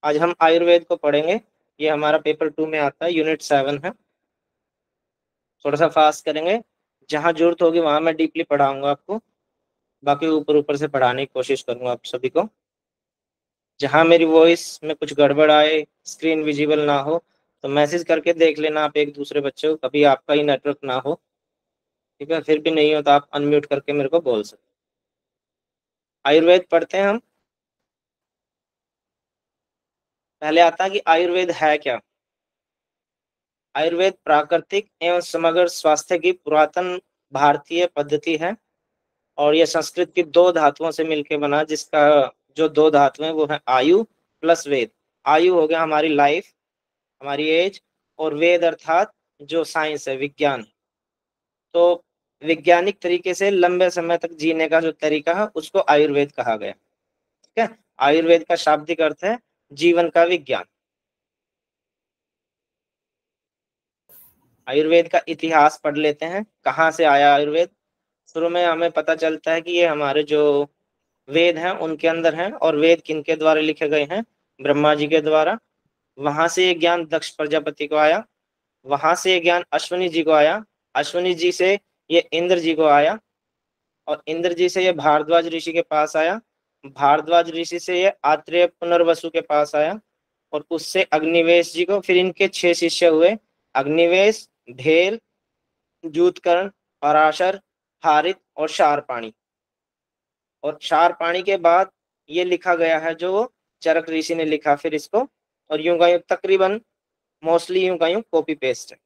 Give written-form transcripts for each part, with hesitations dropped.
आज हम आयुर्वेद को पढ़ेंगे। ये हमारा पेपर 2 में आता है, यूनिट 7 है। थोड़ा सा फास्ट करेंगे, जहां जरूरत होगी वहां मैं डीपली पढ़ाऊंगा आपको। बाकी ऊपर ऊपर से पढ़ाने की कोशिश करूंगा आप सभी को। जहां मेरी वॉइस में कुछ गड़बड़ आए, स्क्रीन विजिबल ना हो, तो मैसेज करके देख लेना आप एक दूसरे बच्चे को, कभी आपका ही नेटवर्क ना हो। ठीक है, फिर भी नहीं हो तो आप अनम्यूट करके मेरे को बोल सकते। आयुर्वेद पढ़ते हैं हम। पहले आता है कि आयुर्वेद है क्या। आयुर्वेद प्राकृतिक एवं समग्र स्वास्थ्य की पुरातन भारतीय पद्धति है। और यह संस्कृत की दो धातुओं से मिलकर बना, जिसका जो दो धातुएं हैं वो है आयु प्लस वेद। आयु हो गया हमारी लाइफ, हमारी एज, और वेद अर्थात जो साइंस है, विज्ञान। तो वैज्ञानिक तरीके से लंबे समय तक जीने का जो तरीका है उसको आयुर्वेद कहा गया। ठीक है। आयुर्वेद का शाब्दिक अर्थ है जीवन का विज्ञान। आयुर्वेद का इतिहास पढ़ लेते हैं, कहाँ से आया आयुर्वेद। शुरू में हमें पता चलता है कि ये हमारे जो वेद हैं उनके अंदर हैं। और वेद किनके द्वारा लिखे गए हैं? ब्रह्मा जी के द्वारा। वहां से ये ज्ञान दक्ष प्रजापति को आया। वहां से ये ज्ञान अश्वनी जी को आया। अश्वनी जी से ये इंद्र जी को आया। और इंद्र जी से ये भारद्वाज ऋषि के पास आया। भारद्वाज ऋषि से ये आत्रेय पुनर्वसु के पास आया। और उससे अग्निवेश जी को, फिर इनके 6 शिष्य हुए। अग्निवेश, भेल, जूतकर्ण, पराशर, हारित और शारपाणी। और शारपाणी के बाद ये लिखा गया है जो चरक ऋषि ने लिखा फिर इसको। और यूं का यूं तकरीबन, मोस्टली यूं का यूं कॉपी पेस्ट है।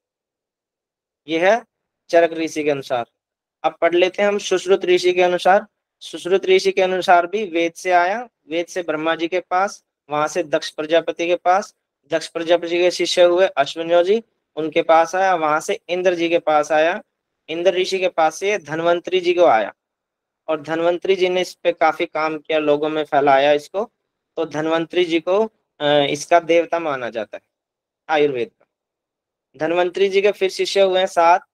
ये है चरक ऋषि के अनुसार। अब पढ़ लेते हैं हम सुश्रुत ऋषि के अनुसार। सुश्रुत ऋषि के अनुसार भी वेद से आया। वेद से ब्रह्मा जी के पास, वहां से दक्ष प्रजापति के पास। दक्ष प्रजापति के शिष्य हुए अश्विन्यो जी, उनके पास आया। वहां से इंद्र जी के पास आया। इंद्र ऋषि के पास से धन्वंतरी जी को आया। और धन्वंतरी जी ने इस पे काफी काम किया, लोगों में फैलाया इसको। तो धन्वंतरी जी को इसका देवता माना जाता है, आयुर्वेद का। धन्वंतरी जी के फिर शिष्य हुए हैं 7।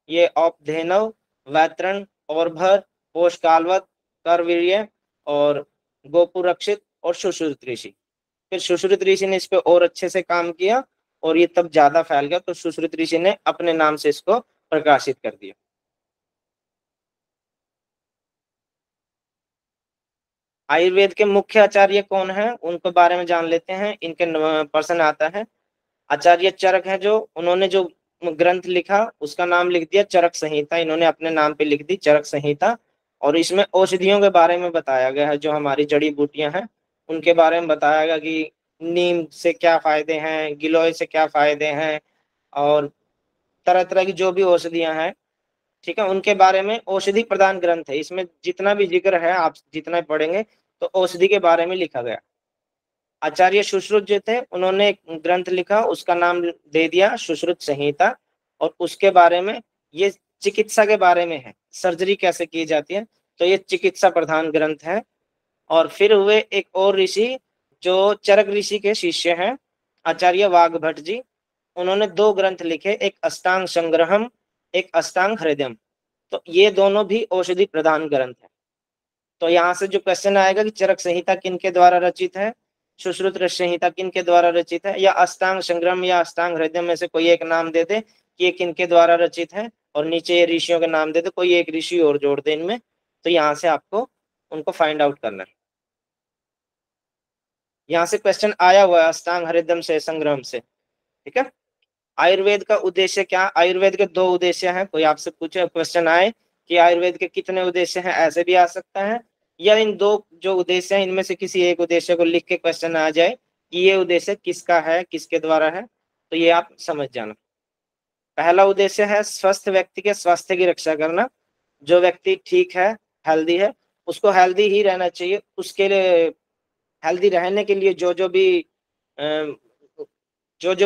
ये औपधेनव, वैतरण, औरभर, पोषकालवत, करवीर्य और गोपुरक्षित और सुश्रुत ऋषि। फिर सुश्रुत ऋषि ने इस पे और अच्छे से काम किया, और ये तब ज्यादा फैल गया, तो सुश्रुत ऋषि ने अपने नाम से इसको प्रकाशित कर दिया। आयुर्वेद के मुख्य आचार्य कौन है उनके बारे में जान लेते हैं। इनके प्रश्न आता है। आचार्य चरक है, जो उन्होंने जो ग्रंथ लिखा उसका नाम लिख दिया चरक संहिता। इन्होंने अपने नाम पे लिख दी चरक संहिता। और इसमें औषधियों के बारे में बताया गया है, जो हमारी जड़ी बूटियां हैं उनके बारे में बताया गया कि नीम से क्या फायदे हैं, गिलोय से क्या फायदे हैं, और तरह तरह की जो भी औषधियां हैं, ठीक है, उनके बारे में। औषधि प्रधान ग्रंथ है, इसमें जितना भी जिक्र है आप जितना पढ़ेंगे तो औषधि के बारे में लिखा गया। आचार्य सुश्रुत जो थे उन्होंने एक ग्रंथ लिखा, उसका नाम दे दिया सुश्रुत संहिता। और उसके बारे में, ये चिकित्सा के बारे में है, सर्जरी कैसे की जाती है, तो ये चिकित्सा प्रधान ग्रंथ है। और फिर हुए एक और ऋषि जो चरक ऋषि के शिष्य हैं, आचार्य वाग्भट जी। उन्होंने 2 ग्रंथ लिखे, एक अष्टांग संग्रहम, एक अष्टांग हृदयम। तो ये दोनों भी औषधि प्रधान ग्रंथ है। तो यहाँ से जो क्वेश्चन आएगा कि चरक संहिता किन के द्वारा रचित है, सुश्रुत संहिता किन के द्वारा रचित है, या अष्टांग संग्रम या अष्टांग हृदय में से कोई एक नाम दे दे कि ये किन के द्वारा रचित है, और नीचे ये ऋषियों के नाम दे दे, कोई एक ऋषि और जोड़ दे इनमें। तो यहाँ से आपको उनको फाइंड आउट करना है। यहाँ से क्वेश्चन आया हुआ है अष्टांग हृदय से, संग्रम से। ठीक है। आयुर्वेद का उद्देश्य क्या? आयुर्वेद के 2 उद्देश्य हैं। कोई आपसे पूछे क्वेश्चन आए कि आयुर्वेद के कितने उद्देश्य हैं, ऐसे भी आ सकता है। या इन 2 जो उद्देश्य हैं इनमें से किसी एक उद्देश्य को लिख के क्वेश्चन आ जाए कि ये उद्देश्य किसका है, किसके द्वारा है, तो ये आप समझ जाना। पहला उद्देश्य है स्वस्थ व्यक्ति के स्वास्थ्य की रक्षा करना। जो व्यक्ति ठीक है, हेल्दी है, उसको हेल्दी ही रहना चाहिए। उसके लिए, हेल्दी रहने के लिए जो जो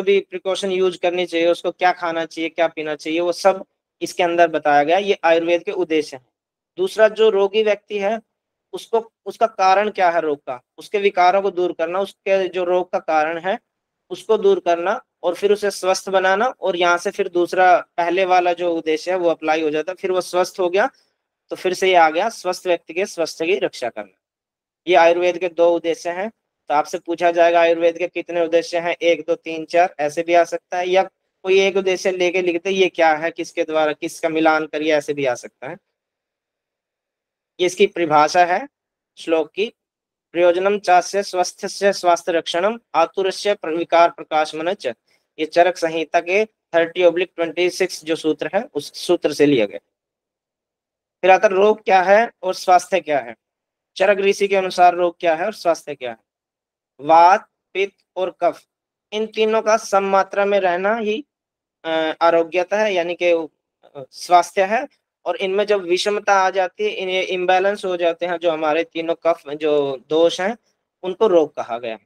भी प्रिकॉशन यूज करनी चाहिए, उसको क्या खाना चाहिए, क्या पीना चाहिए, वो सब इसके अंदर बताया गया। ये आयुर्वेद के उद्देश्य है। दूसरा, जो रोगी व्यक्ति है उसको, उसका कारण क्या है रोग का, उसके विकारों को दूर करना, उसके जो रोग का कारण है उसको दूर करना, और फिर उसे स्वस्थ बनाना। और यहाँ से फिर दूसरा, पहले वाला जो उद्देश्य है वो अप्लाई हो जाता है, फिर वो स्वस्थ हो गया, तो फिर से ये आ गया स्वस्थ व्यक्ति के स्वास्थ्य की रक्षा करना। ये आयुर्वेद के 2 उद्देश्य हैं। तो आपसे पूछा जाएगा आयुर्वेद के कितने उद्देश्य हैं, 1 2 3 4, ऐसे भी आ सकता है, या कोई एक उद्देश्य लेके लिख दे ये क्या है, किसके द्वारा किसका मिलान करिए, ऐसे भी आ सकता है। ये इसकी परिभाषा है श्लोक की। प्रयोजनम चास्य स्वस्थस्य स्वास्थ्य रक्षणम आतुरस्य विकार प्रकाशमन च। ये चरक संहिता के 30/26 जो सूत्र है उस सूत्र से लिया गया। फिर आता रोग क्या है और स्वास्थ्य क्या है। चरक ऋषि के अनुसार रोग क्या है और स्वास्थ्य क्या है। वात, पित्त और कफ, इन तीनों का सम मात्रा में रहना ही आरोग्यता है, यानी कि स्वास्थ्य है। और इनमें जब विषमता आ जाती है, इन्हें इम्बैलेंस हो जाते हैं, जो हमारे तीनों कफ जो दोष हैं उनको रोग कहा गया है।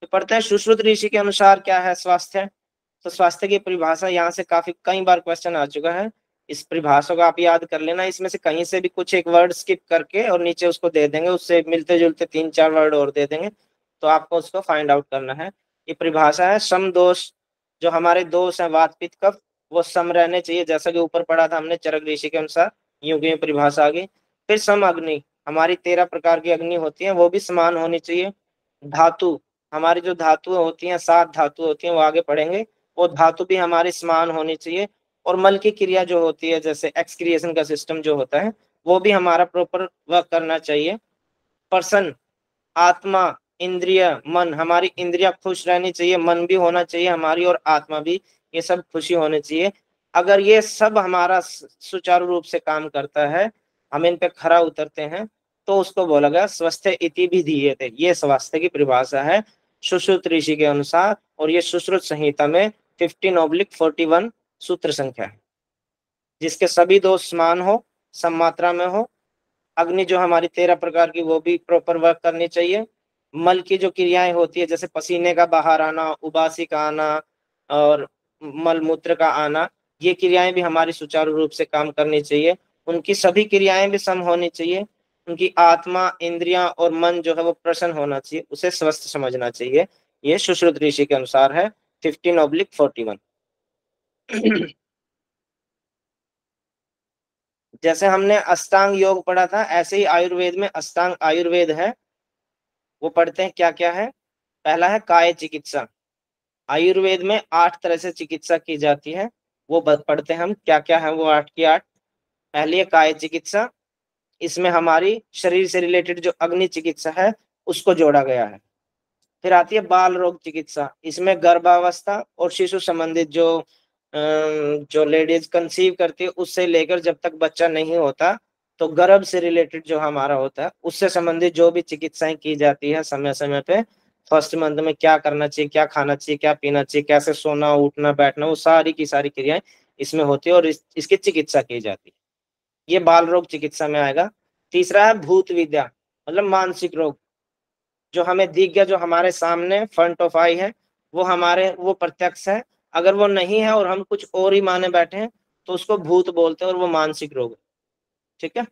तो पढ़ते हैं सुश्रुत ऋषि के अनुसार क्या है स्वास्थ्य। तो स्वास्थ्य की परिभाषा यहाँ से काफी कई बार क्वेश्चन आ चुका है। इस परिभाषा को आप याद कर लेना, इसमें से कहीं से भी कुछ एक वर्ड स्किप करके और नीचे उसको दे देंगे, उससे मिलते जुलते 3 4 वर्ड और दे देंगे, तो आपको उसको फाइंड आउट करना है। ये परिभाषा है सम दोष, जो हमारे दोष है वात पित्त कफ, वो सम रहने चाहिए, जैसा कि ऊपर पढ़ा था हमने चरक ऋषि के अनुसार, यूं की परिभाषा आ गई। फिर सम अग्नि, हमारी 13 प्रकार की अग्नि होती है, वो भी समान होनी चाहिए। धातु, हमारी जो धातुएं होती हैं 7 धातु होती हैं, वो आगे पढ़ेंगे, वो धातु भी हमारी समान होनी चाहिए। और मल की क्रिया जो होती है, जैसे एक्सक्रिएशन का सिस्टम जो होता है, वो भी हमारा प्रॉपर वर्क करना चाहिए। पर्सन, आत्मा, इंद्रिय, मन, हमारी इंद्रिया खुश रहनी चाहिए, मन भी होना चाहिए हमारी, और आत्मा भी, ये सब खुशी होनी चाहिए। अगर ये सब हमारा सुचारू रूप से काम करता है, हम इन पे खरा उतरते हैं, तो उसको बोला गया स्वस्थ इति भी दिए थे। ये स्वास्थ्य की परिभाषा है सुश्रुत ऋषि के अनुसार, और ये सुश्रुत संहिता में 15/41 सूत्र संख्या है, जिसके सभी दोष समान हो, सम मात्रा में हो। अग्नि जो हमारी 13 प्रकार की, वो भी प्रॉपर वर्क करनी चाहिए। मल की जो क्रियाएं होती है, जैसे पसीने का बाहर आना, उबासी का आना, और मल मूत्र का आना, ये क्रियाएं भी हमारी सुचारू रूप से काम करनी चाहिए। उनकी सभी क्रियाएं भी सम होनी चाहिए। उनकी आत्मा, इंद्रियां और मन जो है वो प्रसन्न होना चाहिए, उसे स्वस्थ समझना चाहिए। ये सुश्रुत ऋषि के अनुसार है 15/41। जैसे हमने अष्टांग योग पढ़ा था, ऐसे ही आयुर्वेद में अष्टांग आयुर्वेद है, वो पढ़ते हैं क्या क्या है। पहला है काय चिकित्सा। आयुर्वेद में 8 तरह से चिकित्सा की जाती है, वो पढ़ते हैं हम क्या क्या है वो 8 की 8। पहली है काय चिकित्सा, इसमें हमारी शरीर से रिलेटेड जो अग्नि चिकित्सा है उसको जोड़ा गया है। फिर आती है बाल रोग चिकित्सा, इसमें गर्भावस्था और शिशु संबंधित जो लेडीज कंसीव करती है उससे लेकर जब तक बच्चा नहीं होता, तो गर्भ से रिलेटेड जो हमारा होता है उससे संबंधित जो भी चिकित्साएं की जाती है समय समय पे, फर्स्ट मंथ में क्या करना चाहिए, क्या खाना चाहिए, क्या पीना चाहिए, कैसे सोना उठना बैठना, वो सारी की सारी क्रियाएं इसमें होती है, और इसकी चिकित्सा की जाती है। ये बाल रोग चिकित्सा में आएगा। तीसरा है भूत विद्या, मतलब मानसिक रोग, जो हमें दिख गया, जो हमारे सामने फ्रंट ऑफ आई है, वो हमारे वो प्रत्यक्ष है। अगर वो नहीं है और हम कुछ और ही माने बैठे हैं, तो उसको भूत बोलते हैं, और वो मानसिक रोग है। ठीक है।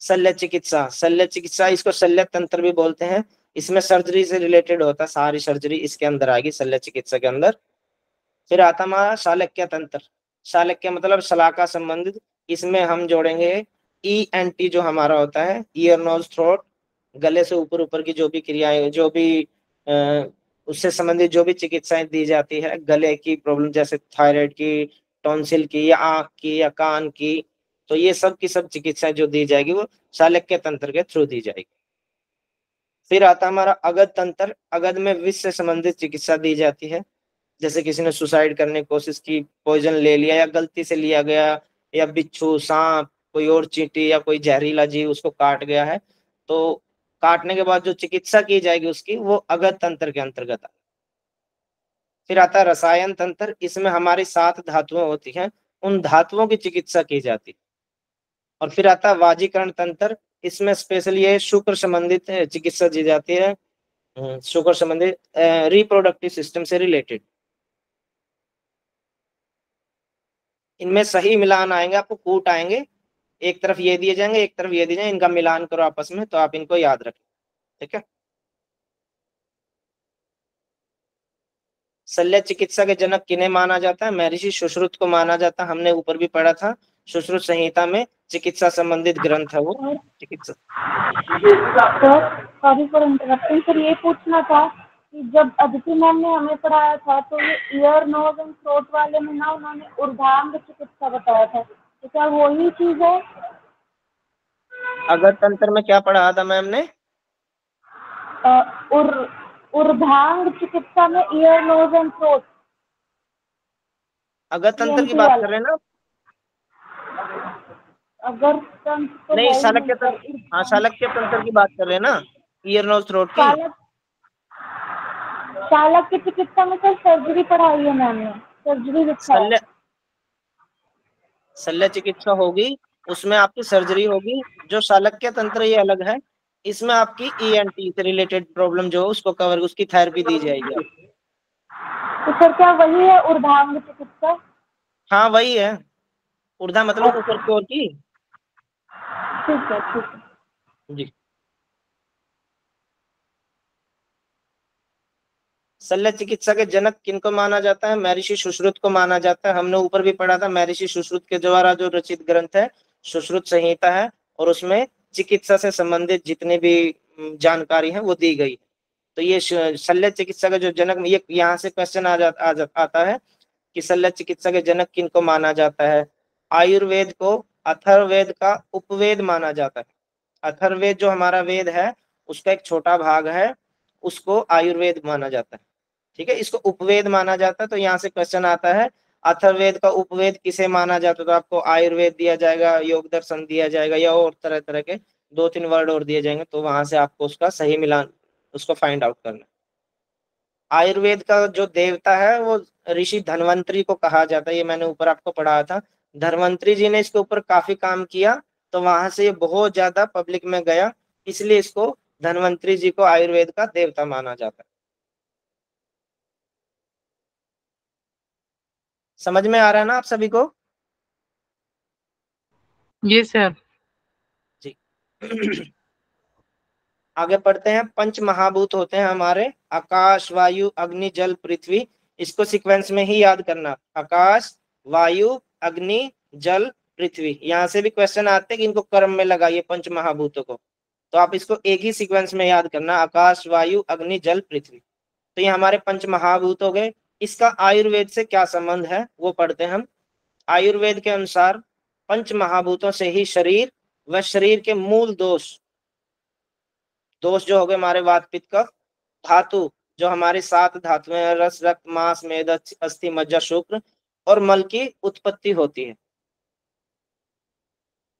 शल्य चिकित्सा, शल्य चिकित्सा इसको शल्य तंत्र भी बोलते हैं। इसमें सर्जरी से रिलेटेड होता है, सारी सर्जरी इसके अंदर आएगी शल्य चिकित्सा के अंदर। फिर आता हमारा शालक्य तंत्र। शालक्य मतलब शलाका संबंधित, इसमें हम जोड़ेंगे ENT जो हमारा होता है, ईयर नोज थ्रोट, गले से ऊपर ऊपर की जो भी क्रियाएं, जो भी उससे संबंधित जो भी चिकित्साएं दी जाती है, गले की प्रॉब्लम जैसे थायराइड की, टॉन्सिल की, या आंख की, या कान की, तो ये सब की सब चिकित्साएं जो दी जाएगी वो शालक्य तंत्र के थ्रू दी जाएगी। फिर आता हमारा अगध तंत्र। अगध में विष से संबंधित चिकित्सा दी जाती है, जैसे किसी ने सुसाइड करने की कोशिश की, पॉइजन ले लिया या गलती से लिया गया, या बिच्छू, सांप, कोई और चींटी या कोई जहरीला जीव उसको काट गया है, तो काटने के बाद जो चिकित्सा की जाएगी उसकी, वो अगध तंत्र के अंतर्गत है। फिर आता है रसायन तंत्र। इसमें हमारी 7 धातुएं होती हैं, उन धातुओं की चिकित्सा की जाती है। और फिर आता है वाजीकरण तंत्र। इसमें स्पेशली ये शुक्र संबंधित चिकित्सा दी जाती है, शुक्र संबंधित रिप्रोडक्टिव सिस्टम से रिलेटेड। इनमें सही मिलान आएंगे, आपको कूट आएंगे, एक तरफ ये दिए जाएंगे, एक तरफ ये दिए जाएंगे, इनका मिलान करो आपस में, तो आप इनको याद रखें। ठीक है। शल्य चिकित्सा के जनक किन्हें माना जाता है, महर्षि सुश्रुत को माना जाता है। हमने ऊपर भी पढ़ा था सुश्रुत संहिता में चिकित्सा संबंधित ग्रंथ है वो। और चिकित्सा sir, sorry for interrupting sir, ये पूछना था कि जब अदिति मैम ने हमें पढ़ाया था तो ये ईयर नोज एंड थ्रोट वाले में ना उन्होंने ऊर्ध्वांग चिकित्सा बताया था, तो क्या वही चीज है? अगर तंत्र में क्या पढ़ा था मैम ने? अ, उर ऊर्ध्वांग चिकित्सा में ईयर नोज एंड थ्रोट, अगर तंत्र की ईएनटी बात कर वाला। रहे हैं ना? अगर तंत्र तो नहीं, है ही नहीं शालक्य सर, तंत्र। हाँ, शालक्य तंत्र की बात कर रहे हैं ना, ईयर नोज थ्रोट की। चालक चालक की चिकित्सा में सर सर्जरी पढ़ाई है मैंने, सर्जरी लिखा है। शल्य शल्य चिकित्सा होगी, उसमें आपकी सर्जरी होगी। जो शालक्य तंत्र ये अलग है, इसमें आपकी ईएनटी से रिलेटेड प्रॉब्लम जो है उसको कवर, उसकी थेरेपी दी जाएगी आप। तो सर क्या वही है ऊर्ध्वांग चिकित्सा? हाँ, वही है। ऊर्ध्वा मतलब ऊपर अच्छा, की ओर की। ठीक है ठीक है। जी। शल्य चिकित्सा के जनक किनको माना जाता है? महर्षि सुश्रुत को माना जाता है। हमने ऊपर भी पढ़ा था, महर्षि सुश्रुत के द्वारा जो रचित ग्रंथ है सुश्रुत संहिता है, और उसमें चिकित्सा से संबंधित जितने भी जानकारी है वो दी गई। तो ये शल्य चिकित्सा का जो जनक, ये यहाँ से क्वेश्चन आता है कि शल्य चिकित्सा के जनक किनको माना जाता है? आयुर्वेद को अथर्ववेद का उपवेद माना जाता है। अथर्ववेद जो हमारा वेद है उसका एक छोटा भाग है, उसको आयुर्वेद माना जाता है। ठीक है, इसको उपवेद माना जाता है। तो यहाँ से क्वेश्चन आता है अथर्ववेद का उपवेद किसे माना जाता है? तो आपको आयुर्वेद दिया जाएगा, योग दर्शन दिया जाएगा, या और तरह तरह के दो तीन वर्ड और दिए जाएंगे, तो वहां से आपको उसका सही मिलान, उसको फाइंड आउट करना है। आयुर्वेद का जो देवता है वो ऋषि धन्वंतरी को कहा जाता है, ये मैंने ऊपर आपको पढ़ाया था। धन्वंतरी जी ने इसके ऊपर काफी काम किया, तो वहां से ये बहुत ज्यादा पब्लिक में गया, इसलिए इसको धन्वंतरी जी को आयुर्वेद का देवता माना जाता है। समझ में आ रहा है ना आप सभी को? जी सर। जी। आगे पढ़ते हैं। पंच महाभूत होते हैं हमारे, आकाश, वायु, अग्नि, जल, पृथ्वी। इसको सीक्वेंस में ही याद करना, आकाश, वायु, अग्नि, जल, पृथ्वी। यहाँ से भी क्वेश्चन आते हैं कि इनको क्रम में लगाइए पंच महाभूतों को, तो आप इसको एक ही सीक्वेंस में याद करना, आकाश, वायु, अग्नि, जल, पृथ्वी। तो ये हमारे पंच महाभूत हो गए। इसका आयुर्वेद से क्या संबंध है वो पढ़ते हैं हम। आयुर्वेद के अनुसार पंच महाभूतों से ही शरीर व शरीर के मूल दोष, दोष जो हो गए हमारे वात पित्त कफ, धातु जो हमारी सात धातुएं हैं, रस, रक्त, मांस, मेद, अस्थि, मज्जा, शुक्र, और मल की उत्पत्ति होती है।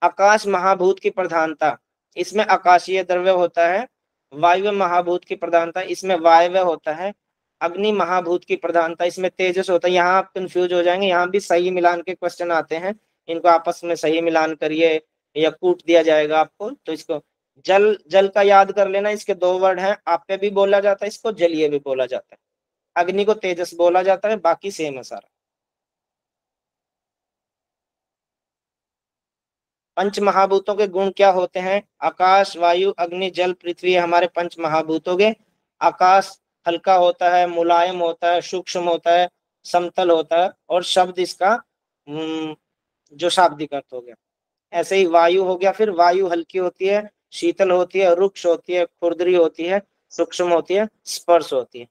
आकाश महाभूत की प्रधानता, इसमें आकाशीय द्रव्य होता है। वायु महाभूत की प्रधानता, इसमें वायव्य होता है। अग्नि महाभूत की प्रधानता, इसमें तेजस होता है। यहाँ आप कंफ्यूज हो जाएंगे, यहाँ भी सही मिलान के क्वेश्चन आते हैं, इनको आपस में सही मिलान करिए या कूट दिया जाएगा आपको। तो इसको जल, जल का याद कर लेना, इसके दो वर्ड हैं, आपे भी बोला जाता है इसको, जलीय भी बोला जाता है। अग्नि को तेजस बोला जाता है, बाकी सेम है सारा। पंच महाभूतों के गुण क्या होते हैं? आकाश, वायु, अग्नि, जल, पृथ्वी हमारे पंच महाभूत हो गए। आकाश हल्का होता है, मुलायम होता है, सूक्ष्म होता है, समतल होता है, और शब्द इसका जो शाब्दिक अर्थ हो गया। ऐसे ही वायु हो गया, फिर वायु हल्की होती है, शीतल होती है, रुक्ष होती है, खुरदरी होती है, सूक्ष्म होती है, स्पर्श होती है।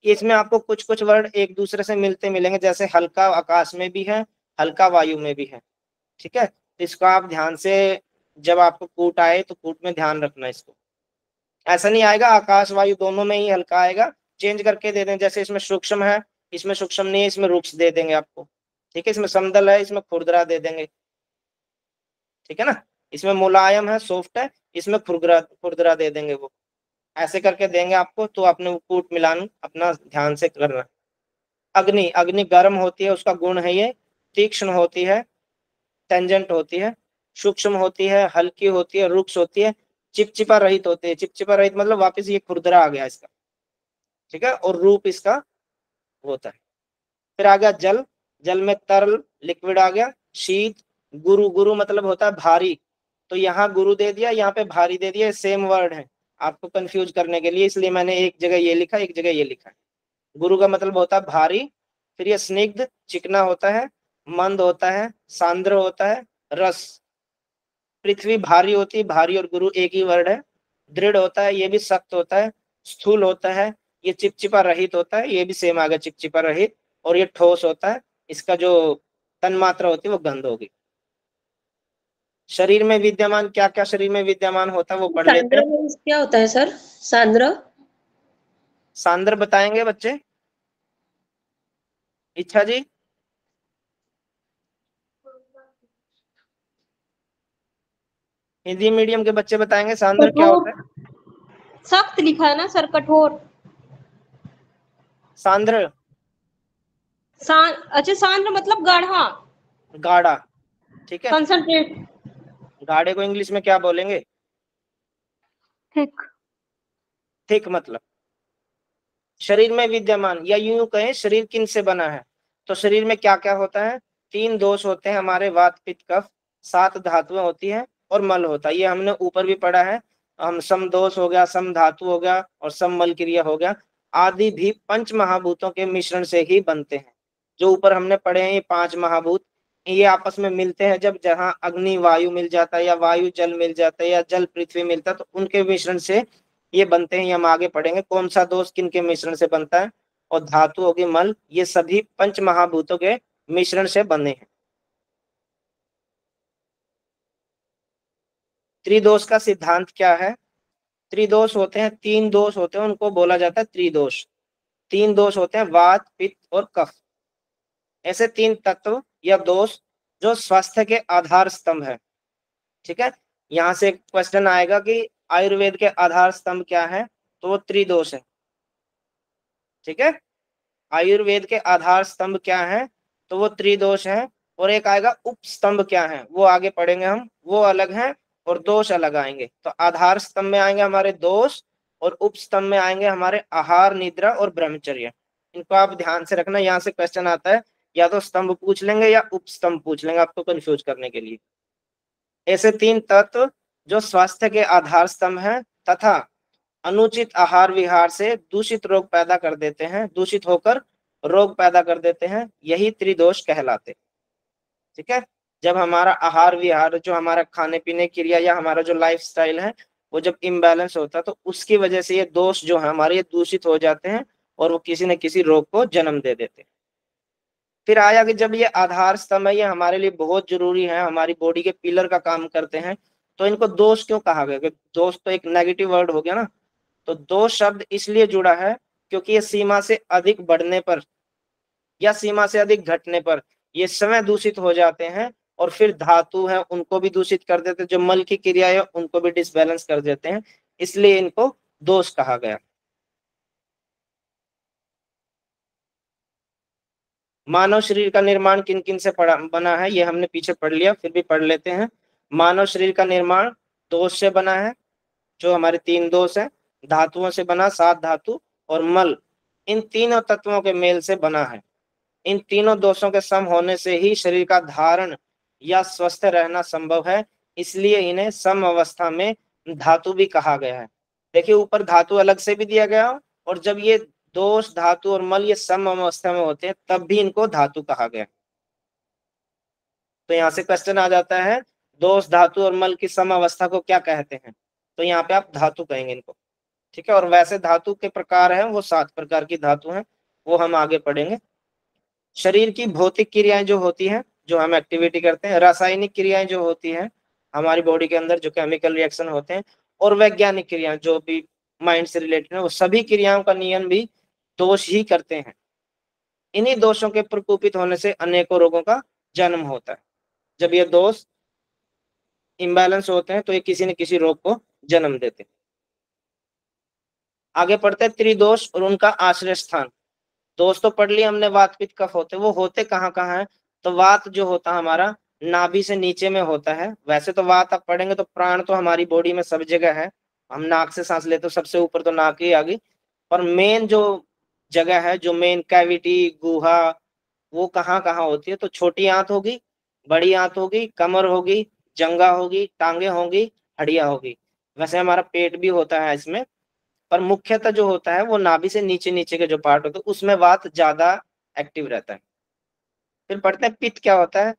इसमें आपको कुछ कुछ वर्ड एक दूसरे से मिलते मिलेंगे, जैसे हल्का आकाश में भी है, हल्का वायु में भी है। ठीक है, तो इसको आप ध्यान से, जब आपको कूट आए तो कूट में ध्यान रखना इसको। ऐसा नहीं आएगा आकाश वायु दोनों में ही हल्का आएगा, चेंज करके दे दें, जैसे इसमें सूक्ष्म है, इसमें सूक्ष्म नहीं है, इसमें रुक्ष दे देंगे आपको। ठीक है, इसमें समदल है, इसमें खुरदरा दे देंगे। ठीक है ना, इसमें मुलायम है, सॉफ्ट है, इसमें खुरदरा खुरदरा दे देंगे वो। ऐसे करके देंगे आपको, तो आपने वो कूट मिलान अपना ध्यान से करना। अग्नि, अग्नि गर्म होती है, उसका गुण है ये, तीक्ष्ण होती है, टेंजेंट होती है, सूक्ष्म होती है, हल्की होती है, रुक्ष होती है, चिपचिपा रहित होती है। चिपचिपा रहित मतलब वापस ये खुरदरा आ गया इसका। ठीक है, और रूप इसका होता है। फिर आ गया जल, जल में तरल लिक्विड आ गया। शीत, गुरु, गुरु मतलब होता है भारी, तो यहाँ गुरु दे दिया, यहाँ पे भारी दे दिया, सेम वर्ड है आपको कंफ्यूज करने के लिए, इसलिए मैंने एक जगह ये लिखा, एक जगह ये लिखा है। गुरु का मतलब होता है भारी। फिर ये स्निग्ध चिकना होता है, मंद होता है, सांद्र होता है, रस पृथ्वी भारी होती है, भारी और गुरु एक ही वर्ड है। दृढ़ होता है, ये भी सख्त होता है। स्थूल होता है, ये चिपचिपा रहित होता है, ये भी सेम आ गया चिपचिपा रहित। और ये ठोस होता है, इसका जो तन्मात्रा होती है वो गंध होगी। शरीर में विद्यमान क्या क्या शरीर में विद्यमान होता है वो पढ़ लेते सांद्र हैं। मीन्स क्या होता है सर? सांद्र? सांद्र बताएंगे बच्चे, इच्छा जी। हिंदी मीडियम के बच्चे बताएंगे सांद्र क्या कठोर। होता है। सख्त लिखा है ना सर, कठोर। सांद्र अच्छा, सांद्र मतलब गाढ़ा, गाढ़ा, ठीक है। कंसंट्रेट। गाढ़े को इंग्लिश में क्या बोलेंगे? थिक। थिक मतलब। शरीर में विद्यमान, या यूं कहें शरीर किन से बना है। तो शरीर में क्या क्या होता है? 3 दोष होते हैं हमारे, वात पित्त कफ। 7 धातुएं होती है और मल होता है, ये हमने ऊपर भी पढ़ा है। हम सम दोष हो गया, सम धातु हो गया और सम मल क्रिया हो गया। आदि भी पंच महाभूतों के मिश्रण से ही बनते हैं। जो ऊपर हमने पढ़े हैं ये 5 महाभूत, ये आपस में मिलते हैं जब, जहां अग्नि वायु मिल जाता है या वायु जल मिल जाता है या जल पृथ्वी मिलता है, तो उनके मिश्रण से ये बनते हैं। ये हम आगे पढ़ेंगे कौन सा दोष किन के मिश्रण से बनता है। और धातु होगी मल, ये सभी पंच महाभूतों के मिश्रण से बने हैं। त्रिदोष का सिद्धांत क्या है? त्रिदोष होते हैं, 3 दोष होते हैं, उनको बोला जाता है त्रिदोष। 3 दोष होते हैं, वात पित्त और कफ। ऐसे 3 तत्व या दोष जो स्वास्थ्य के आधार स्तंभ है। ठीक है, यहां से क्वेश्चन आएगा कि आयुर्वेद के आधार स्तंभ क्या है, तो वो त्रिदोष है। ठीक है, आयुर्वेद के आधार स्तंभ क्या है, तो वो त्रिदोष है। और एक आएगा उपस्तंभ क्या है, वो आगे पढ़ेंगे हम, वो अलग है और दोष अलग आएंगे। तो आधार स्तंभ में आएंगे हमारे दोष, और उपस्तंभ में आएंगे हमारे आहार निद्रा और ब्रह्मचर्य। इनको आप ध्यान से रखना, यहाँ से क्वेश्चन आता है, या तो स्तंभ पूछ लेंगे या उपस्तंभ पूछ लेंगे आपको कंफ्यूज करने के लिए। ऐसे 3 तत्व जो स्वास्थ्य के आधार स्तंभ हैं तथा अनुचित आहार विहार से दूषित रोग पैदा कर देते हैं, दूषित होकर रोग पैदा कर देते हैं, यही त्रिदोष कहलाते। ठीक है, जब हमारा आहार विहार, जो हमारा खाने पीने की क्रिया या हमारा जो लाइफ स्टाइल है, वो जब इम्बैलेंस होता है तो उसकी वजह से ये दोष जो है हमारे, ये दूषित हो जाते हैं और वो किसी न किसी रोग को जन्म दे देते हैं। फिर आया कि जब ये आधार स्तंभ है, ये हमारे लिए बहुत जरूरी है, हमारी बॉडी के पिलर का काम करते हैं, तो इनको दोष क्यों कहा गया? दोष तो एक नेगेटिव वर्ड हो गया ना। तो दो शब्द इसलिए जुड़ा है क्योंकि ये सीमा से अधिक बढ़ने पर या सीमा से अधिक घटने पर ये स्वयं दूषित हो जाते हैं, और फिर धातु है उनको भी दूषित कर देते हैं, जो मल की क्रिया है उनको भी डिसबैलेंस कर देते हैं, इसलिए इनको दोष कहा गया। मानव शरीर का निर्माण किन किन से बना है, ये हमने पीछे पढ़ लिया, फिर भी पढ़ लेते हैं। मानव शरीर का निर्माण दोष से बना है, जो हमारे 3 दोष है। धातुओं से बना, 7 धातु और मल, इन तीनों तत्वों के मेल से बना है। इन तीनों दोषों के सम होने से ही शरीर का धारण या स्वस्थ रहना संभव है, इसलिए इन्हें सम अवस्था में धातु भी कहा गया है। देखिए ऊपर धातु अलग से भी दिया गया, और जब ये दोष धातु और मल ये सम अवस्था में होते हैं तब भी इनको धातु कहा गया। तो यहाँ से क्वेश्चन आ जाता है, दोष धातु और मल की सम अवस्था को क्या कहते हैं? तो यहाँ पे आप धातु कहेंगे इनको। ठीक है, और वैसे धातु के प्रकार हैं वो 7 प्रकार की धातु हैं, वो हम आगे पढ़ेंगे। शरीर की भौतिक क्रियाएं जो होती हैं, जो हम एक्टिविटी करते हैं, रासायनिक क्रियाएं जो होती हैं हमारी बॉडी के अंदर, जो केमिकल रिएक्शन होते हैं, और वैज्ञानिक क्रियाएं जो भी माइंड से रिलेटेड है, वो सभी क्रियाओं का नियम भी दोष ही करते हैं। इन्हीं दोषों के प्रकोपित होने से अनेकों रोगों का जन्म होता है। जब ये दोष इम्बैलेंस होते हैं तो ये किसी न किसी रोग को जन्म देते हैं। आगे पढ़ते हैं त्रिदोष और उनका आश्रय स्थान। दोष तो पढ़ लिया हमने, वात पित्त कफ होते, वो होते कहाँ कहाँ है? तो वात जो होता है हमारा नाभि से नीचे में होता है। वैसे तो वात आप पढ़ेंगे तो प्राण तो हमारी बॉडी में सब जगह है, हम नाक से सांस लेते, तो सबसे ऊपर तो नाक ही आ गई। पर मेन जो जगह है, जो मेन कैविटी गुहा, वो कहाँ कहाँ होती है? तो छोटी आंत होगी, बड़ी आंत होगी, कमर होगी, जंगा होगी, टांगे होंगी, हड्डियां होगी। वैसे हमारा पेट भी होता है इसमें, पर मुख्यतः जो होता है वो नाभि से नीचे नीचे के जो पार्ट होते हैं उसमें वात ज्यादा एक्टिव रहता है। फिर पढ़ते हैं पित्त क्या होता है।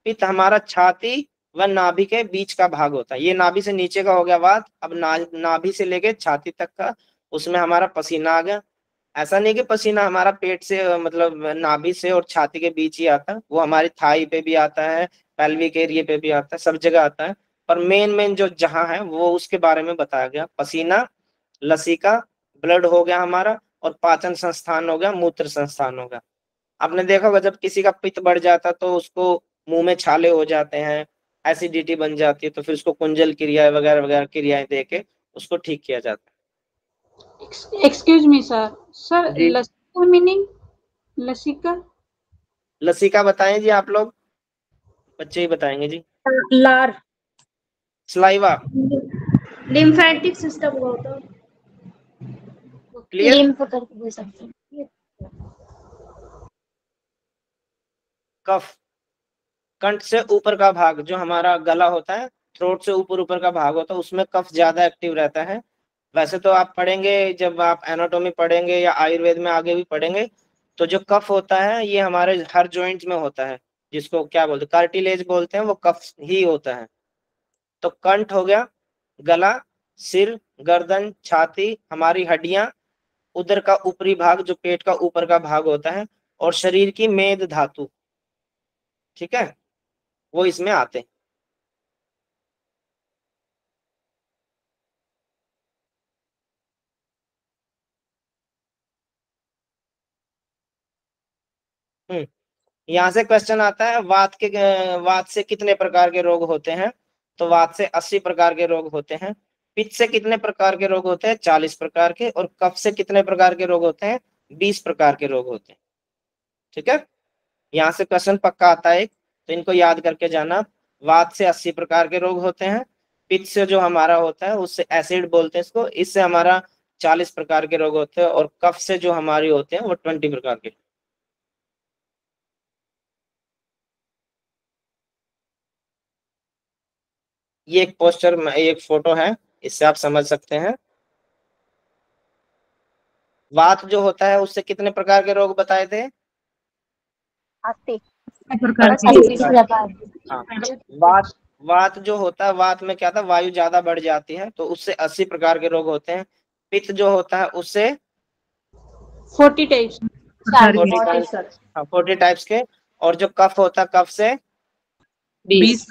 पित्त हमारा छाती वह नाभि के बीच का भाग होता है। ये नाभि से नीचे का हो गया वात। अब नाभि से लेके छाती तक का, उसमें हमारा पसीना आ गया। ऐसा नहीं कि पसीना हमारा पेट से मतलब नाभि से और छाती के बीच ही आता है, वो हमारी थाई पे भी आता है, पेल्विक एरिया पे भी आता है, सब जगह आता है। पर मेन मेन जो जहां है वो उसके बारे में बताया गया। पसीना, लसिका, ब्लड हो गया हमारा, और पाचन संस्थान हो गया, मूत्र संस्थान हो गया। आपने देखा होगा जब किसी का पित्त बढ़ जाता है तो उसको मुंह में छाले हो जाते हैं, एसिडिटी बन जाती है, तो फिर उसको कुंजल क्रिया वगैरह वगैरह क्रियाएं दे के उसको ठीक किया जाता एक्सक्यूज मी सर, सर है। जी, लसिका मीनिंग, लसिका लसिका बताएं जी आप लोग, बच्चे ही बताएंगे जी। लार, सलाइवा, लिम्फेटिक सिस्टम का होता है। क्लियर। लिम्फ करके बोल सकते हैं। कफ, कंठ से ऊपर का भाग जो हमारा गला होता है, थ्रोट से ऊपर ऊपर का भाग होता है, उसमें कफ ज्यादा एक्टिव रहता है। वैसे तो आप पढ़ेंगे, जब आप एनाटॉमी पढ़ेंगे या आयुर्वेद में आगे भी पढ़ेंगे, तो जो कफ होता है ये हमारे हर जॉइंट में होता है, जिसको क्या बोलते हैं, कार्टिलेज बोलते हैं, वो कफ ही होता है। तो कंठ हो गया, गला, सिर, गर्दन, छाती, हमारी हड्डियां, उदर का ऊपरी भाग जो पेट का ऊपर का भाग होता है, और शरीर की मेद धातु, ठीक है, वो इसमें आते हैं। यहाँ से क्वेश्चन आता है, वात से कितने प्रकार के रोग होते हैं? तो वात से 80 प्रकार के रोग होते हैं। पित्त से कितने प्रकार के रोग होते हैं? 40 प्रकार के। और कफ से कितने प्रकार के रोग होते हैं? 20 प्रकार के रोग होते हैं। ठीक है, यहाँ से क्वेश्चन पक्का आता है एक, तो इनको याद करके जाना। वात से 80 प्रकार के रोग होते हैं। पित्त से जो हमारा होता है उससे एसिड बोलते हैं इसको, इससे हमारा 40 प्रकार के रोग होते हैं। और कफ से जो हमारी होते हैं वो 20 प्रकार के। ये एक पोस्टर में एक फोटो है, इससे आप समझ सकते हैं। वात जो होता है उससे कितने प्रकार के रोग बताए थे? 80 प्रकार अस्सी की प्रकार। हाँ, वात, वात जो होता है, वात में क्या था, वायु ज्यादा बढ़ जाती है, तो उससे 80 प्रकार के रोग होते हैं। पित्त जो होता है उससे 40 टाइप्स 40 टाइप्स, हाँ 40 टाइप्स के। और जो कफ होता है, कफ से 20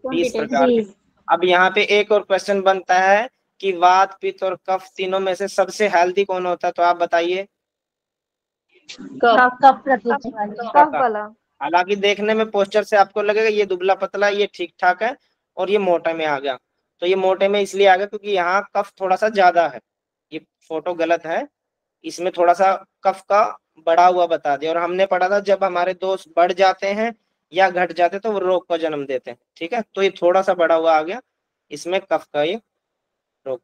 20 प्रकार के। अब यहाँ पे एक और क्वेश्चन बनता है कि वात, पित्त और कफ तीनों में से सबसे हेल्दी कौन होता है? तो आप बताइए। कफ प्रकृति वाले। हालांकि देखने में पोस्टर से आपको लगेगा ये दुबला पतला, ये ठीक ठाक है, और ये मोटे में आ गया। तो ये मोटे में इसलिए आ गया क्योंकि यहाँ कफ थोड़ा सा ज्यादा है। ये फोटो गलत है, इसमें थोड़ा सा कफ का बढ़ा हुआ बता दिया। और हमने पढ़ा था जब हमारे दोष बढ़ जाते हैं या घट जाते हैं तो वो रोग को जन्म देते हैं। ठीक है, तो ये थोड़ा सा बढ़ा हुआ आ गया, इसमें कफ का ये रोग।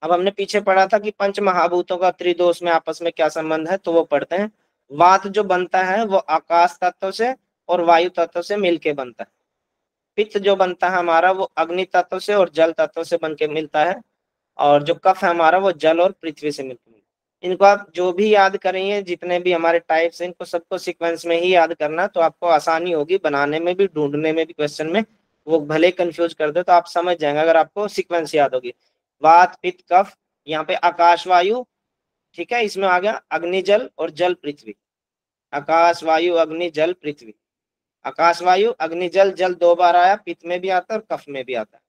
अब हमने पीछे पढ़ा था कि पंच महाभूतों का त्रिदोष में आपस में क्या संबंध है, तो वो पढ़ते हैं। वात जो बनता है वो आकाश तत्व से और वायु तत्व से मिलके बनता है। पित्त जो बनता है हमारा वो अग्नि तत्व से और जल तत्व से बन के मिलता है। और जो कफ है हमारा वो जल और पृथ्वी से मिलकर मिलता है। इनको आप जो भी याद करेंगे, जितने भी हमारे टाइप्स हैं, इनको सबको सीक्वेंस में ही याद करना, तो आपको आसानी होगी बनाने में भी, ढूंढने में भी क्वेश्चन में। वो भले कंफ्यूज कर दे तो आप समझ जाएंगे अगर आपको सीक्वेंस याद होगी। वात, पित्त, कफ, यहाँ पे आकाश वायु, ठीक है, इसमें आ गया अग्नि जल और जल पृथ्वी। आकाश वायु अग्नि जल पृथ्वी। आकाश वायु अग्नि जल, जल 2 बार आया, पित्त में भी आता है और कफ में भी आता है।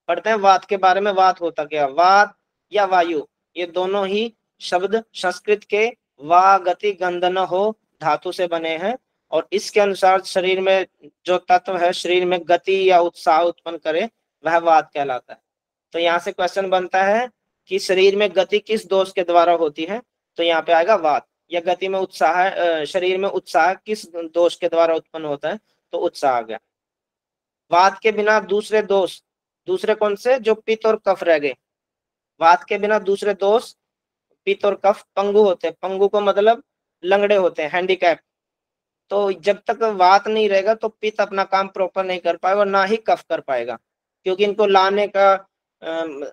पढ़ते हैं वात के बारे में। वात होता क्या? वात या वायु, ये दोनों ही शब्द संस्कृत के वा गति गंधन हो धातु से बने हैं। और इसके अनुसार शरीर में जो तत्व है, शरीर में गति या उत्साह उत्पन्न करे, वह वात कहलाता है। तो यहाँ से क्वेश्चन बनता है कि शरीर में गति किस दोष के द्वारा होती है? तो यहाँ पे आएगा वात। या गति में उत्साह, शरीर में उत्साह किस दोष के द्वारा उत्पन्न होता है? तो उत्साह आ गया। वात के बिना दूसरे दोष, दूसरे कौन से? जो पित्त और कफ रह गए। वात के बिना दूसरे दोष पित्त और कफ पंगु होते हैं। पंगु को मतलब लंगड़े होते हैं, हैंडीकैप। तो जब तक वात नहीं रहेगा तो पित्त अपना काम प्रॉपर नहीं कर पाएगा और ना ही कफ कर पाएगा, क्योंकि इनको लाने का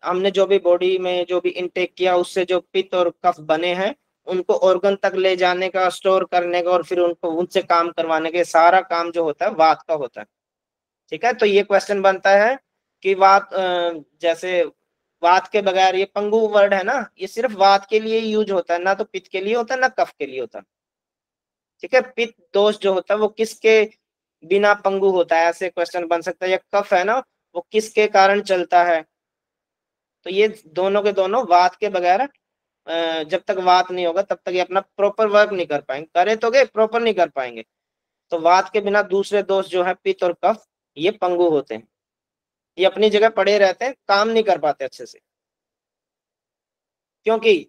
हमने जो भी बॉडी में जो भी इनटेक किया उससे जो पित्त और कफ बने हैं उनको ऑर्गन तक ले जाने का, स्टोर करने का और फिर उनको उनसे काम करवाने के, सारा काम जो होता है वात का होता है। ठीक है, तो ये क्वेश्चन बनता है कि वात जैसे वात के बगैर, ये पंगु वर्ड है ना, ये सिर्फ वात के लिए यूज होता है, ना तो पित्त के लिए होता है ना कफ के लिए होता है। ठीक है, पित्त दोष जो होता है वो किसके बिना पंगु होता है, ऐसे क्वेश्चन बन सकता है। या कफ है ना, वो किसके कारण चलता है। तो ये दोनों के दोनों वात के बगैर, जब तक वात नहीं होगा तब तक ये अपना प्रॉपर वर्क नहीं कर पाएंगे, करे तो गए प्रॉपर नहीं कर पाएंगे। तो वात के बिना दूसरे दोष जो है पित्त और कफ, ये पंगु होते हैं, ये अपनी जगह पड़े रहते हैं, काम नहीं कर पाते अच्छे से, क्योंकि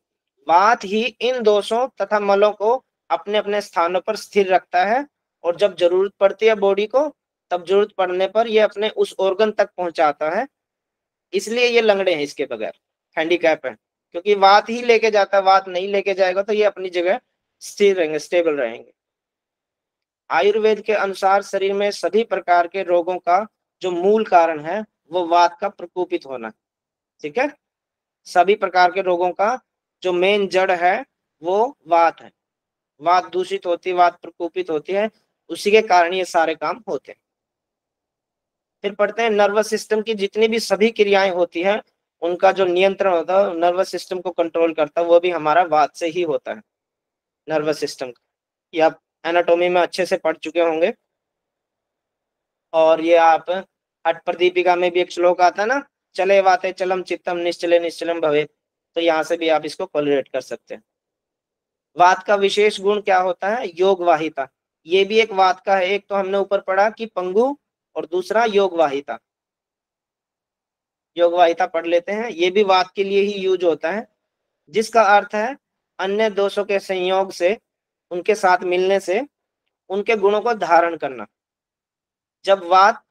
वात ही इन दोषों तथा मलों को अपने अपने स्थानों पर स्थिर रखता है, और जब जरूरत पड़ती है बॉडी को, तब जरूरत पड़ने पर ये अपने उस ऑर्गन तक पहुंचाता है। इसलिए ये लंगड़े हैं, इसके बगैर हैंडीकैप है, क्योंकि वात ही लेके जाता है, वात नहीं लेके जाएगा तो ये अपनी जगह स्थिर रहेंगे, स्टेबल रहेंगे। आयुर्वेद के अनुसार शरीर में सभी प्रकार के रोगों का जो मूल कारण है वो वात का प्रकोपित होना। ठीक है, सभी प्रकार के रोगों का जो मेन जड़ है वो वात है। वात दूषित होती है, वात प्रकोपित होती है, उसी के कारण ये सारे काम होते हैं। फिर पढ़ते हैं नर्वस सिस्टम की जितनी भी सभी क्रियाएं होती हैं, उनका जो नियंत्रण होता है, नर्वस सिस्टम को कंट्रोल करता है, वो भी हमारा वात से ही होता है। नर्वस सिस्टम ये आप एनाटॉमी में अच्छे से पढ़ चुके होंगे, और ये आप हठ प्रदीपिका में भी एक श्लोक आता है ना, चले वाते चलम चित्तम निश्चले निश्चलम भवेत्, तो यहाँ से भी आप इसको कोरिलेट कर सकते हैं। वात का विशेष गुण क्या होता है, योगवाहिता, ये भी एक वात का है। एक तो हमने ऊपर पढ़ा कि पंगु, और दूसरा योगवाहिता। योगवाहिता पढ़ लेते हैं, ये भी वात के लिए ही यूज होता है, जिसका अर्थ है अन्य दोषों के संयोग से, उनके साथ मिलने से उनके गुणों को धारण करना। जब वात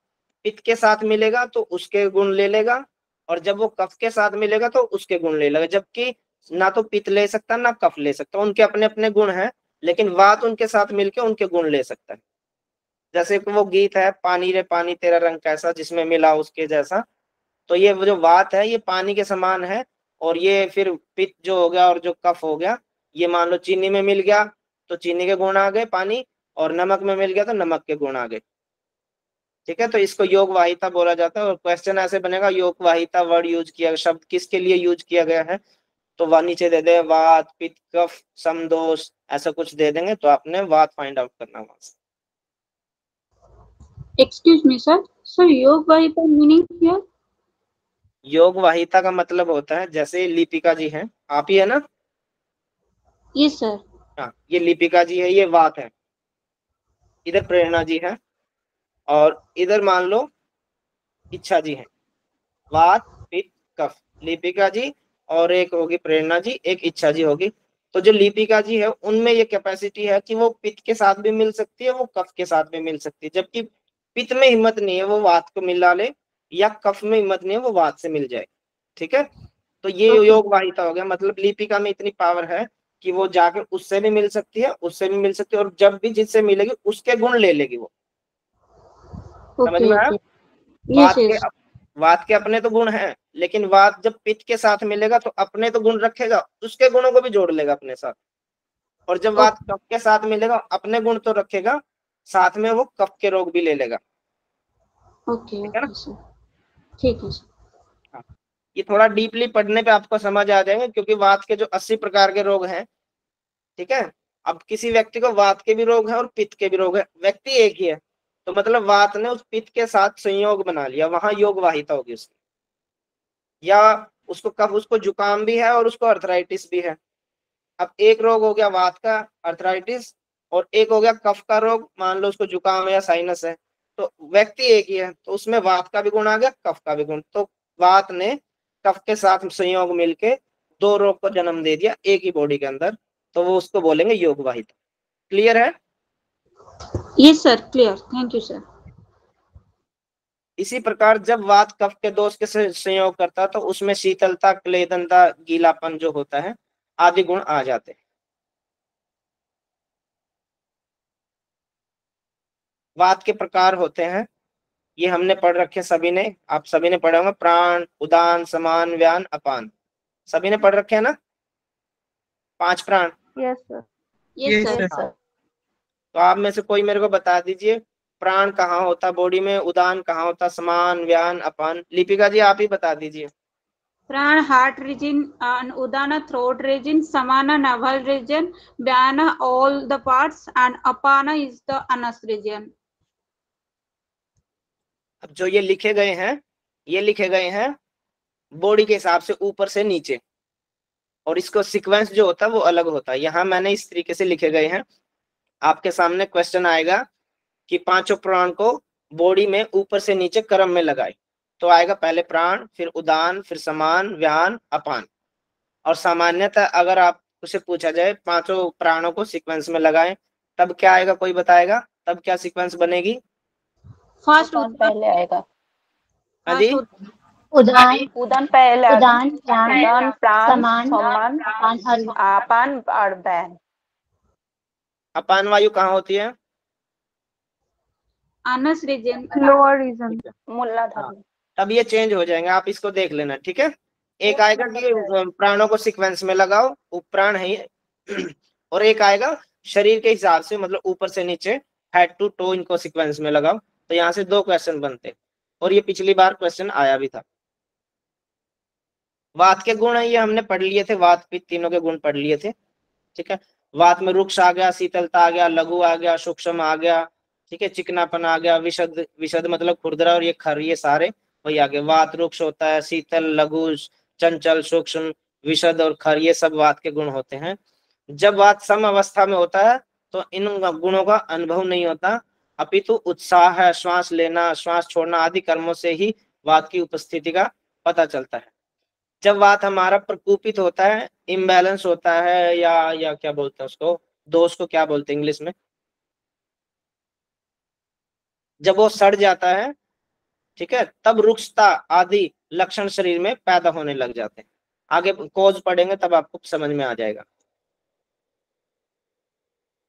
पित्त के साथ मिलेगा तो उसके गुण ले लेगा, और जब वो कफ के साथ मिलेगा तो उसके गुण ले लेगा। जबकि ना तो पित्त ले सकता ना कफ ले सकता, उनके अपने अपने गुण हैं, लेकिन वात उनके साथ मिलके उनके गुण ले सकता है। जैसे कि वो गीत है, पानी रे पानी तेरा रंग कैसा, जिसमें मिला उसके जैसा। तो ये जो वात है ये पानी के समान है, और ये फिर पित्त जो हो गया और जो कफ हो गया, ये मान लो चीनी में मिल गया तो चीनी के गुण आ गए पानी, और नमक में मिल गया तो नमक के गुण आ गए। ठीक है, तो इसको योग वाहिता बोला जाता है। और क्वेश्चन ऐसे बनेगा, योग वाहिता वर्ड यूज किया, शब्द किसके लिए यूज किया गया है, तो वह नीचे दे दे वात पित्त कफ समदोष, ऐसा कुछ दे देंगे, तो आपने वात फाइंड आउट करना वहां से। एक्सक्यूज मी सर, सर योग वाहिता मीनिंग क्या? योग वाहिता का मतलब होता है, जैसे लिपिका जी हैं, आप ही है ना? Yes sir. हाँ, ये लिपिका जी है, ये वात है, इधर प्रेरणा जी है, और इधर मान लो इच्छा जी है। वात पित्त कफ, लिपिका जी, और एक होगी प्रेरणा जी, एक इच्छा जी होगी। तो जो लिपिका जी है उनमें ये कैपेसिटी है कि वो पित्त के साथ भी मिल सकती है, वो कफ के साथ भी मिल सकती है। जबकि पित्त में हिम्मत नहीं है वो वात को मिला ले, या कफ में हिम्मत नहीं है वो वात से मिल जाए। ठीक है, तो ये योग वाहिता हो गया। मतलब लिपिका में इतनी पावर है कि वो जाकर उससे भी मिल सकती है, उससे भी मिल सकती है, और जब भी जिससे मिलेगी उसके गुण ले लेगी वो। समझ में आया? Yes yes. वात के अपने तो गुण हैं, लेकिन वात जब पित्त के साथ मिलेगा तो अपने तो गुण रखेगा, उसके गुणों को भी जोड़ लेगा अपने साथ। और जब वात कफ के साथ मिलेगा, अपने गुण तो रखेगा, साथ में वो कफ के रोग भी ले लेगा। ओके ठीक है ना? ओके सर, ठीक है सर। हाँ, ये थोड़ा डीपली पढ़ने पे आपको समझ आ जाएंगे, क्योंकि वात के जो 80 प्रकार के रोग हैं। ठीक है, अब किसी व्यक्ति को वात के भी रोग है और पित्त के भी रोग है, व्यक्ति एक ही है, तो मतलब वात ने उस पित्त के साथ संयोग बना लिया, वहां योग वाहिता होगी उसकी। या उसको कफ, उसको जुकाम भी है और उसको अर्थराइटिस भी है। अब एक रोग हो गया वात का, अर्थराइटिस, और एक हो गया कफ का रोग, मान लो उसको जुकाम है या साइनस है। तो व्यक्ति एक ही है, तो उसमें वात का भी गुण आ गया, कफ का भी गुण। तो वात ने कफ के साथ संयोग मिलके दो रोग को जन्म दे दिया एक ही बॉडी के अंदर, तो वो उसको बोलेंगे योग वाहिता। क्लियर है? Yes sir, clear, thank you sir. इसी प्रकार जब वात कफ के दोष के संयोग करता है तो उसमें शीतलता, क्लेदनता, गीलापन जो होता है आदि गुण आ जाते हैं। वात के प्रकार होते हैं, ये हमने पढ़ रखे सभी ने, आप सभी ने पढ़ा होगा, प्राण, उदान, समान, व्यान, अपान, सभी ने पढ़ रखे हैं ना? 5 प्राण, yes sir. Yes sir. Yes sir. तो आप में से कोई मेरे को बता दीजिए, प्राण कहाँ होता बॉडी में, उदान कहाँ होता, समान, व्यान, अपान। लिपिका जी आप ही बता दीजिए। प्राण हार्ट रीजन, उदान थ्रोट रीजन, समाना navel region, vyana all the parts and apana is the anus region. अब जो ये लिखे गए हैं, ये लिखे गए हैं बॉडी के हिसाब से ऊपर से नीचे, और इसको सीक्वेंस जो होता है वो अलग होता है। यहाँ मैंने इस तरीके से लिखे गए हैं। आपके सामने क्वेश्चन आएगा कि पांचों प्राण को बॉडी में ऊपर से नीचे क्रम में लगाए, तो आएगा पहले प्राण, फिर उदान, फिर समान, व्यान, अपान। और सामान्यतः अगर आप उसे पूछा जाए पांचों प्राणों को सीक्वेंस में लगाएं, तब क्या आएगा, कोई बताएगा? तब क्या सीक्वेंस बनेगी? फर्स्ट उदान पहले आएगा। हाँ जी, उदान उदान पहले आएगा। उदान उदान, प्राण, समान समान, अपान और अपान और व्यान। अपान वायु कहाँ होती है? anus region. Lower region. Muladhara हाँ, में। तब ये चेंज हो जाएंगे, आप इसको देख लेना, ठीक है। एक आएगा कि प्राणों को सीक्वेंस में लगाओ, उपप्राण है ये। और एक आएगा शरीर के हिसाब से, मतलब ऊपर से नीचे, हेड टू टो इनको सीक्वेंस में लगाओ। तो यहाँ से दो क्वेश्चन बनते, और ये पिछली बार क्वेश्चन आया भी था। वात के गुण है ये हमने पढ़ लिए थे, वात पित्त तीनों के गुण पढ़ लिए थे, ठीक है। वात में रुक्ष आ गया, शीतलता आ गया, लघु आ गया, सूक्ष्म आ गया, ठीक है, चिकनापन आ गया, विशद, विशद मतलब खुरदरा, और ये खर, ये सारे वही आ गए। वात रुक्ष होता है, शीतल, लघु, चंचल, सूक्ष्म, विशद और खर, ये सब वात के गुण होते हैं। जब वात सम अवस्था में होता है तो इन गुणों का अनुभव नहीं होता, अपितु उत्साह है, श्वास लेना, श्वास छोड़ना आदि कर्मों से ही वात की उपस्थिति का पता चलता है। जब वात हमारा प्रकोपित होता है, इम्बैलेंस होता है, या क्या बोलते हैं उसको, दोष को क्या बोलते हैं इंग्लिश में, जब वो सड़ जाता है, ठीक है, तब रुक्षता आदि लक्षण शरीर में पैदा होने लग जाते हैं। आगे कोज पढ़ेंगे तब आपको समझ में आ जाएगा।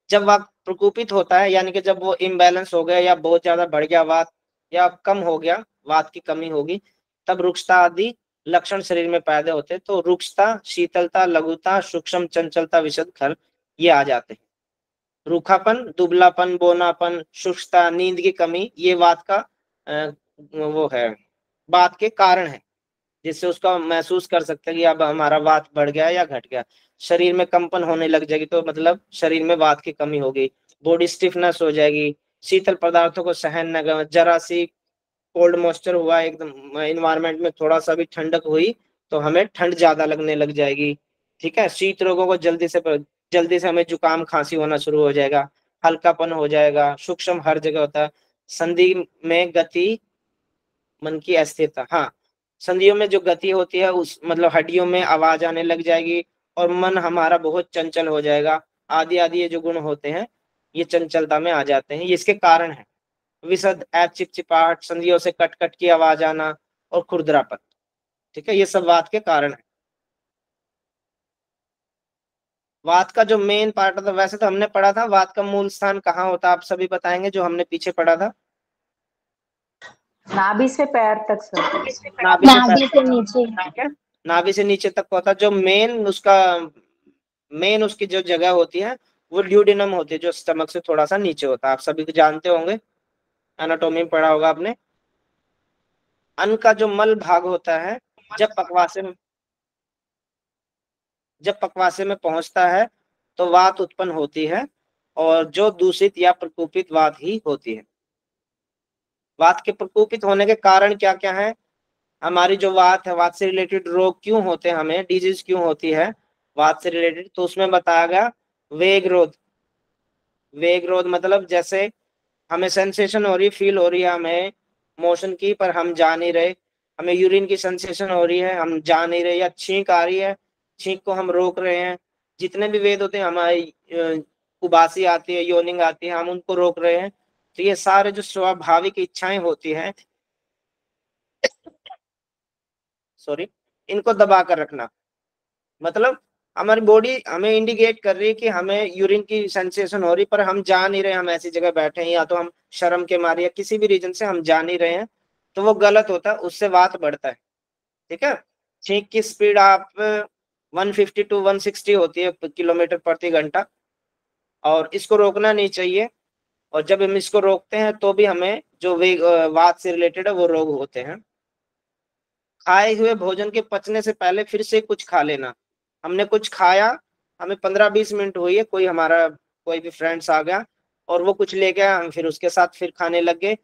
जब वात प्रकोपित होता है, यानी कि जब वो इम्बैलेंस हो गया या बहुत ज्यादा बढ़ गया वात, या कम हो गया, वात की कमी होगी, तब रुक्षता आदि लक्षण शरीर में पैदा होते हैं। तो रुक्षता, शीतलता, लघुता, सूक्ष्म, चंचलता, विशद, खर, ये आ जाते हैं। रूखापन, दुबलापन, बोनापन, शुष्कता, नींद की कमी, ये वात का वो है, वात के कारण है, जिससे उसका महसूस कर सकते हैं कि अब हमारा वात बढ़ गया या घट गया। शरीर में कंपन होने लग जाएगी, तो मतलब शरीर में वात की कमी होगी। बॉडी स्टिफनेस हो जाएगी, शीतल पदार्थों को सहन न कर, जरा सी कोल्ड मॉइस्चर हुआ, एकदम इन्वायरमेंट में थोड़ा सा भी ठंडक हुई तो हमें ठंड ज्यादा लगने लग जाएगी, ठीक है। शीत रोगों को जल्दी से हमें जुकाम खांसी होना शुरू हो जाएगा, हल्कापन हो जाएगा, सूक्ष्म हर जगह होता है। संधि में गति, मन की अस्थिरता, हाँ, संधियों में जो गति होती है उस मतलब हड्डियों में आवाज आने लग जाएगी, और मन हमारा बहुत चंचल हो जाएगा, आदि आदि ये जो गुण होते हैं ये चंचलता में आ जाते हैं, ये इसके कारण है। विशद, ऐप, चिपचिपाहट, संधियों से कट कट की आवाज आना और खुरदरापन, ठीक है, ये सब वात के कारण है। वात का जो मेन पार्ट था, वैसे तो हमने पढ़ा था वात का मूल स्थान कहाँ होता, आप सभी बताएंगे जो हमने पीछे पढ़ा था। नाभि से पैर तक सर। नाभि नाभि से नीचे। ठीक है, नाभि से नीचे तक होता है। जो मेन उसकी जो जगह होती है वो ड्यूडेनम होती है, जो स्टमक से थोड़ा सा नीचे होता है, आप सभी को जानते होंगे, एनाटोमी में पढ़ा होगा आपने। अन्न का जो मल भाग होता है, जब पक्वाशय में पहुंचता है तो वात उत्पन्न होती है, और जो दूषित या प्रकोपित वात ही होती है। वात के प्रकोपित होने के कारण क्या क्या है? हमारी जो वात है, वात से रिलेटेड रोग क्यों होते हैं, हमें डिजीज क्यों होती है वात से रिलेटेड, तो उसमें बताया गया वेग रोध। वेग रोध मतलब जैसे हमें सेंसेशन हो रही, फील हो रही है हमें मोशन की, पर हम जा नहीं रहे, हमें यूरिन की सेंसेशन हो रही है, हम जा नहीं रहे, या छींक आ रही है, छींक को हम रोक रहे हैं। जितने भी वेद होते हैं, हमारी उबासी आती है, योनिंग आती है, हम उनको रोक रहे हैं। तो ये सारे जो स्वाभाविक इच्छाएं होती हैं, सॉरी, इनको दबा कर रखना, मतलब हमारी बॉडी हमें इंडिकेट कर रही है कि हमें यूरिन की सेंसेशन हो रही, पर हम जा नहीं रहे, हम ऐसी जगह बैठे हैं, या तो हम शर्म के मारे या किसी भी रीजन से हम जा नहीं रहे हैं, तो वो गलत होता है, उससे वात बढ़ता है, ठीक है। छींक की स्पीड आप 150 टू 160 होती है किलोमीटर प्रति घंटा, और इसको रोकना नहीं चाहिए। और जब हम इसको रोकते हैं तो भी हमें जो वेग वात से रिलेटेड है वो रोग होते हैं। खाए हुए भोजन के पचने से पहले फिर से कुछ खा लेना। हमने कुछ खाया, हमें 15-20 मिनट हुई है, कोई भी फ्रेंड्स आ गया और वो कुछ ले गया, हम फिर उसके साथ फिर खाने लग गए,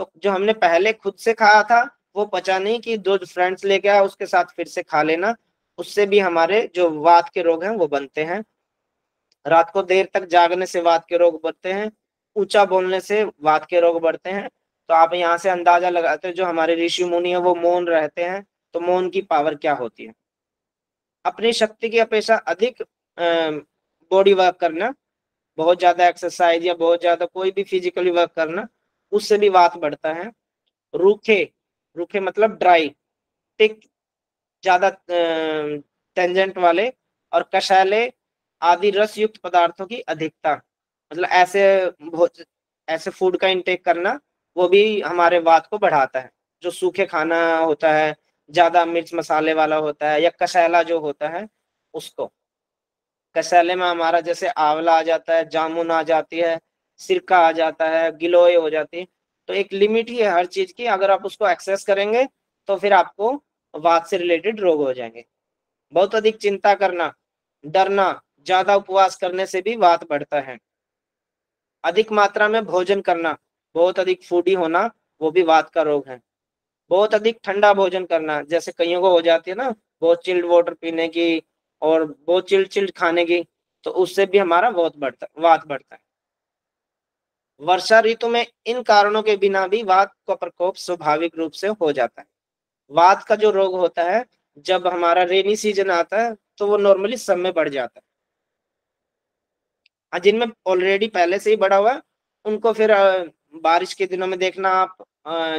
तो जो हमने पहले खुद से खाया था वो पचा नहीं, कि जो फ्रेंड्स ले गया उसके साथ फिर से खा लेना, उससे भी हमारे जो वात के रोग हैं वो बनते हैं। रात को देर तक जागने से वात के रोग बढ़ते हैं। ऊंचा बोलने से वात के रोग बढ़ते हैं। तो आप यहाँ से अंदाजा लगाते हो जो हमारे ऋषि मुनि है वो मौन रहते हैं, तो मौन की पावर क्या होती है। अपनी शक्ति की अपेक्षा अधिक बॉडी वर्क करना, बहुत ज्यादा एक्सरसाइज या बहुत ज्यादा कोई भी फिजिकली वर्क करना, उससे भी वात बढ़ता है। रूखे, रूखे मतलब ड्राई, टिक, ज्यादा टेंजेंट वाले और कषायले आदि रस युक्त पदार्थों की अधिकता, मतलब ऐसे फूड का इंटेक करना, वो भी हमारे वात को बढ़ाता है। जो सूखे खाना होता है, ज्यादा मिर्च मसाले वाला होता है, या कषैला जो होता है उसको, कषैले में हमारा जैसे आंवला आ जाता है, जामुन आ जाती है, सिरका आ जाता है, गिलोय हो जाती है। तो एक लिमिट ही है हर चीज की, अगर आप उसको एक्सेस करेंगे तो फिर आपको वात से रिलेटेड रोग हो जाएंगे। बहुत अधिक चिंता करना, डरना, ज्यादा उपवास करने से भी वात बढ़ता है। अधिक मात्रा में भोजन करना, बहुत अधिक फूडी होना, वो भी वात का रोग है। बहुत अधिक ठंडा भोजन करना, जैसे कईयों को हो जाती है ना बहुत चिल्ड वाटर पीने की और बहुत चिल्ड चिल्ड खाने की, तो उससे भी हमारा वात बढ़ता है। वर्षा ऋतु में इन कारणों के बिना भी वात का प्रकोप स्वाभाविक रूप से हो जाता है। वात का जो रोग होता है जब हमारा रेनी सीजन आता है तो वो नॉर्मली सब में बढ़ जाता है। जिनमें ऑलरेडी पहले से ही बढ़ा हुआ है उनको फिर बारिश के दिनों में देखना आप,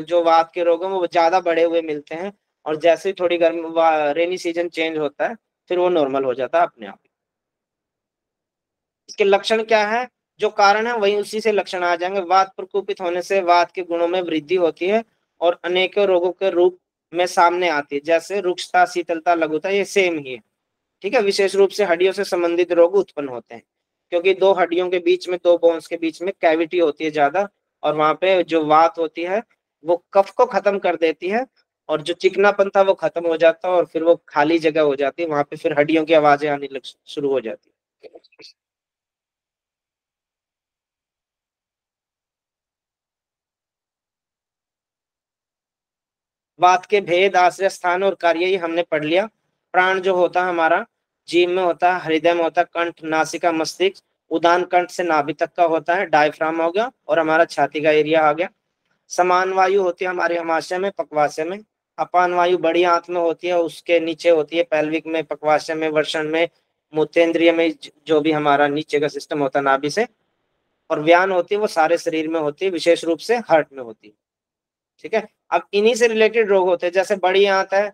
जो वात के रोग हैं वो ज्यादा बढ़े हुए मिलते हैं, और जैसे ही थोड़ी रेनी सीजन चेंज होता है फिर वो नॉर्मल हो जाता है अपने आप। इसके लक्षण क्या है, जो कारण है वही उसी से लक्षण आ जाएंगे। वात प्रकोपित होने से वात के गुणों में वृद्धि होती है और अनेकों रोगों के रूप में सामने आती है, जैसे रुक्षता, शीतलता, लघुता, ये सेम ही है। ठीक है, विशेष रूप से हड्डियों से संबंधित रोग उत्पन्न होते हैं, क्योंकि दो हड्डियों के बीच में, दो बोन्स के बीच में कैविटी होती है ज्यादा, और वहां पे जो वात होती है वो कफ को खत्म कर देती है, और जो चिकनापन था वो खत्म हो जाता है, और फिर वो खाली जगह हो जाती है, वहां पे फिर हड्डियों की आवाजें आने लग शुरू हो जाती है। वात के भेद, आश्रय स्थान और कार्य ही हमने पढ़ लिया। प्राण जो होता है हमारा, जीव में होता है, हृदय में होता है, कंठ, नासिका, मस्तिष्क, उदान कंठ से नाभि तक का होता है, डायफ्राम हो गया, और हमारा छाती का एरिया आ गया। समान वायु होती है हमारे आमाशय में, पक्वाशय में। अपान वायु बड़ी आंत में होती है, उसके नीचे होती है पेल्विक में, पक्वाशय में, वृषण में, मूत्रेंद्रिय में, जो भी हमारा नीचे का सिस्टम होता है नाभि से। और व्यान होती है वो सारे शरीर में होती है, विशेष रूप से हार्ट में होती है। ठीक है, अब इन्हीं से रिलेटेड रोग होते हैं, जैसे बड़ी आंत है,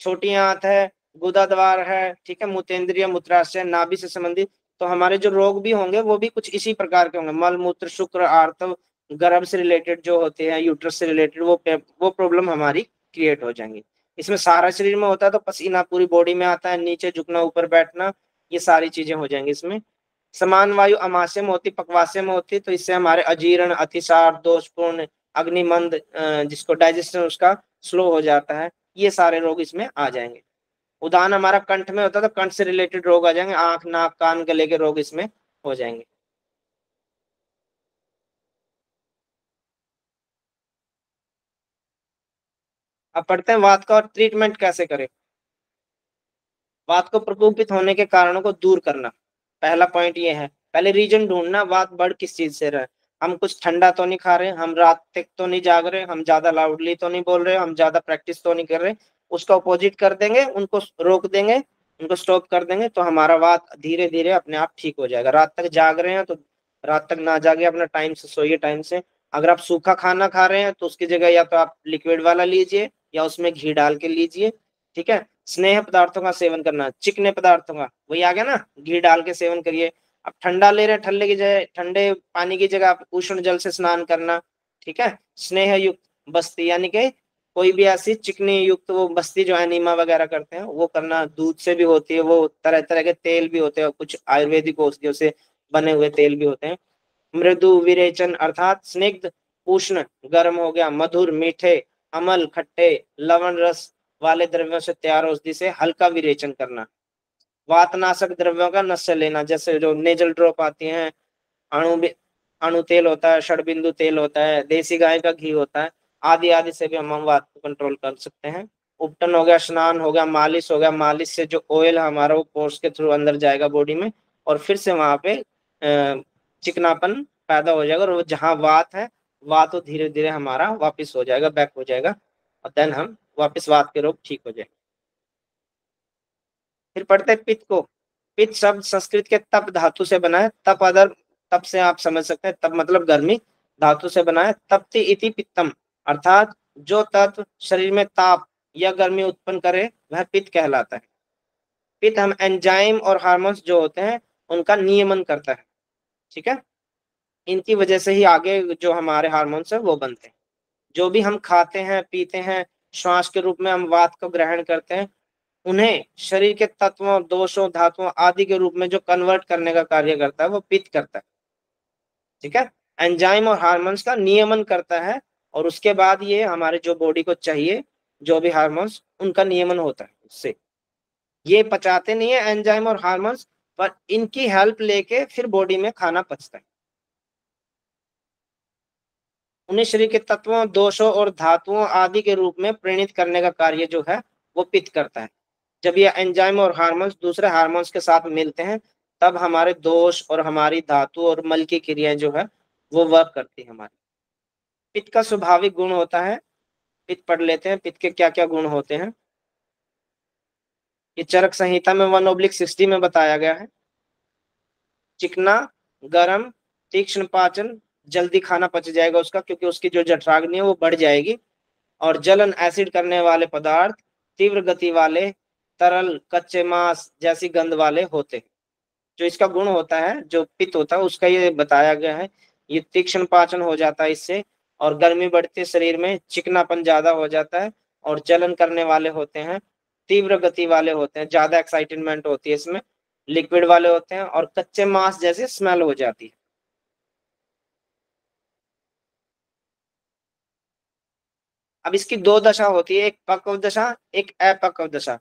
छोटी आंत है, गुदा द्वार है, ठीक है, मूत्रेंद्रिय, मूत्राशय, नाभि से संबंधित। तो हमारे जो रोग भी होंगे वो भी कुछ इसी प्रकार के होंगे। मल मूत्र, शुक्र, आर्तव, गर्भ से रिलेटेड जो होते हैं, यूट्रस से रिलेटेड, वो प्रॉब्लम हमारी क्रिएट हो जाएंगी। इसमें सारा शरीर में होता है तो पसीना पूरी बॉडी में आता है, नीचे झुकना, ऊपर बैठना, ये सारी चीजें हो जाएंगी इसमें। समान वायु अमाशय में होती, पक्वाशय में होती, तो इससे हमारे अजीर्ण, अतिसार, दोषपूर्ण, अग्निमंद, जिसको डाइजेशन उसका स्लो हो जाता है, ये सारे रोग इसमें आ जाएंगे। उदाहरण हमारा कंठ में होता है तो कंठ से रिलेटेड रोग आ जाएंगे, आंख, नाक, कान, गले के रोग इसमें हो जाएंगे। अब पढ़ते हैं वात का और ट्रीटमेंट कैसे करें। वात को प्रकोपित होने के कारणों को दूर करना, पहला पॉइंट ये है। पहले रीजन ढूंढना, वात बढ़ किस चीज से रहा है। हम कुछ ठंडा तो नहीं खा रहे, हम रात तक तो नहीं जाग रहे, हम ज्यादा लाउडली तो नहीं बोल रहे, हम ज्यादा प्रैक्टिस तो नहीं कर रहे। उसका अपोजिट कर देंगे, उनको रोक देंगे, उनको स्टॉप कर देंगे, तो हमारा वात धीरे धीरे अपने आप ठीक हो जाएगा। रात तक जाग रहे हैं तो रात तक ना जागे, अपना टाइम से सोइए, टाइम से। अगर आप सूखा खाना खा रहे हैं तो उसकी जगह या तो आप लिक्विड वाला लीजिए या उसमें घी डाल के लीजिए। ठीक है, स्नेह पदार्थों का सेवन करना, चिकने पदार्थों का, वही आ गया ना, घी डाल के सेवन करिए। अब ठंडा ले रहे हैं, ठंडे की जगह, ठंडे पानी की जगह आप उष्ण जल से स्नान करना। ठीक है, स्नेह युक्त बस्ती, यानी कि कोई भी ऐसी चिकनी युक्त वो बस्ती जो एनीमा वगैरह करते हैं वो करना, दूध से भी होती है, वो तरह तरह के तेल भी होते हैं, कुछ आयुर्वेदिक औषधियों से बने हुए तेल भी होते हैं। मृदु विरेचन अर्थात स्निग्ध, उष्ण गर्म हो गया, मधुर मीठे, अमल खट्टे, लवण रस वाले द्रव्यों से तैयार औषधि से हल्का विरेचन करना। वातनाशक द्रव्यों का नश से लेना, जैसे जो नेजल ड्रॉप आती हैं, अणु अणु तेल होता है, षडबिंदु तेल होता है, देसी गाय का घी होता है, आदि आदि से भी हम वात को कंट्रोल कर सकते हैं। उपटन हो गया, स्नान हो गया, मालिश हो गया, मालिश से जो ऑयल हमारा वो पोर्स के थ्रू अंदर जाएगा बॉडी में, और फिर से वहां पे चिकनापन पैदा हो जाएगा, और वो जहाँ वात है, वात धीरे धीरे हमारा वापिस हो जाएगा, बैक हो जाएगा, और देन हम वापिस वात के रोग ठीक हो जाए। फिर पढ़ते हैं पित्त को। पित्त शब्द संस्कृत के तप धातु से बना है। तप अदर, तप से आप समझ सकते हैं, तप मतलब गर्मी, धातु से बना है। तप्ति इति पित्तम, अर्थात जो तत्व शरीर में ताप या गर्मी उत्पन्न करे वह पित्त कहलाता है। पित्त हम एंजाइम और हार्मोन्स जो होते हैं उनका नियमन करता है, ठीक है। इनकी वजह से ही आगे जो हमारे हार्मोन्स है वो बनते हैं। जो भी हम खाते हैं पीते हैं, श्वास के रूप में हम वात को ग्रहण करते हैं, उन्हें शरीर के तत्वों, दोषों, धातुओं आदि के रूप में जो कन्वर्ट करने का कार्य करता है वो पित्त करता है, ठीक है। एंजाइम और हार्मोन्स का नियमन करता है, और उसके बाद ये हमारे जो बॉडी को चाहिए जो भी हार्मोन्स, उनका नियमन होता है उससे। ये पचाते नहीं है एंजाइम और हार्मोन्स, पर इनकी हेल्प लेके फिर बॉडी में खाना पचता है। उन्हें शरीर के तत्वों, दोषों और धातुओं आदि के रूप में प्रेरित करने का कार्य जो है वो पित्त करता है। जब ये एंजाइम और हार्मोन्स दूसरे हार्मोन्स के साथ मिलते हैं, तब हमारे दोष और हमारी धातु और मल की क्रियाएं जो है वो वर्क करती है हमारी। पित्त का स्वाभाविक गुण होता है, पित्त पढ़ लेते हैं, पित्त के क्या क्या गुण होते हैं। ये चरक संहिता में 1/60 में बताया गया है। चिकना, गरम, तीक्ष्ण पाचन, जल्दी खाना पच जाएगा उसका, क्योंकि उसकी जो जठराग्नि है वो बढ़ जाएगी। और जलन, एसिड करने वाले पदार्थ, तीव्र गति वाले, तरल, कच्चे मांस जैसी गंध वाले होते हैं। जो इसका गुण होता है, जो पित्त होता है उसका ये बताया गया है। ये तीक्ष्ण पाचन हो जाता है इससे, और गर्मी बढ़ती है शरीर में, चिकनापन ज्यादा हो जाता है, और जलन करने वाले होते हैं, तीव्र गति वाले होते हैं, ज्यादा एक्साइटमेंट होती है इसमें, लिक्विड वाले होते हैं, और कच्चे मांस जैसे स्मेल हो जाती है। अब इसकी दो दशा होती है, एक पक्व दशा, एक अपक्व दशा।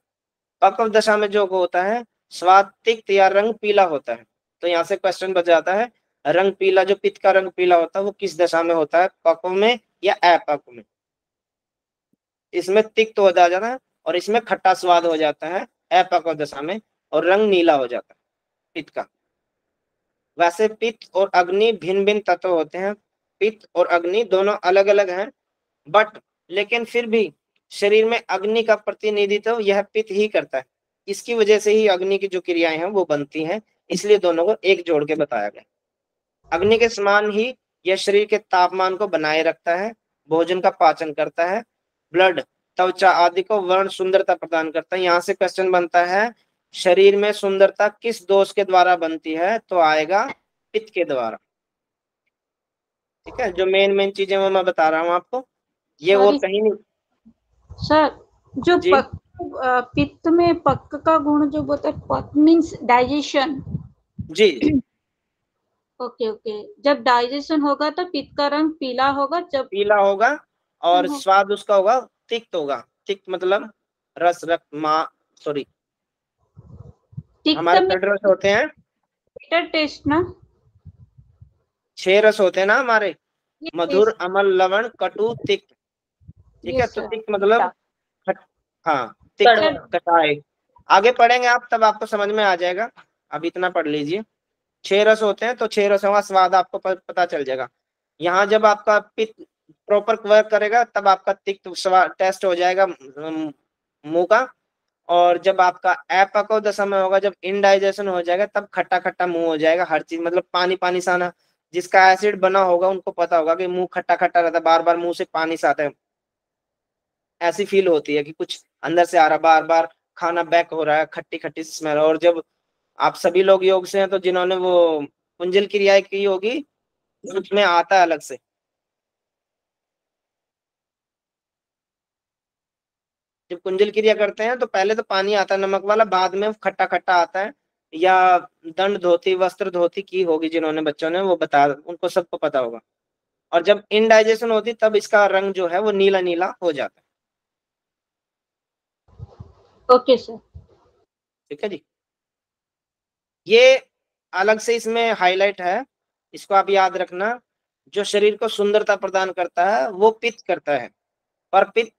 पक्व दशा में जो होता है स्वाद तिक्त या रंग पीला होता है। तो यहाँ से क्वेश्चन बच जाता है, रंग पीला, जो पित्त का रंग पीला होता है वो किस दशा में होता है, पक्व में या अपक्व में। इसमें तिक्त हो जाता है और इसमें खट्टा स्वाद हो जाता है अपक्व दशा में, और रंग नीला हो जाता है पित्त का। वैसे पित्त और अग्नि भिन्न भिन्न तत्व होते हैं। पित्त और अग्नि दोनों अलग अलग हैं, बट लेकिन फिर भी शरीर में अग्नि का प्रतिनिधित्व यह पित्त ही करता है। इसकी वजह से ही अग्नि की जो क्रियाएं हैं वो बनती हैं, इसलिए दोनों को एक जोड़ के बताया गया। अग्नि के समान ही यह शरीर के तापमान को बनाए रखता है, भोजन का पाचन करता है, ब्लड, त्वचा आदि को वर्ण सुंदरता प्रदान करता है। यहाँ से क्वेश्चन बनता है, शरीर में सुंदरता किस दोष के द्वारा बनती है, तो आएगा पित्त के द्वारा, ठीक है। जो मेन मेन चीजें वो मैं बता रहा हूँ आपको, ये और कहीं नहीं। सर, जो जी पित्त में पक्क का गुण जो बोलते हैं, पक मीन्स डाइजेशन। जी ओके ओके, जब डाइजेशन होगा तो पित्त का रंग पीला होगा, जब पीला होगा, और स्वाद उसका होगा तिक्त होगा। तिक्त मतलब रस, सॉरी, हमारे तिक्त रस होते हैं, में टेस्ट ना, 6 रस होते हैं ना हमारे, मधुर, अमल, लवण, कटु, तिक्त, ठीक है। तो तिक्त मतलब हाँ, तिक्त, कटाए। आगे पढ़ेंगे आप, तब आपको समझ में आ जाएगा, अब इतना पढ़ लीजिए। 6 रस होते हैं, तो 6 रसों का स्वाद आपको पता चल जाएगा। यहाँ जब आपका पित्त प्रॉपर वर्क करेगा तब आपका तिक्त स्वाद टेस्ट हो जाएगा मुंह का, और जब आपका अपक्व दशा में होगा, जब इनडाइजेशन हो जाएगा, तब खट्टा खट्टा मुंह हो जाएगा, हर चीज मतलब पानी पानी सा आना। जिसका एसिड बना होगा उनको पता होगा कि मुंह खट्टा खट्टा रहता है, बार बार मुंह से पानी सा आता है, ऐसी फील होती है कि कुछ अंदर से आ रहा, बार बार खाना बैक हो रहा है, खट्टी खट्टी स्मेल। और जब आप सभी लोग योग से हैं, तो जिन्होंने वो कुंजल क्रियाएं की होगी उसमें आता है अलग से। जब कुंजल क्रिया करते हैं तो पहले तो पानी आता है नमक वाला, बाद में खट्टा खट्टा आता है। या दंड धोती वस्त्र धोती की होगी जिन्होंने बच्चों ने, वो बता, उनको सबको पता होगा। और जब इनडाइजेशन होती तब इसका रंग जो है वो नीला नीला हो जाता है। Okay sir. ठीक है जी। ये अलग से इसमें हाईलाइट है, इसको आप याद रखना। जो शरीर को सुंदरता प्रदान करता है वो पित्त करता है, पर पित्त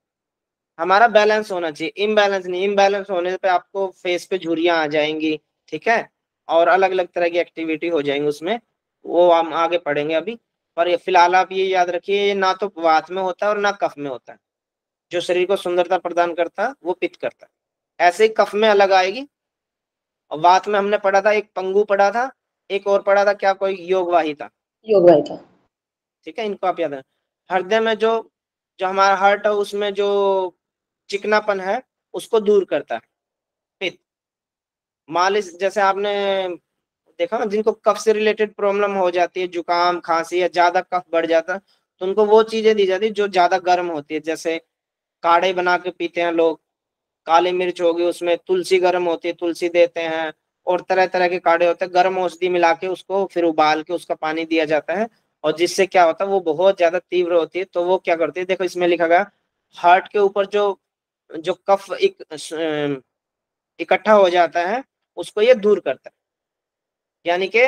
हमारा बैलेंस होना चाहिए, इम्बैलेंस नहीं। इम्बैलेंस होने पे आपको फेस पे झुर्रियां आ जाएंगी, ठीक है, और अलग अलग तरह की एक्टिविटी हो जाएंगी उसमें, वो हम आगे पढ़ेंगे अभी। पर ये फिलहाल आप ये याद रखिए, ये ना तो वात में होता है और ना कफ में होता है। जो शरीर को सुंदरता प्रदान करता है वो पित्त करता है। ऐसे ही कफ में अलग आएगी, और वात में हमने पढ़ा था, एक पंगु पढ़ा था, एक और पढ़ा था क्या, कोई योगवाही था। ठीक है, इनको आप याद रखें। हृदय में जो जो हमारा हार्ट है उसमें जो चिकनापन है उसको दूर करता है पित्त। मालिश, जैसे आपने देखा ना, जिनको कफ से रिलेटेड प्रॉब्लम हो जाती है, जुकाम खांसी या ज्यादा कफ बढ़ जाता है, तो उनको वो चीजें दी जाती है जो ज्यादा गर्म होती है। जैसे काढ़े बना के पीते हैं लोग, काली मिर्च होगी, उसमें तुलसी गर्म होती है, तुलसी देते हैं। और तरह तरह के काढ़े होते हैं, गर्म औषधि मिला के उसको फिर उबाल के उसका पानी दिया जाता है। और जिससे क्या होता है, वो बहुत ज्यादा तीव्र होती है, तो वो क्या करती है, देखो इसमें लिखा गया, हार्ट के ऊपर जो जो कफ इकट्ठा हो जाता है उसको ये दूर करता है। यानी कि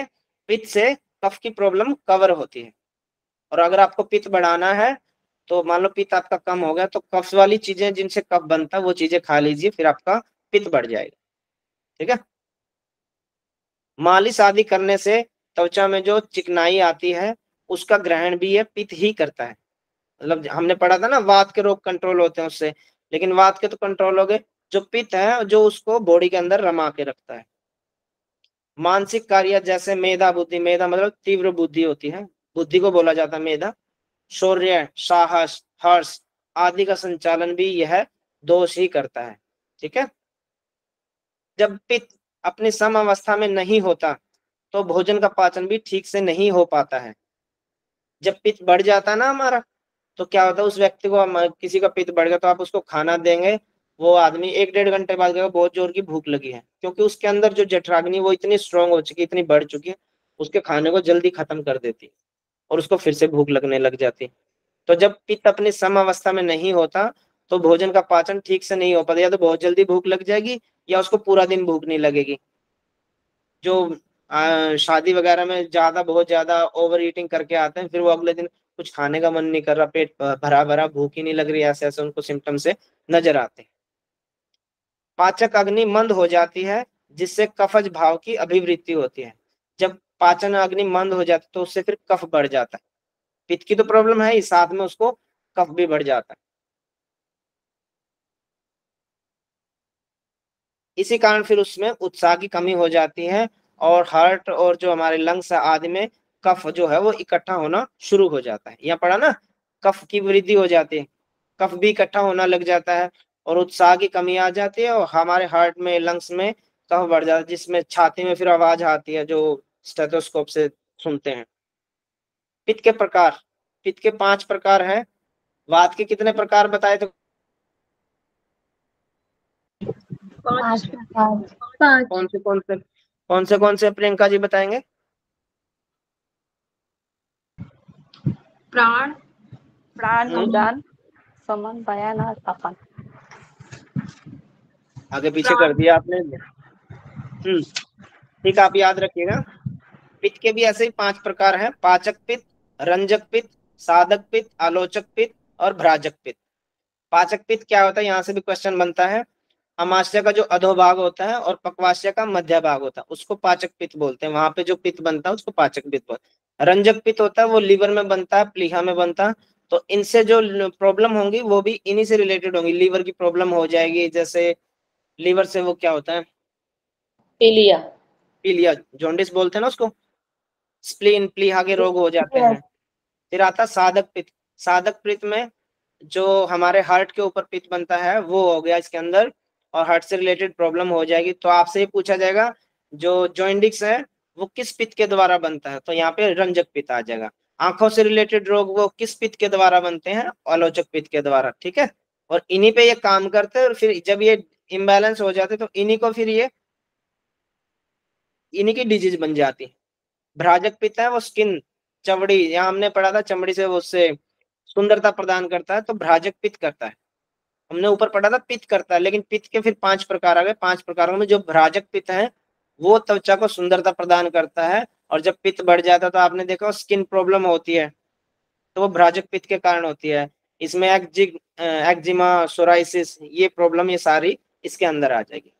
पित्त से कफ की प्रॉब्लम कवर होती है। और अगर आपको पित्त बढ़ाना है, तो मान लो पित्त आपका कम हो गया, तो कफ वाली चीजें जिनसे कफ बनता है वो चीजें खा लीजिए, फिर आपका पित्त बढ़ जाएगा। ठीक है। मालिश आदि करने से त्वचा में जो चिकनाई आती है उसका ग्रहण भी ये पित्त ही करता है। मतलब हमने पढ़ा था ना, वात के रोग कंट्रोल होते हैं उससे, लेकिन वात के तो कंट्रोल हो गए, जो पित्त है जो उसको बॉडी के अंदर रमा के रखता है। मानसिक कार्य जैसे मेधा बुद्धि, मेधा मतलब तीव्र बुद्धि होती है, बुद्धि को बोला जाता है मेधा। शौर्य, साहस, हर्ष आदि का संचालन भी यह दोष ही करता है। ठीक है। जब पित्त अपनी सम अवस्था में नहीं होता तो भोजन का पाचन भी ठीक से नहीं हो पाता है। जब पित्त बढ़ जाता है ना हमारा, तो क्या होता है, उस व्यक्ति को, किसी का पित्त बढ़ गया तो आप उसको खाना देंगे, वो आदमी 1-1.5 घंटे बाद कहेगा बहुत जोर की भूख लगी है, क्योंकि उसके अंदर जो जठराग्नि वो इतनी स्ट्रांग हो चुकी है, इतनी बढ़ चुकी है, उसके खाने को जल्दी खत्म कर देती है और उसको फिर से भूख लगने लग जाती। तो जब पित्त अपनी सम अवस्था में नहीं होता तो भोजन का पाचन ठीक से नहीं हो पाता, या तो बहुत जल्दी भूख लग जाएगी या उसको पूरा दिन भूख नहीं लगेगी। जो शादी वगैरह में ज्यादा, बहुत ज्यादा ओवर ईटिंग करके आते हैं, फिर वो अगले दिन कुछ खाने का मन नहीं कर रहा, पेट भरा भरा, भूख ही नहीं लग रही, ऐसे ऐसे उनको सिम्टम से नजर आते हैं। पाचक अग्नि मंद हो जाती है जिससे कफज भाव की अभिवृद्धि होती है। जब पाचन अग्नि मंद हो जाती है तो उससे फिर कफ बढ़ जाता है। पित्त की तो प्रॉब्लम है ही, साथ में उसको कफ भी बढ़ जाता है। इसी कारण फिर उसमें उत्साह की कमी हो जाती है, और हार्ट और जो हमारे लंग्स आदि में कफ जो है वो इकट्ठा होना शुरू हो जाता है। यहाँ पढ़ा ना, कफ की वृद्धि हो जाती है, कफ भी इकट्ठा होना लग जाता है, और उत्साह की कमी आ जाती है, और हमारे हार्ट में, लंग्स में कफ बढ़ जाता है, जिसमें छाती में फिर आवाज आती है जो स्टेथोस्कोप से सुनते हैं। पित्त के प्रकार, पित्त के 5 प्रकार हैं। वात के कितने प्रकार बताए थे? 5 कौन से प्रियंका जी बताएंगे? प्राण, प्राण, उदान, समन, बयान और अपन। आगे पीछे कर दिया आपने। ठीक, आप याद रखिएगा। पित्त के भी ऐसे ही 5 प्रकार हैं: पाचक पित्त, रंजक पित्त, साधक पित्त, आलोचक पित्त और भ्राजक पित्त। पाचक पित्त क्या होता है, यहाँ से भी क्वेश्चन बनता है। अमाशय का जो अधोभाग होता है और पक्वाशय का मध्य भाग होता है उसको पाचक पित्त बोलते हैं, वहां पे जो पित्त बनता है उसको पाचक पित्त बोलते हैं। रंजक पित्त होता है वो लीवर में बनता है, प्लीहा में बनता है। तो इनसे जो प्रॉब्लम होंगी वो भी इन्हीं से रिलेटेड होंगी। लीवर की प्रॉब्लम हो जाएगी, जैसे लीवर से वो क्या होता है, पीलिया, पीलिया, जॉन्डिस बोलते हैं ना उसको, स्प्लीन, प्लीहा के रोग हो जाते हैं। फिर आता साधक पित्त। साधक पित्त में जो हमारे हार्ट के ऊपर पित्त बनता है वो हो गया इसके अंदर, और हार्ट से रिलेटेड प्रॉब्लम हो जाएगी। तो आपसे ये पूछा जाएगा जो जॉइंडिक्स है वो किस पित्त के द्वारा बनता है, तो यहाँ पे रंजक पित्त आ जाएगा। आंखों से रिलेटेड रोग वो किस पित्त के द्वारा बनते हैं, आलोचक पित्त के द्वारा। ठीक है। और इन्हीं पे ये काम करते हैं, और फिर जब ये इम्बैलेंस हो जाते तो इन्हीं को फिर ये इन्हीं की डिजीज बन जाती है। भ्राजक पित्त है वो स्किन, चमड़ी, यहाँ हमने पढ़ा था चमड़ी से वो उससे सुंदरता प्रदान करता है, तो भ्राजक पित्त करता है। हमने ऊपर पढ़ा था पित्त करता है, लेकिन पित्त के फिर 5 प्रकार आ गए। 5 प्रकारों में जो भ्राजक पित्त है वो त्वचा को सुंदरता प्रदान करता है, और जब पित्त बढ़ जाता है तो आपने देखा स्किन प्रॉब्लम होती है, तो वो भ्राजक पित्त के कारण होती है। इसमें एक्जिमा, सोराइसिस, ये प्रॉब्लम ये सारी इसके अंदर आ जाएगी।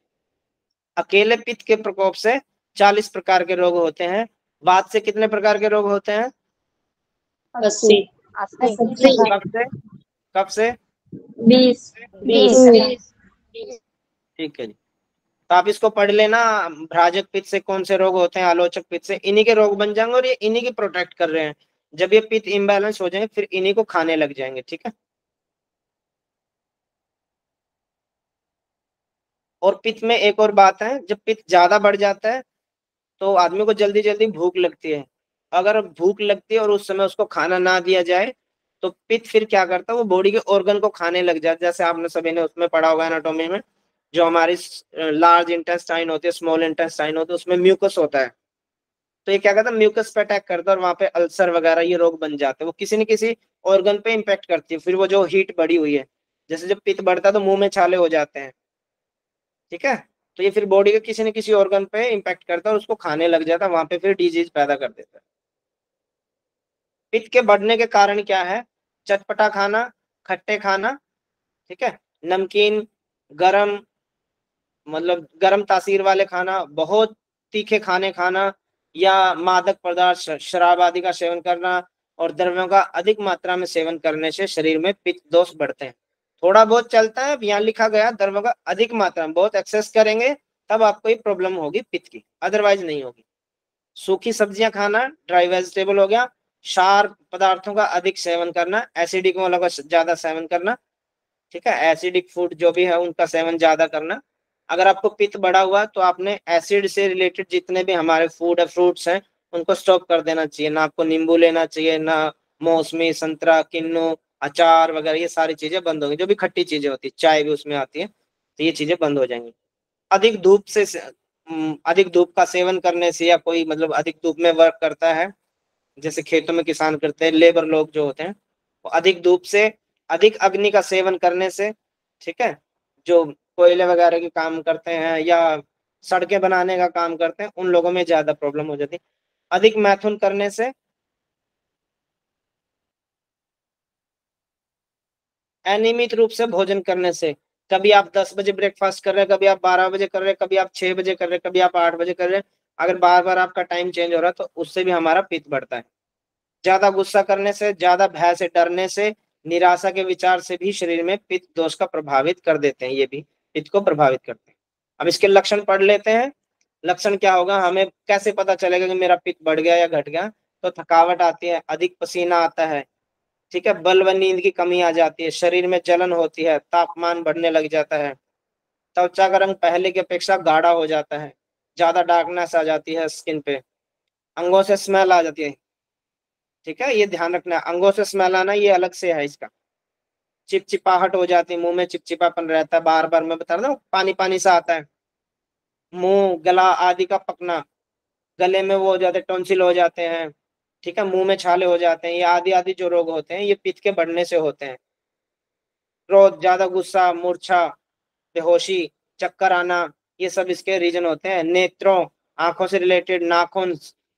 अकेले पित्त के प्रकोप से 40 प्रकार के रोग होते हैं। वात से कितने प्रकार के रोग होते हैं? 80 कब से कब से? 20 ठीक है जी, तो आप इसको पढ़ लेना। भ्राजक पित्त से कौन से रोग होते हैं, आलोचक पित्त से, इन्हीं के रोग बन जाएंगे, और ये इन्हीं की प्रोटेक्ट कर रहे हैं। जब ये पित्त इम्बैलेंस हो जाएंगे फिर इन्हीं को खाने लग जाएंगे। ठीक है, और पित्त में एक और बात है, जब पित्त ज्यादा बढ़ जाता है तो आदमी को जल्दी जल्दी भूख लगती है। अगर भूख लगती है और उस समय उसको खाना ना दिया जाए तो पित्त फिर क्या करता है, वो बॉडी के ऑर्गन को खाने लग जाता है। जैसे आपने सभी ने उसमें पढ़ा होगा एनाटॉमी में, जो हमारी लार्ज इंटेस्टाइन होती है, स्मॉल इंटेस्टाइन होती है, उसमें म्यूकस होता है। तो ये क्या करता है, म्यूकस पे अटैक करता है और वहां पे अल्सर वगैरह ये रोग बन जाते हैं। वो किसी न किसी ऑर्गन पे इम्पेक्ट करती है। फिर वो जो हीट बढ़ी हुई है, जैसे जब पित्त बढ़ता है तो मुंह में छाले हो जाते हैं। ठीक है, तो ये फिर बॉडी के किसी न किसी ऑर्गन पे इम्पैक्ट करता है और उसको खाने लग जाता है, वहां पे फिर डिजीज पैदा कर देता है। पित्त के बढ़ने के कारण क्या है? चटपटा खाना, खट्टे खाना, ठीक है, नमकीन, गरम, मतलब गरम तासीर वाले खाना, बहुत तीखे खाने खाना, या मादक पदार्थ शराब आदि का सेवन करना, और द्रव्यों का अधिक मात्रा में सेवन करने से शरीर में पित्त दोष बढ़ते हैं। थोड़ा बहुत चलता है, यहाँ लिखा गया द्रव्यों का अधिक मात्रा में, बहुत एक्सेस करेंगे तब आपको ये प्रॉब्लम होगी पित्त की, अदरवाइज नहीं होगी। सूखी सब्जियां खाना, ड्राई वेजिटेबल हो गया, क्षार पदार्थों का अधिक सेवन करना, एसिडिक वालों का ज्यादा सेवन करना, ठीक है, एसिडिक फूड जो भी है उनका सेवन ज्यादा करना। अगर आपको पित्त बढ़ा हुआ तो आपने एसिड से रिलेटेड जितने भी हमारे फूड है, फ्रूट्स हैं, उनको स्टॉप कर देना चाहिए। ना आपको नींबू लेना चाहिए, ना मौसमी, संतरा, किन्नू, अचार वगैरह, ये सारी चीजें बंद होंगी। जो भी खट्टी चीजें होती है, चाय भी उसमें आती है, तो ये चीजें बंद हो जाएंगी। अधिक धूप से अधिक धूप का सेवन करने से, या कोई मतलब अधिक धूप में वर्क करता है, जैसे खेतों में किसान करते हैं, लेबर लोग जो होते हैं, वो अधिक धूप से, अधिक अग्नि का सेवन करने से, ठीक है, जो कोयले वगैरह के काम करते हैं या सड़कें बनाने का काम करते हैं, उन लोगों में ज्यादा प्रॉब्लम हो जाती है। अधिक मैथुन करने से, अनियमित रूप से भोजन करने से, कभी आप 10 बजे ब्रेकफास्ट कर रहे हैं, कभी आप 12 बजे कर रहे हैं, कभी आप 6 बजे कर रहे हैं, कभी आप 8 बजे कर रहे हैं, अगर बार बार आपका टाइम चेंज हो रहा है तो उससे भी हमारा पित्त बढ़ता है। ज्यादा गुस्सा करने से, ज्यादा भय से डरने से, निराशा के विचार से भी शरीर में पित्त दोष का प्रभावित कर देते हैं, ये भी पित्त को प्रभावित करते हैं। अब इसके लक्षण पढ़ लेते हैं। लक्षण क्या होगा, हमें कैसे पता चलेगा कि मेरा पित्त बढ़ गया या घट गया? तो थकावट आती है, अधिक पसीना आता है, ठीक है, बल व नींद की कमी आ जाती है, शरीर में जलन होती है, तापमान बढ़ने लग जाता है, त्वचा का रंग पहले की अपेक्षा गाढ़ा हो जाता है, ज्यादा डार्कनेस आ जाती है स्किन पे, अंगों से स्मेल आ जाती है। ठीक है, ये ध्यान रखना, अंगों से स्मेल आना ये अलग से है इसका। चिपचिपाहट हो जाती है, मुंह में चिपचिपापन रहता है, बार बार मैं बता रहा हूँ, पानी पानी सा आता है। मुंह, गला आदि का पकना, गले में वो हो जाते, टॉन्सिल हो जाते हैं, ठीक है, मुंह में छाले हो जाते हैं, ये आदि आदि जो रोग होते हैं ये पित्त के बढ़ने से होते हैं। क्रोध, ज्यादा गुस्सा, मूर्छा, बेहोशी, चक्कर आना, ये सब इसके रीजन होते हैं। नेत्रों, आंखों से रिलेटेड, नाखून,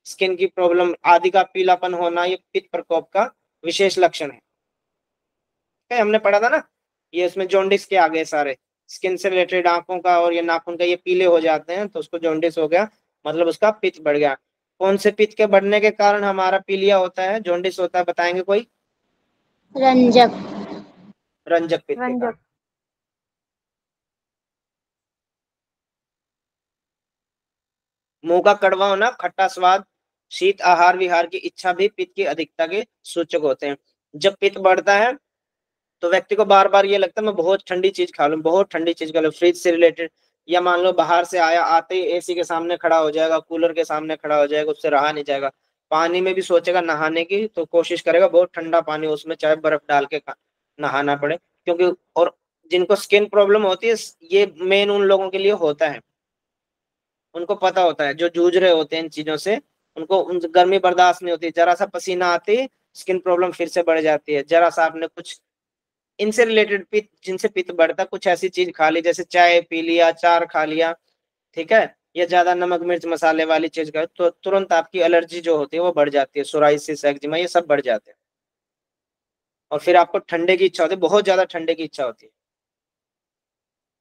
स्किन की प्रॉब्लम आदि का पीलापन होना, ये पित्त प्रकोप का विशेष लक्षण है। हमने पढ़ा था ना, ये इसमें जॉन्डिस के आगे सारे स्किन से रिलेटेड, आंखों का और ये नाखून का, ये पीले हो जाते हैं तो उसको जॉन्डिस हो गया, मतलब उसका पित्त बढ़ गया। कौन से पित्त के बढ़ने के कारण हमारा पीलिया होता है, जॉन्डिस होता है, बताएंगे कोई? रंजक रंजक पित्त के कारण। रंजक मुंह का कड़वा होना, खट्टा स्वाद, शीत आहार विहार की इच्छा भी पित्त की अधिकता के सूचक होते हैं। जब पित्त बढ़ता है तो व्यक्ति को बार बार ये लगता है मैं बहुत ठंडी चीज खा लूं, बहुत ठंडी चीज खा लूं, फ्रिज से रिलेटेड, या मान लो बाहर से आया, आते ही एसी के सामने खड़ा हो जाएगा, कूलर के सामने खड़ा हो जाएगा, उससे रहा नहीं जाएगा। पानी में भी सोचेगा नहाने की तो कोशिश करेगा बहुत ठंडा पानी, उसमें चाहे बर्फ डाल के नहाना पड़े, क्योंकि और जिनको स्किन प्रॉब्लम होती है, ये मेन उन लोगों के लिए होता है, उनको पता होता है, जो जूझ रहे होते हैं इन चीजों से, उनको उन गर्मी बर्दाश्त नहीं होती, जरा सा पसीना आते ही स्किन प्रॉब्लम फिर से बढ़ जाती है, जरा सा आपने कुछ इनसे रिलेटेड पित्त, जिनसे पित्त बढ़ता, कुछ ऐसी चीज खा ली, जैसे चाय पी लिया, अचार खा लिया, ठीक है, या ज्यादा नमक मिर्च मसाले वाली चीज का, तो तुरंत आपकी एलर्जी जो होती है वो बढ़ जाती है, सोराइसिस, एक्जिमा, ये सब बढ़ जाते हैं, और फिर आपको ठंडे की इच्छा होती है, बहुत ज्यादा ठंडे की इच्छा होती है।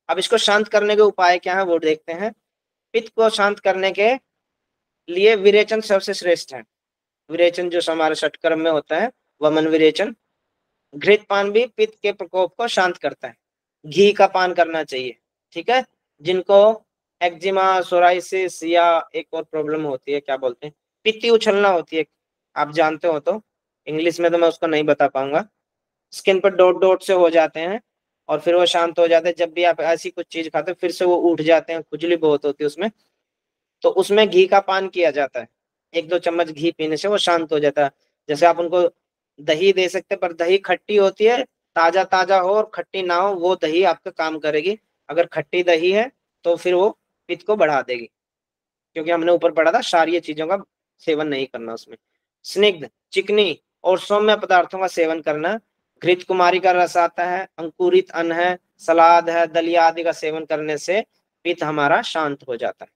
अब इसको शांत करने के उपाय क्या है वो देखते हैं। पित्त को शांत करने के लिए विरेचन सबसे श्रेष्ठ है। विरेचन जो हमारे षटकर्म में होता है, वमन विरेचन। घृत पान भी पित्त के प्रकोप को शांत करता है, घी का पान करना चाहिए, ठीक है। जिनको एक्जिमा, सोराइसिस या एक और प्रॉब्लम होती है, क्या बोलते हैं, पित्ती उछलना होती है, आप जानते हो तो, इंग्लिश में तो मैं उसको नहीं बता पाऊंगा, स्किन पर डॉट डॉट से हो जाते हैं और फिर वो शांत हो जाते हैं, जब भी आप ऐसी कुछ चीज खाते हो फिर से वो उठ जाते हैं, खुजली बहुत होती है उसमें, तो उसमें घी का पान किया जाता है, 1-2 चम्मच घी पीने से वो शांत हो जाता है। जैसे आप उनको दही दे सकते हैं, पर दही खट्टी होती है, ताजा ताजा हो और खट्टी ना हो, वो दही आपका काम करेगी। अगर खट्टी दही है तो फिर वो पित्त को बढ़ा देगी, क्योंकि हमने ऊपर पढ़ा था क्षारीय चीजों का सेवन नहीं करना उसमें। स्निग्ध, चिकनी और सौम्य पदार्थों का सेवन करना। घृत कुमारी का रस आता है, अंकुरित अन्न है, सलाद है, दलिया आदि का सेवन करने से पित्त हमारा शांत हो जाता है।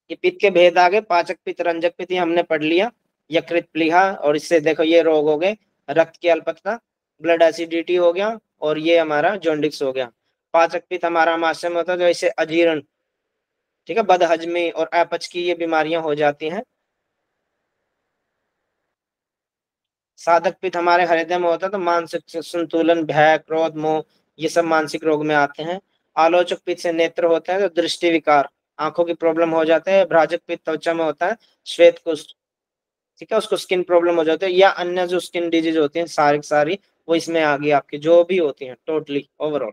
ये पित्त के भेद आगे, पाचक पित्त, रंजक पित्त, ये हमने पढ़ लिया। यकृत प्लीहा, और इससे देखो ये रोग हो गए, रक्त की अल्पत्ता, ब्लड एसिडिटी हो गया, और ये हमारा जॉन्डिस हो गया। पाचक पित्त हमारा आमाशय में होता है, जो इसे अजीर्ण, ठीक है, बदहजमी और अपच की ये बीमारियां हो जाती हैं। साधक पित्त हमारे हृदय में होता है, तो मानसिक संतुलन, भय, क्रोध, मोह, ये सब मानसिक रोग में आते हैं। आलोचक पित्त से नेत्र होते हैं, तो दृष्टि विकार, आंखों की प्रॉब्लम हो जाते हैं। भ्राजक पित्त त्वचा में होता है, श्वेत कुष्ठ, ठीक है, उसको स्किन प्रॉब्लम हो जाती है, या अन्य जो स्किन डिजीज होती है सारी सारी वो इसमें आ गई आपकी, जो भी होती हैं टोटली ओवरऑल।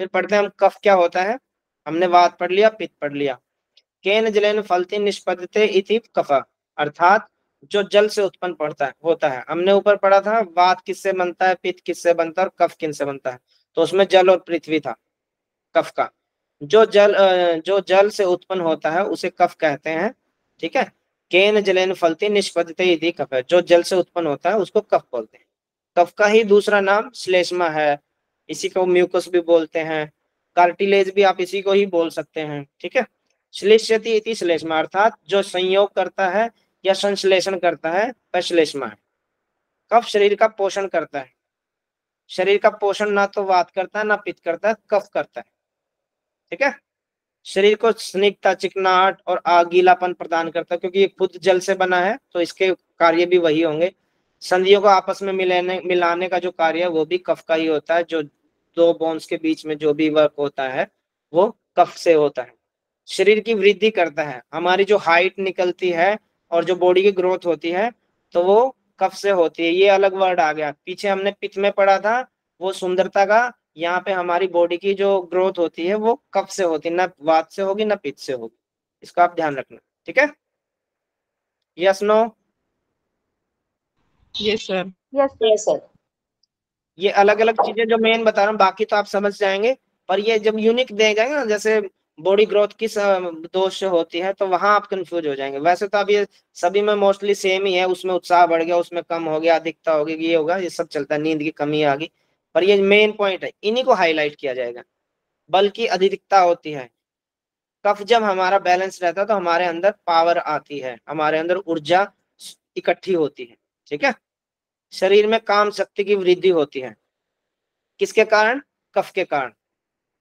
फिर पढ़ते हैं हम कफ क्या होता है। हमने वात पढ़ लिया, पित्त पढ़ लिया। केन जलेन फलति निष्पद्यते इति कफ, अर्थात जो जल से उत्पन्न पड़ता है होता है। हमने ऊपर पढ़ा था वात किससे बनता है, पित्त किससे बनता है, और कफ किन से बनता है, तो उसमें जल और पृथ्वी था कफ का। जो जल से उत्पन्न होता है उसे कफ कहते हैं, ठीक है। केन जलेन फलति निष्पद्यते इति कफ है, जो जल से उत्पन्न होता है उसको कफ बोलते हैं। कफ का ही दूसरा नाम श्लेष्मा है, इसी को म्यूकस भी बोलते हैं, कार्टिलेज भी आप इसी को ही बोल सकते हैं, ठीक है। श्लेष्यति इति श्लेष्मा, अर्थात जो संयोग करता है या संश्लेषण करता है वह श्लेष्मा है। कफ शरीर का पोषण करता है, शरीर का पोषण ना तो वात करता है ना पित्त करता है, कफ करता है, ठीक है। शरीर को स्निग्धता, चिकनाहट और गीलापन प्रदान करता है, क्योंकि ये खुद जल से बना है तो इसके कार्य भी वही होंगे। संधियों को आपस में मिलाने का जो कार्य है वो भी कफ का ही होता है, जो दो बोन्स के बीच में जो भी वर्क होता है वो कफ से होता है। शरीर की वृद्धि करता है, हमारी जो हाइट निकलती है और जो बॉडी की ग्रोथ होती है तो वो कफ से होती है। ये अलग वर्ड आ गया, पीछे हमने पित्त में पढ़ा था वो सुंदरता का, यहाँ पे हमारी बॉडी की जो ग्रोथ होती है वो कफ से होती है, ना वात से होगी ना पित्त से होगी, इसका आप ध्यान रखना, ठीक है। Yes no? Yes, sir. Yes Yes, sir. ये अलग अलग चीजें जो मेन बता रहा हूँ, बाकी तो आप समझ जाएंगे, पर ये जब यूनिक दे जाएंगे ना, जैसे बॉडी ग्रोथ किस दोष से होती है, तो वहां आप कंफ्यूज हो जाएंगे। वैसे तो अब ये सभी में मोस्टली सेम ही है, उसमें उत्साह बढ़ गया, उसमें कम हो गया, अधिकता होगी, ये होगा, ये सब चलता है, नींद की कमी आ गई, पर ये मेन पॉइंट है, इन्हीं को हाईलाइट किया जाएगा। बल्कि अधिकता होती है, कफ जब हमारा बैलेंस रहता है तो हमारे अंदर पावर आती है, हमारे अंदर ऊर्जा इकट्ठी होती है, ठीक है। शरीर में काम शक्ति की वृद्धि होती है, किसके कारण? कफ के कारण।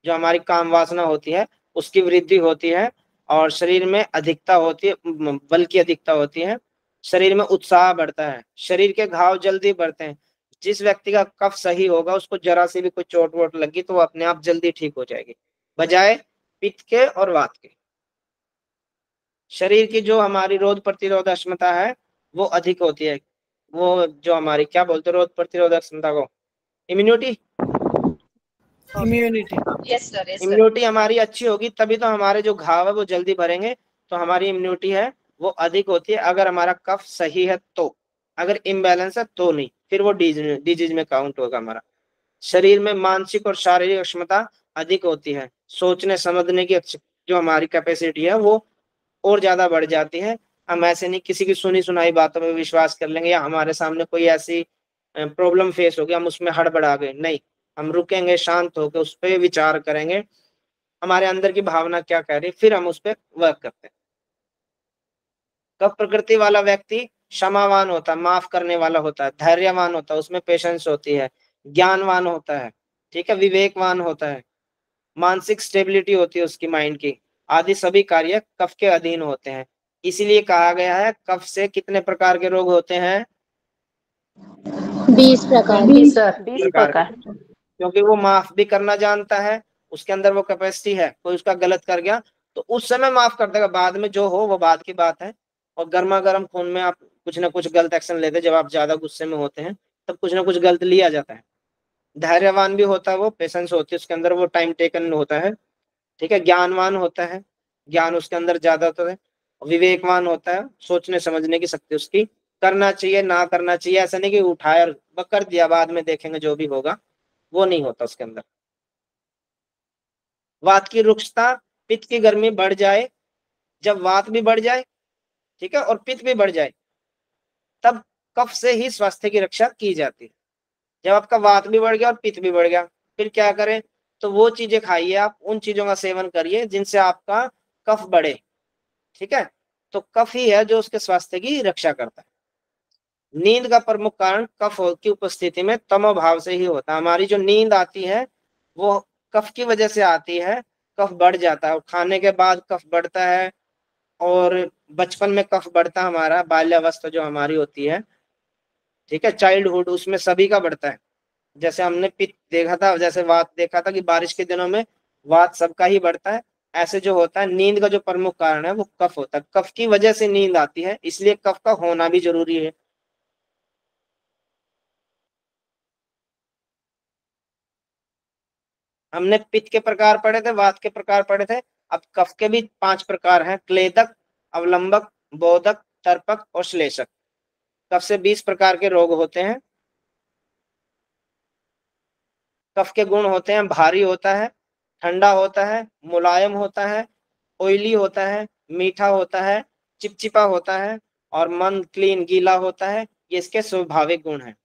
जो हमारी काम वासना होती है उसकी वृद्धि होती है, और शरीर में अधिकता होती है, बल की अधिकता होती है। शरीर में उत्साह बढ़ता है, शरीर के घाव जल्दी बढ़ते हैं। जिस व्यक्ति का कफ सही होगा उसको जरा सी भी कोई चोट वोट लगी तो वो अपने आप जल्दी ठीक हो जाएगी, बजाय पित्त के और वात के। शरीर की जो हमारी रोग प्रतिरोध क्षमता है वो अधिक होती है, वो जो हमारी क्या बोलते हैं रोग प्रतिरोधक क्षमता को, immunity, immunity. Yes sir, yes sir. Immunity हमारी अच्छी होगी तभी तो हमारे जो घाव है वो जल्दी भरेंगे, तो हमारी इम्यूनिटी है वो अधिक होती है। अगर हमारा कफ सही है तो, अगर इम्बैलेंस है तो नहीं, फिर वो डिजीज में काउंट होगा हमारा। शरीर में मानसिक और शारीरिक क्षमता अधिक होती है, सोचने समझने की जो हमारी कैपेसिटी है वो और ज्यादा बढ़ जाती है। हम ऐसे नहीं किसी की सुनी सुनाई बातों में विश्वास कर लेंगे, या हमारे सामने कोई ऐसी प्रॉब्लम फेस होगी हम उसमें हड़बड़ा गए, नहीं, हम रुकेंगे, शांत होकर उस पर विचार करेंगे, हमारे अंदर की भावना क्या कह रही है, फिर हम उस पर वर्क करते हैं। कफ प्रकृति वाला व्यक्ति क्षमावान होता है, माफ करने वाला होता है, धैर्यवान होता है, उसमें पेशेंस होती है, ज्ञानवान होता है, ठीक है, विवेकवान होता है, मानसिक स्टेबिलिटी होती है उसकी माइंड की, आदि सभी कार्य कफ के अधीन होते हैं। इसीलिए कहा गया है कफ से कितने प्रकार के रोग होते हैं? 20 प्रकार। 20 प्रकार प्रकार। के। क्योंकि वो माफ भी करना जानता है, उसके अंदर वो कैपेसिटी है, कोई उसका गलत कर गया तो उस समय माफ कर देगा, बाद में जो हो वो बात की बात है। और गर्मा गर्म खून में आप कुछ ना कुछ गलत एक्शन लेते हैं, जब आप ज्यादा गुस्से में होते हैं तब कुछ ना कुछ गलत लिया जाता है। धैर्यवान भी होता है, वो पेशेंस होती है उसके अंदर, वो टाइम टेकन होता है, ठीक है। ज्ञानवान होता है, ज्ञान उसके अंदर ज्यादा होता है। विवेकवान होता है, सोचने समझने की शक्ति उसकी, करना चाहिए ना करना चाहिए ऐसा नहीं कि उठाया और कर दिया बाद में देखेंगे जो भी होगा, वो नहीं होता उसके अंदर। वात की रुक्षता, पित्त की गर्मी बढ़ जाए, जब वात भी बढ़ जाए, ठीक है, और पित्त भी बढ़ जाए, तब कफ से ही स्वास्थ्य की रक्षा की जाती है। जब आपका वात भी बढ़ गया और पित्त भी बढ़ गया, फिर क्या करें? तो वो चीजें खाइए, आप उन चीजों का सेवन करिए जिनसे आपका कफ बढ़े, ठीक है। तो कफ ही है जो उसके स्वास्थ्य की रक्षा करता है। नींद का प्रमुख कारण कफ की उपस्थिति में तमोभाव से ही होता है। हमारी जो नींद आती है वो कफ की वजह से आती है, कफ बढ़ जाता है, और खाने के बाद कफ बढ़ता है, और बचपन में कफ बढ़ता है, हमारा बाल्यावस्था जो हमारी होती है, ठीक है, चाइल्डहुड, उसमें सभी का बढ़ता है। जैसे हमने पित्त देखा था, जैसे वात देखा था कि बारिश के दिनों में वात सबका ही बढ़ता है, ऐसे जो होता है नींद का जो प्रमुख कारण है वो कफ होता है। कफ की वजह से नींद आती है, इसलिए कफ का होना भी जरूरी है। हमने पित्त के प्रकार पढ़े थे, वात के प्रकार पढ़े थे, अब कफ के भी 5 प्रकार हैं: क्लेदक, अवलंबक, बोधक, तर्पक और श्लेषक। कफ से 20 प्रकार के रोग होते हैं। कफ के गुण होते हैं: भारी होता है, ठंडा होता है, मुलायम होता है, ऑयली होता है, मीठा होता है, चिपचिपा होता है, और मन क्लीन गीला होता है। ये इसके स्वाभाविक गुण हैं।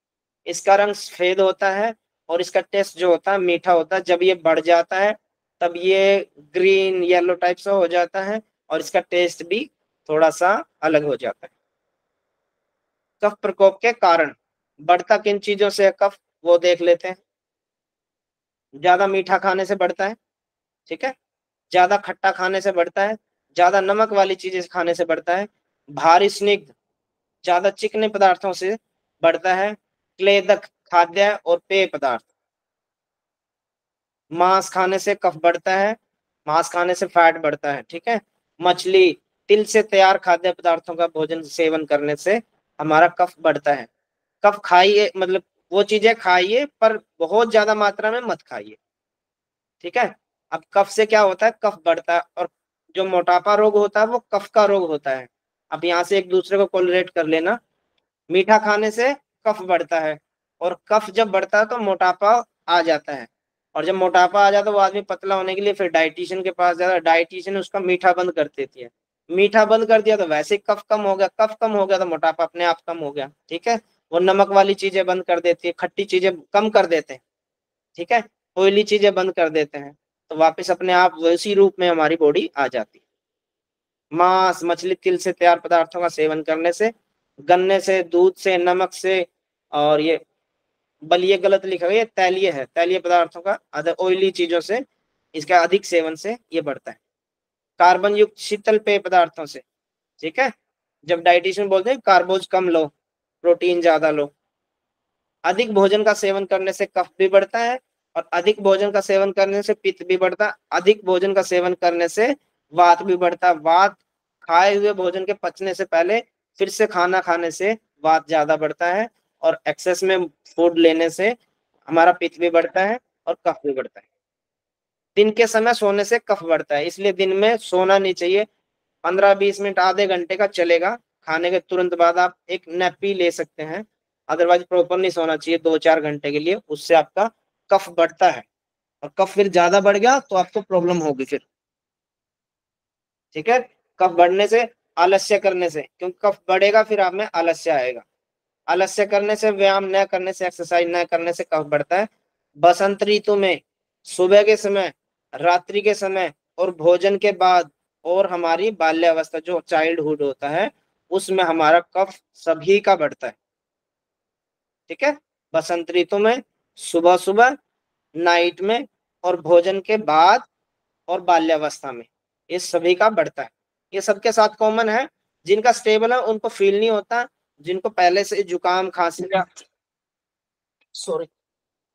इसका रंग सफेद होता है और इसका टेस्ट जो होता है मीठा होता है। जब ये बढ़ जाता है तब ये ग्रीन येलो टाइप से हो जाता है, और इसका टेस्ट भी थोड़ा सा अलग हो जाता है। कफ प्रकोप के कारण बढ़ता किन चीजों से है कफ, वो देख लेते हैं। ज्यादा मीठा खाने से बढ़ता है, ठीक है, ज्यादा खट्टा खाने से बढ़ता है, ज्यादा नमक वाली चीजें खाने से बढ़ता है, भारी स्निग्ध ज्यादा चिकने पदार्थों से बढ़ता है, क्लेदक खाद्य और पेय पदार्थ। मांस खाने से कफ बढ़ता है, मांस खाने से फैट बढ़ता है, ठीक है। मछली, तिल से तैयार खाद्य पदार्थों का भोजन सेवन करने से हमारा कफ बढ़ता है। कफ खाइए, मतलब वो चीजें खाइए पर बहुत ज्यादा मात्रा में मत खाइए, ठीक है। अब कफ से क्या होता है, कफ बढ़ता है, और जो मोटापा रोग होता है वो कफ का रोग होता है। अब यहाँ से एक दूसरे को कोरिलेट कर लेना। मीठा खाने से कफ बढ़ता है, और कफ जब बढ़ता है तो मोटापा आ जाता है, और जब मोटापा आ जाता है वो आदमी पतला होने के लिए फिर डाइटिशियन के पास जाता है, डाइटिशियन उसका मीठा बंद कर देती है। मीठा बंद कर दिया तो वैसे ही कफ कम हो गया, कफ कम हो गया तो मोटापा अपने आप कम हो गया, ठीक है। वो नमक वाली चीजें बंद कर देती है, खट्टी चीजें कम कर देते हैं, ठीक है, ऑयली चीजें बंद कर देते हैं, तो वापस अपने आप वैसी रूप में हमारी बॉडी आ जाती है। मांस, मछली, तिल से तैयार पदार्थों का सेवन करने से, गन्ने से, दूध से, नमक से, और ये बलिए गलत लिखा गया, ये तैलीय है, तैलीय पदार्थों का, अदर ऑयली चीजों से, इसका अधिक सेवन से ये बढ़ता है। कार्बन युक्त शीतल पेय पदार्थों से, ठीक है, जब डाइटिशियन बोलते हैं कार्बोज कम लो, प्रोटीन ज्यादा लो। अधिक भोजन का सेवन करने से कफ भी बढ़ता है, और अधिक भोजन का सेवन करने से पित्त भी बढ़ता है। अधिक भोजन का सेवन करने से वात भी बढ़ता है। वात खाए हुए भोजन के पचने से पहले फिर से खाना खाने से वात ज्यादा बढ़ता है, और एक्सेस में फूड लेने से हमारा पित्त भी बढ़ता है और कफ भी बढ़ता है। दिन के समय सोने से कफ बढ़ता है, इसलिए दिन में सोना नहीं चाहिए। 15-20 मिनट, आधे घंटे का चलेगा। खाने के तुरंत बाद आप एक नैप भी ले सकते हैं, अदरवाइज प्रॉपर नहीं सोना चाहिए 2-4 घंटे के लिए, उससे आपका कफ बढ़ता है। और कफ फिर ज्यादा बढ़ गया तो आपको प्रॉब्लम होगी फिर। ठीक है, कफ बढ़ने से, आलस्य करने से, क्योंकि कफ बढ़ेगा फिर आप में आलस्य आएगा। आलस्य करने से, व्यायाम न करने से, एक्सरसाइज न करने से कफ बढ़ता है। बसंत ऋतु में सुबह के समय, रात्रि के समय और भोजन के बाद, और हमारी बाल्यावस्था जो चाइल्डहुड होता है उसमें हमारा कफ सभी का बढ़ता है। ठीक है, बसंत ऋतु में, सुबह सुबह, नाइट में, और भोजन के बाद, और बाल्यावस्था में, ये सभी का बढ़ता है। ये सबके साथ कॉमन है। जिनका स्टेबल है उनको फील नहीं होता, जिनको पहले से जुकाम खांसी का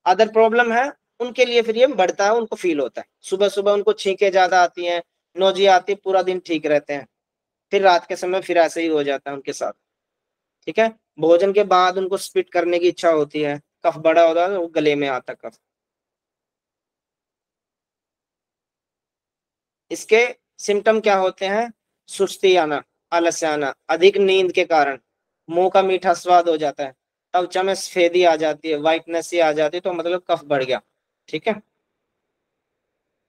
अदर प्रॉब्लम है उनके लिए फिर ये बढ़ता है, उनको फील होता है। सुबह सुबह उनको छींके ज्यादा आती हैं, नोजी आती है, पूरा दिन ठीक रहते हैं, फिर रात के समय फिर ऐसे ही हो जाता है उनके साथ। ठीक है, भोजन के बाद उनको स्पिट करने की इच्छा होती है, कफ बड़ा होता है, वो गले में आता कफ। इसके सिम्टम क्या होते हैं? सुस्ती आना, आलस्य आना, अधिक नींद के कारण मुंह का मीठा स्वाद हो जाता है, त्वचा में सफेदी आ जाती है, व्हाइटनेस आ जाती है, तो मतलब कफ बढ़ गया। ठीक है,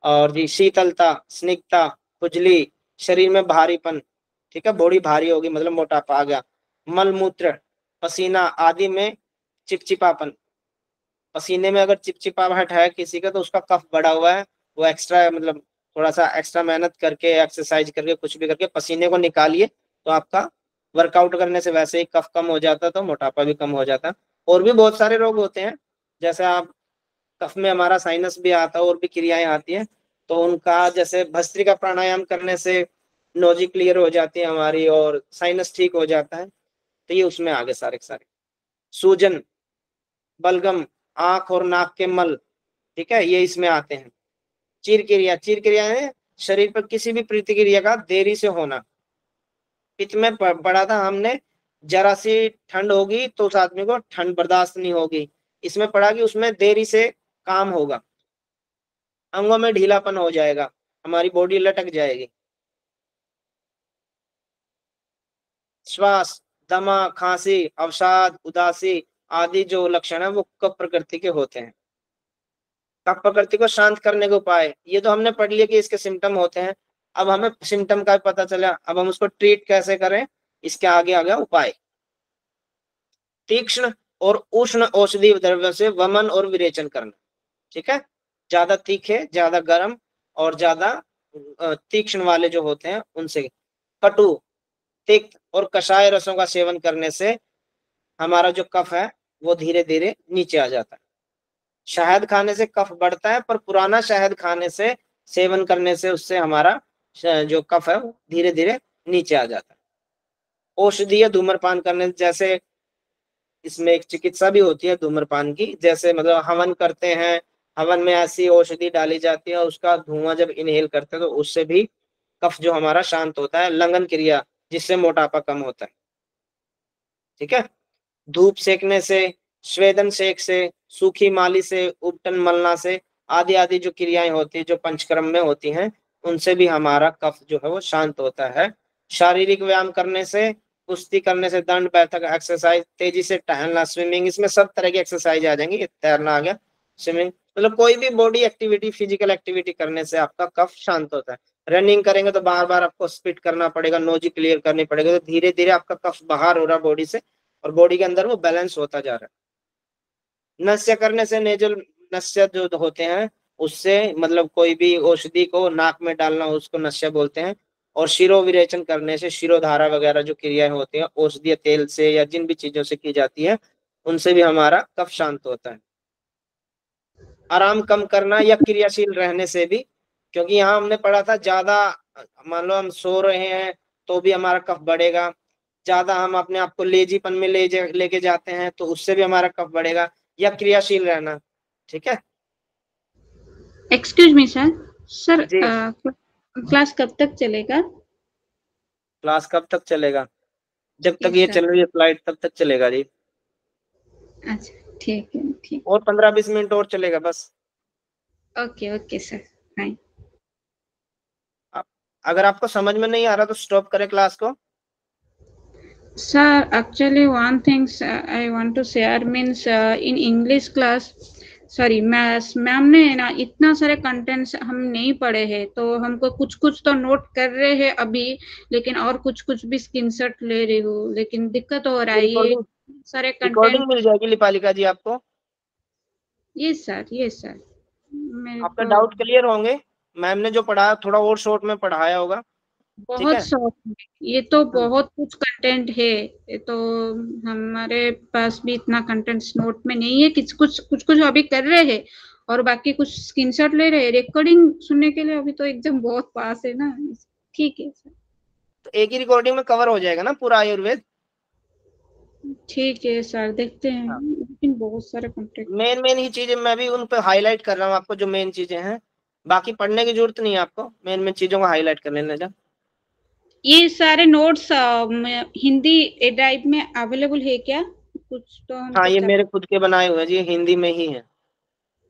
और जी शीतलता, स्निग्धता, खुजली, शरीर में भारीपन। ठीक है, बॉडी भारी होगी मतलब मोटापा आ गया। मलमूत्र, पसीना आदि में चिपचिपापन, पसीने में अगर चिपचिपाहट है किसी का तो उसका कफ बढ़ा हुआ है। वो एक्स्ट्रा मतलब थोड़ा सा एक्स्ट्रा मेहनत करके, एक्सरसाइज करके, कुछ भी करके पसीने को निकालिए तो आपका वर्कआउट करने से वैसे ही कफ कम हो जाता है, तो मोटापा भी कम हो जाता है। और भी बहुत सारे रोग होते हैं, जैसे आप कफ में हमारा साइनस भी आता है और भी क्रियाएं आती हैं, तो उनका जैसे भस्त्रिका प्राणायाम करने से नोजी क्लियर हो जाती है हमारी और साइनस ठीक हो जाता है। तो ये उसमें आगे सारे के सारे। सूजन, बलगम, आंख और नाक के मल, ठीक है, ये इसमें आते हैं। चीर क्रिया, चीर क्रिया है शरीर पर किसी भी प्रतिक्रिया का देरी से होना। पित्त में पढ़ा था हमने, जरा सी ठंड होगी तो उस आदमी को ठंड बर्दाश्त नहीं होगी। इसमें पढ़ा कि उसमें देरी से काम होगा, अंगों में ढीलापन हो जाएगा, हमारी बॉडी लटक जाएगी। श्वास, दमा, खांसी, अवसाद, उदासी आदि जो लक्षण है वो कफ प्रकृति के होते हैं। कफ प्रकृति को शांत करने के उपाय, ये तो हमने पढ़ लिया कि इसके सिम्टम होते हैं। अब हमें सिम्टम का भी पता चला, अब हम उसको ट्रीट कैसे करें, इसके आगे आ गया उपाय। तीक्ष्ण और उष्ण औषधि द्रव्यों से वमन और विरेचन करना। ठीक है, ज्यादा तीखे, ज्यादा गर्म और ज्यादा तीक्ष्ण वाले जो होते हैं उनसे। कटु, तिक्त और कषाय रसों का सेवन करने से हमारा जो कफ है वो धीरे धीरे नीचे आ जाता है। शहद खाने से कफ बढ़ता है, पर पुराना शहद खाने से, सेवन करने से उससे हमारा जो कफ है वो धीरे धीरे नीचे आ जाता है। औषधीय धूम्रपान करने, जैसे इसमें एक चिकित्सा भी होती है धूम्रपान की, जैसे मतलब हवन करते हैं, हवन में ऐसी औषधि डाली जाती है, उसका धुआं जब इनहेल करते हैं तो उससे भी कफ जो हमारा शांत होता है। लंगन क्रिया, जिससे मोटापा कम होता है। ठीक है, धूप सेकने से, स्वेदन सेक से, सूखी माली से, उपटन मलना से, आदि आदि जो क्रियाएं होती है जो पंचकर्म में होती हैं, उनसे भी हमारा कफ जो है वो शांत होता है। शारीरिक व्यायाम करने से, कुश्ती करने से, दंड बैठक एक्सरसाइज, तेजी से टहलना, स्विमिंग, इसमें सब तरह की एक्सरसाइज आ जाएंगी। तैरना आ गया, स्विमिंग, मतलब कोई भी बॉडी एक्टिविटी, फिजिकल एक्टिविटी करने से आपका कफ शांत होता है। रनिंग करेंगे तो बार बार आपको स्पिट करना पड़ेगा, नोजी क्लियर करनी पड़ेगी, तो धीरे धीरे आपका कफ बाहर हो रहा है बॉडी से और बॉडी के अंदर वो बैलेंस होता जा रहा है। नस्य करने से, नेजल नस्य जो होते हैं उससे, मतलब कोई भी औषधि को नाक में डालना उसको नस्य बोलते हैं। और शिरो विरेचन करने से, शिरोधारा वगैरह जो क्रियाएं होती हैं औषधीय तेल से या जिन भी चीजों से की जाती है उनसे भी हमारा कफ शांत होता है। आराम कम करना या क्रियाशील रहने से भी, क्योंकि यहाँ हमने पढ़ा था ज्यादा मान लो हम सो रहे हैं तो भी हमारा कफ बढ़ेगा, ज्यादा हम अपने आप को लेजीपन में लेके जाते हैं तो उससे भी हमारा कफ बढ़ेगा, या क्रियाशील रहना। ठीक है, एक्सक्यूज मी सर, सर जी क्लास कब तक चलेगा? क्लास कब तक चलेगा? जब तक यस ये सर। चल रही है फ्लाइट तब तक चलेगा जी। अच्छा ठीक है, ठीक। और 15-20 मिनट और चलेगा बस। Okay okay sir. फाइन। अगर आपको समझ में नहीं आ रहा तो स्टॉप करें क्लास को। Sir, actually one thing I want to share means in English class, sorry ma'am ने ना इतना सारे कंटेंट्स हम नहीं पढ़े हैं, तो हमको कुछ कुछ तो नोट कर रहे हैं अभी, लेकिन और कुछ कुछ भी स्क्रीनशॉट ले रही हूँ, लेकिन दिक्कत हो रहा है ये सारे रिकॉर्डिंग कंटेंट। मिल जाएगी लिपालिका जी आपको। ये सर मेरे आपका को डाउट क्लियर होंगे। मैम ने जो पढ़ाया थोड़ा और शॉर्ट में पढ़ाया होगा। ठीक बहुत है, शॉर्ट है, ये तो बहुत कुछ कंटेंट है, ये तो हमारे पास भी इतना कंटेंट्स नोट में नहीं है, कुछ अभी कर रहे हैं और बाकी कुछ स्क्रीनशॉट ले रहे हैं, रिकॉर्डिंग सुनने के लिए अभी तो एकदम बहुत पास है ना। ठीक है सर, तो एक ही रिकॉर्डिंग में कवर हो जाएगा ना पूरा आयुर्वेद। ठीक है सर, देखते हैं, हाँ, लेकिन बहुत सारे कंटेंट। मेन ही चीजें मैं भी उन पे हाईलाइट कर रहा हूँ आपको, जो मेन चीजें हैं। बाकी पढ़ने की जरूरत नहीं है आपको, मेन चीजों को हाईलाइट कर लेना जा। ये सारे नोट्स हिंदी ड्राइव में अवेलेबल है क्या? कुछ तो हाँ, हमको ये मेरे खुद के बनाए हुए हैं जी, हिंदी में ही है।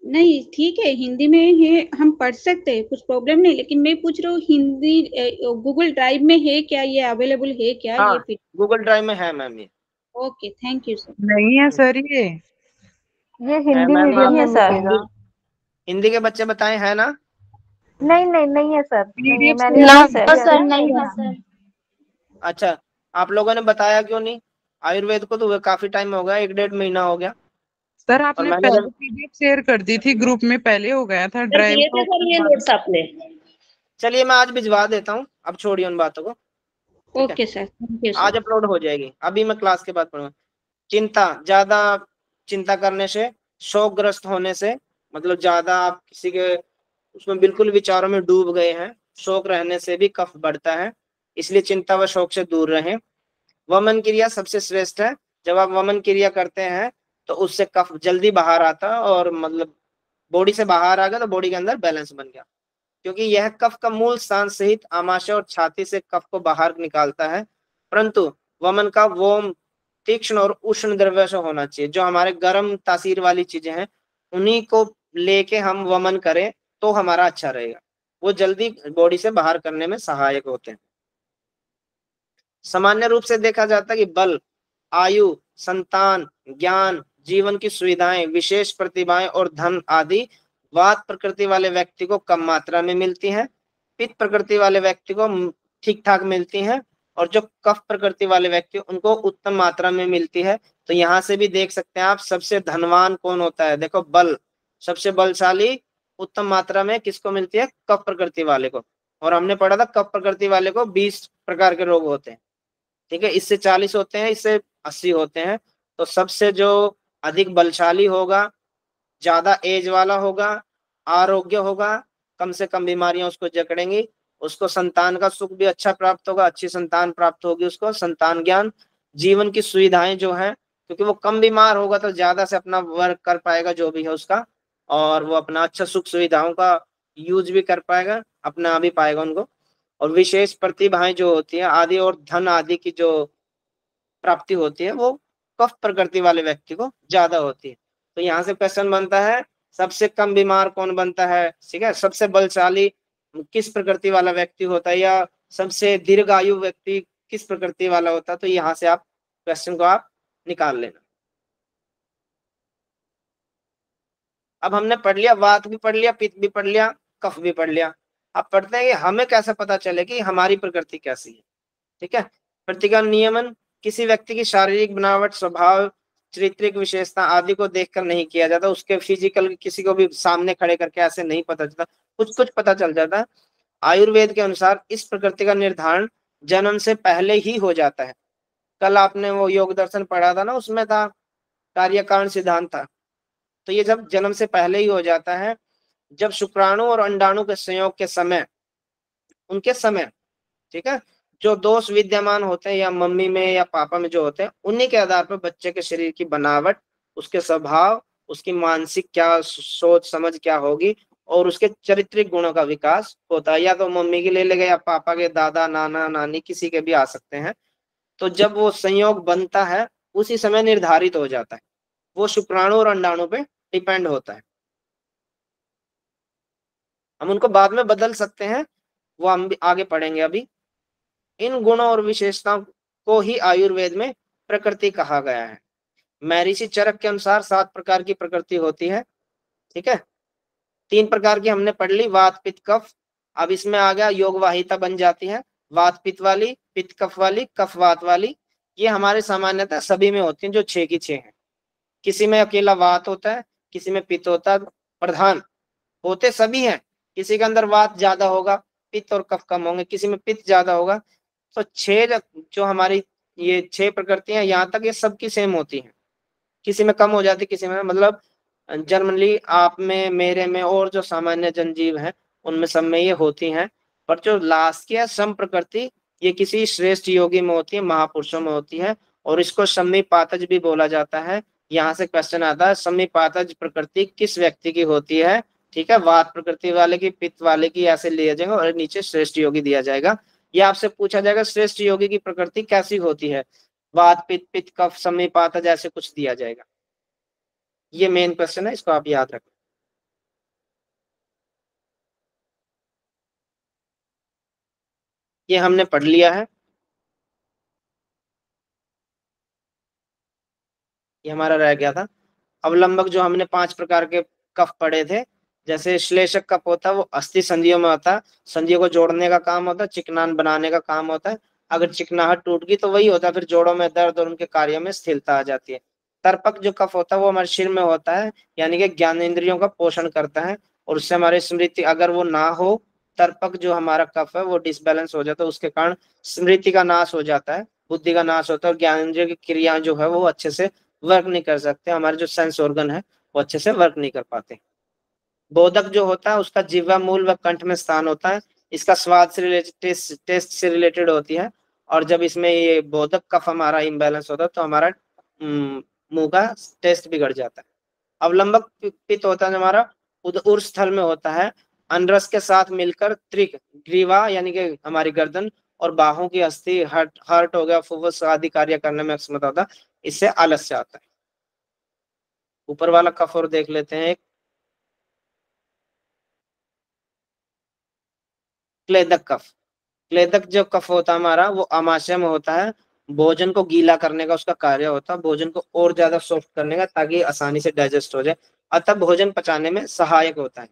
नहीं, ठीक है, हिंदी में है, हम पढ़ सकते हैं, कुछ प्रॉब्लम नहीं, लेकिन मैं पूछ रहा हूँ हिंदी गूगल ड्राइव में है क्या, ये अवेलेबल है क्या हाँ, ये फिर? गूगल ड्राइव में है मैम ये। Okay, thank you sir. नहीं है सर ये ये है हिंदी मैम, मीडियम आप में सर। हिंदी के बच्चे बताए हैं ना। नहीं है सर, नहीं है, पीडीएफ मैंने ना नहीं शेयर सर, किया। नहीं है सर। अच्छा, आप लोगों ने बताया क्यों नहीं? आयुर्वेद को तो काफी टाइम हो गया, 1-1.5 महीना हो गया। सर, और आपने मैंने पहले जब पीडीएफ शेयर कर दी थी ग्रुप में, पहले हो गया था सर ड्राइव दिए थे तो सर ये नोट्स आपने। चलिए मैं आज भिजवा देता हूँ, अब छोड़िए उन बातों को। ठीक है, ओके सर, थैंक यू आज सर। अपलोड हो जाएगी, अभी मैं क्लास के बाद पढ़ूंगा। ज्यादा चिंता करने से, शोकग्रस्त होने से, मतलब ज्यादा आप किसी के उसमें बिल्कुल विचारों में डूब गए हैं, शोक रहने से भी कफ बढ़ता है, इसलिए चिंता व शोक से दूर रहें। वमन क्रिया सबसे श्रेष्ठ है। जब आप वमन क्रिया करते हैं तो उससे कफ जल्दी बाहर आता है, और मतलब बॉडी से बाहर आ गया तो बॉडी के अंदर बैलेंस बन गया, क्योंकि यह कफ का मूल स्थान सहित आमाशय और छाती से कफ को बाहर निकालता है। परंतु वमन का वोम तीक्ष्ण और उष्ण द्रव्य से होना चाहिए, जो हमारे गर्म तासीर वाली चीजें हैं उन्हीं को लेके हम वमन करें तो हमारा अच्छा रहेगा, वो जल्दी बॉडी से बाहर करने में सहायक होते हैं। सामान्य रूप से देखा जाता है कि बल, आयु, संतान, ज्ञान, जीवन की सुविधाएं, विशेष प्रतिभाएं और धन आदि वात प्रकृति वाले व्यक्ति को कम मात्रा में मिलती हैं, पित्त प्रकृति वाले व्यक्ति को ठीक ठाक मिलती हैं, और जो कफ प्रकृति वाले व्यक्ति उनको उत्तम मात्रा में मिलती है। तो यहाँ से भी देख सकते हैं आप, सबसे धनवान कौन होता है, देखो बल, सबसे बलशाली उत्तम मात्रा में किसको मिलती है, कफ प्रकृति वाले को। और हमने पढ़ा था कफ प्रकृति वाले को 20 प्रकार के रोग होते हैं। ठीक है, इससे 40 होते हैं, इससे 80 होते हैं। तो सबसे जो अधिक बलशाली होगा, ज्यादा एज वाला होगा, आरोग्य होगा, कम से कम बीमारियां उसको जकड़ेंगी, उसको संतान का सुख भी अच्छा प्राप्त होगा, अच्छी संतान प्राप्त होगी, उसको संतान ज्ञान, जीवन की सुविधाएं जो है, क्योंकि वो कम बीमार होगा तो ज्यादा से अपना वर्क कर पाएगा जो भी है उसका, और वो अपना अच्छा सुख सुविधाओं का यूज भी कर पाएगा, अपना भी पाएगा उनको। और विशेष प्रतिभाएं जो होती है आदि और धन आदि की जो प्राप्ति होती है वो कफ प्रकृति वाले व्यक्ति को ज्यादा होती है। तो यहाँ से क्वेश्चन बनता है, सबसे कम बीमार कौन बनता है, ठीक है, सबसे बलशाली किस प्रकृति वाला व्यक्ति होता है, या सबसे दीर्घायु व्यक्ति किस प्रकृति वाला होता है। तो यहाँ से आप क्वेश्चन को आप निकाल लेना। अब हमने पढ़ लिया, वात भी पढ़ लिया, पित्त भी पढ़ लिया, कफ भी पढ़ लिया। अब पढ़ते हैं कि हमें कैसे पता चले कि हमारी प्रकृति कैसी है। ठीक है, प्रतिक्रमण नियमन किसी व्यक्ति की शारीरिक बनावट, स्वभाव, चारित्रिक विशेषता आदि को देखकर नहीं किया जाता, उसके फिजिकल किसी को भी सामने खड़े करके ऐसे नहीं पता चलता, कुछ कुछ पता चल जाता है। आयुर्वेद के अनुसार इस प्रकृति का निर्धारण जन्म से पहले ही हो जाता है। कल आपने वो योग दर्शन पढ़ा था ना, उसमें था कार्य कारण सिद्धांत था। तो ये जब जन्म से पहले ही हो जाता है, जब शुक्राणु और अंडाणु के संयोग के समय, उनके समय, ठीक है, जो दोष विद्यमान होते हैं या मम्मी में या पापा में जो होते हैं, उन्हीं के आधार पर बच्चे के शरीर की बनावट, उसके स्वभाव, उसकी मानसिक क्या सोच समझ क्या होगी, और उसके चारित्रिक गुणों का विकास होता है। या तो मम्मी के ले लेगा या पापा के, दादा नाना नानी किसी के भी आ सकते हैं। तो जब वो संयोग बनता है उसी समय निर्धारित हो जाता है, वो शुक्राणु और अंडाणु पे डिपेंड होता है। हम उनको बाद में बदल सकते हैं, वो हम भी आगे पढ़ेंगे अभी। इन गुणों और विशेषताओं को ही आयुर्वेद में प्रकृति कहा गया है। महर्षि चरक के अनुसार 7 प्रकार की प्रकृति होती है। ठीक है, 3 प्रकार की हमने पढ़ ली, वात पित्त कफ। अब इसमें आ गया योग वाहिता बन जाती है, वात पित्त वाली, पित्त कफ वाली, कफ वात वाली। ये हमारे सामान्यतः सभी में होती हैं, जो 6 की 6 है। किसी में अकेला वात होता है, किसी में पित्त होता है, प्रधान होते सभी हैं। किसी के अंदर वात ज्यादा होगा, पित्त और कफ कम होंगे, किसी में पित्त ज्यादा होगा। तो 6 जो हमारी ये 6 प्रकृतियां, यहाँ तक ये सबकी सेम होती हैं। किसी में कम हो जाती, किसी में, मतलब जनरली आप में, मेरे में, और जो सामान्य जनजीव है उनमें सब में ये होती हैं। पर जो लास्ट की है सम प्रकृति, ये किसी श्रेष्ठ योगी में होती है, महापुरुषों में होती है। और इसको समीपातज भी बोला जाता है। यहाँ से क्वेश्चन आता है, समीपातज प्रकृति किस व्यक्ति की होती है? ठीक है, वात प्रकृति वाले की, पित्त वाले की, ऐसे लिया जाएगा और नीचे श्रेष्ठ योगी दिया जाएगा। ये आपसे पूछा जाएगा श्रेष्ठ योगी की प्रकृति कैसी होती है, वात पित्त, पित्त कफ समीपातज, ऐसे कुछ दिया जाएगा। ये मेन क्वेश्चन है, इसको आप याद रखें। ये हमने पढ़ लिया है, ये हमारा रह गया था। अवलंबक जो हमने 5 प्रकार के कफ पढ़े थे, जैसे श्लेषक कफ होता है, वो अस्थि संधियों में होता है, संधियों को जोड़ने का काम होता है, चिकनान बनाने का काम होता है। अगर चिकनाहट टूट गई तो वही होता है, फिर जोड़ों में दर्द और उनके कार्यों में स्थिरता आ जाती है। तर्पक जो कफ होता है वो हमारे सिर में होता है, यानी कि ज्ञानेंद्रियों का पोषण करता है, और उससे हमारी स्मृति, अगर वो ना हो, तर्पक जो हमारा कफ है वो डिसबैलेंस हो जाता है, उसके कारण स्मृति का नाश हो जाता है, बुद्धि का नाश होता है, और ज्ञानेंद्रियों की क्रिया जो है वो अच्छे से वर्क नहीं कर सकते, हमारे जो सेंस ऑर्गन है वो अच्छे से वर्क नहीं कर पाते। बोधक जो होता है उसका जिह्वा मूल व कंठ में स्थान होता है, इसका स्वाद से रिलेटेड, टेस्ट से रिलेटेड होती है। और जब इसमें ये बोधक कफ हमारा इम्बैलेंस होता है तो हमारा मुंह का टेस्ट बिगड़ जाता है। अवलंबक पित्त होता है हमारा उदर स्थल में होता है, अनरस के साथ मिलकर त्रिक, ग्रीवा यानी कि हमारी गर्दन और बाहों की अस्थि, हर्ट हर्ट हो गया, फुफ्फुस आदि कार्य करने में अक्षमता होता है, इससे आलस्य आता है। ऊपर वाला कफ और देख लेते हैं, एक क्लेदक कफ। क्लेदक जो कफ होता है हमारा वो आमाशय में होता है, भोजन को गीला करने का उसका कार्य होता है, भोजन को और ज्यादा सॉफ्ट करने का, ताकि आसानी से डाइजेस्ट हो जाए, अतः भोजन पचाने में सहायक होता है।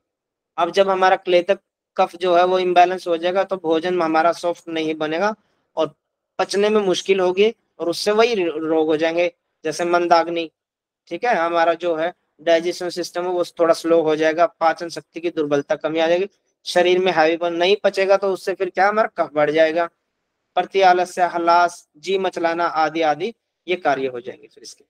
अब जब हमारा क्लेदक कफ जो है वो इम्बैलेंस हो जाएगा तो भोजन हमारा सॉफ्ट नहीं बनेगा और पचने में मुश्किल होगी, और उससे वही रोग हो जाएंगे, जैसे मंदाग्नि। ठीक है, हमारा जो है डाइजेशन सिस्टम है वो थोड़ा स्लो हो जाएगा, पाचन शक्ति की दुर्बलता कमी आ जाएगी, शरीर में हैवीपन नहीं पचेगा, तो उससे फिर क्या, हमारा कफ बढ़ जाएगा, प्रति आलस्य, हलास, जी मचलाना आदि आदि ये कार्य हो जाएंगे फिर इसके।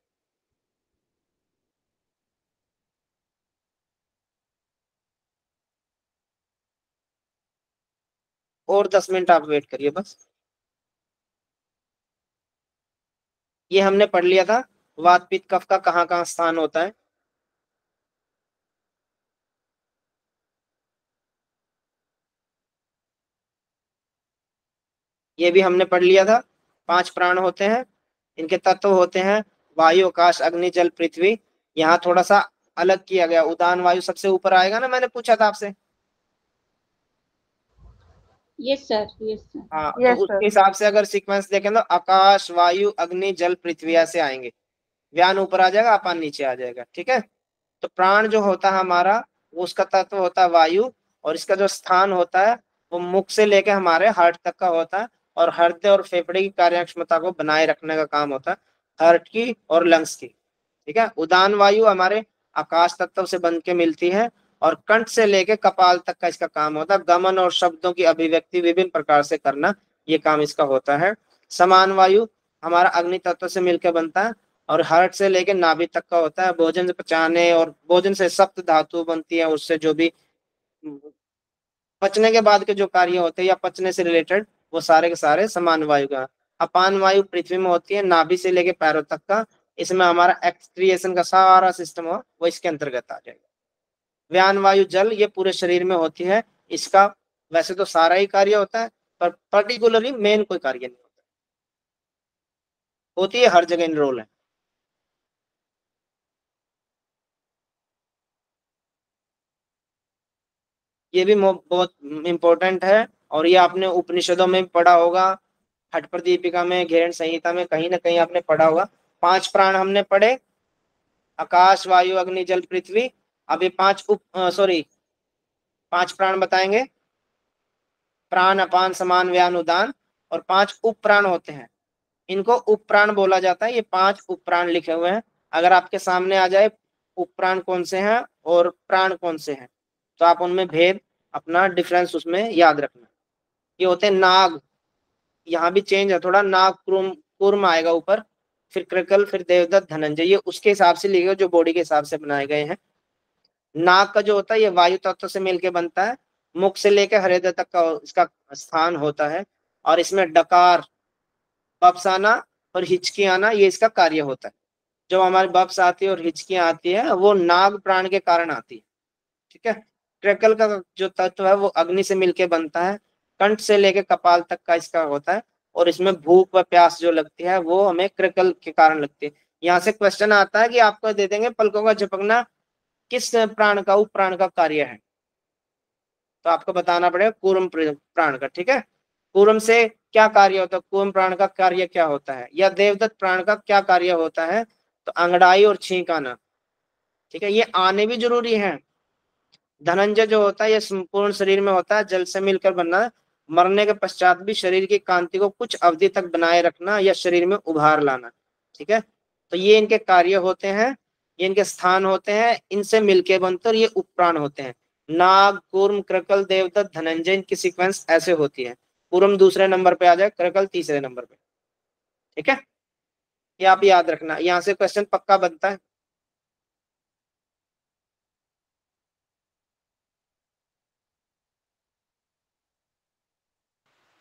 और 10 मिनट आप वेट करिए बस। ये हमने पढ़ लिया था, वात पित्त कफ का कहाँ कहाँ स्थान होता है। ये भी हमने पढ़ लिया था। 5 प्राण होते हैं, इनके तत्व होते हैं वायु, आकाश, अग्नि, जल, पृथ्वी। यहाँ थोड़ा सा अलग किया गया, उदान वायु सबसे ऊपर आएगा ना, मैंने पूछा था आपसे। Yes sir, yes sir. हाँ, तो यस उसके सर। हिसाब से अगर सीक्वेंस देखें तो आकाश, वायु, अग्नि, जल, पृथ्वी ऐसे आएंगे। व्यान ऊपर आ जाएगा, अपान नीचे आ जाएगा। ठीक है, तो प्राण जो होता है हमारा, वो उसका तत्व होता है वायु, और इसका जो स्थान होता है वो मुख से लेके हमारे हार्ट तक का होता है, और हृदय और फेफड़े की कार्यक्षमता को बनाए रखने का काम होता है, हार्ट की और लंग्स की। ठीक है, उदान वायु हमारे आकाश तत्व से बन के मिलती है, और कंठ से लेके कपाल तक का इसका काम होता है, गमन और शब्दों की अभिव्यक्ति विभिन्न प्रकार से करना, ये काम इसका होता है। समान वायु हमारा अग्नि तत्व से मिलकर बनता है, और हार्ट से लेके नाभि तक का होता है, भोजन से पचाने, और भोजन से सप्त धातु बनती है, उससे जो भी पचने के बाद के जो कार्य होते हैं या पचने से रिलेटेड, वो सारे के सारे समान वायु का। अपान वायु पृथ्वी में होती है, नाभि से लेके पैरों तक का, इसमें हमारा एक्सक्रिएशन का सारा सिस्टम हो वो इसके अंतर्गत आ जाएगा। व्यान वायु जल, ये पूरे शरीर में होती है, इसका वैसे तो सारा ही कार्य होता है, पर पर्टिकुलरली मेन कोई कार्य नहीं होता, होती है हर जगह इनरोल है। ये भी बहुत इंपॉर्टेंट है, और ये आपने उपनिषदों में पढ़ा होगा, हठ प्रदीपिका में, घेरण संहिता में, कहीं ना कहीं आपने पढ़ा होगा। 5 प्राण हमने पढ़े, आकाश, वायु, अग्नि, जल, पृथ्वी। अब ये 5 प्राण बताएंगे, प्राण, अपान, समान, व्यान, उदान, और 5 उप प्राण होते हैं, इनको उप प्राण बोला जाता है। ये 5 उप प्राण लिखे हुए हैं। अगर आपके सामने आ जाए उप प्राण कौन से हैं और प्राण कौन से हैं, तो आप उनमें भेद, अपना डिफरेंस उसमें याद रखना। ये होते हैं नाग, यहाँ भी चेंज है थोड़ा, नाग कुर्म, कुर्म आएगा ऊपर, फिर कृकल, फिर देवदत्त, धनंजय, ये उसके हिसाब से लिखे जो बॉडी के हिसाब से बनाए गए हैं। नाग का जो होता है ये वायु तत्व से मिलके बनता है, मुख से लेकर हृदय तक का इसका स्थान होता है, और इसमें डकार, बप्स आना और हिचकी आना, ये इसका कार्य होता है। जो हमारी बप्स आती है और हिचकियां आती है वो नाग प्राण के कारण आती है। ठीक है। ट्रेकल का जो तत्व है वो अग्नि से मिलके बनता है, कंठ से लेके कपाल तक का इसका होता है, और इसमें भूख व प्यास जो लगती है वो हमें क्रिकल के कारण लगती है। यहाँ से क्वेश्चन आता है कि आपको दे देंगे पलकों का झपकना किस प्राण का, उप प्राण का कार्य है, तो आपको बताना पड़ेगा कूर्म प्राण का। ठीक है। कूर्म से क्या कार्य होता है, कूर्म प्राण का कार्य क्या होता है, या देवदत्त प्राण का क्या कार्य होता है, तो अंगड़ाई और छींक आना। ठीक है, ये आने भी जरूरी है। धनंजय जो होता है ये संपूर्ण शरीर में होता है, जल से मिलकर बनना, मरने के पश्चात भी शरीर की कांति को कुछ अवधि तक बनाए रखना या शरीर में उभार लाना। ठीक है, तो ये इनके कार्य होते हैं, ये इनके स्थान होते हैं, इनसे मिलके बनते और ये उपप्राण होते हैं। नाग, कूर्म, कृकल, देवदत्त, धनंजय, इनकी सीक्वेंस ऐसे होती है। कूर्म दूसरे नंबर पे आ जाए, कृकल तीसरे नंबर पे। ठीक है, ये आप याद रखना, यहाँ से क्वेश्चन पक्का बनता है।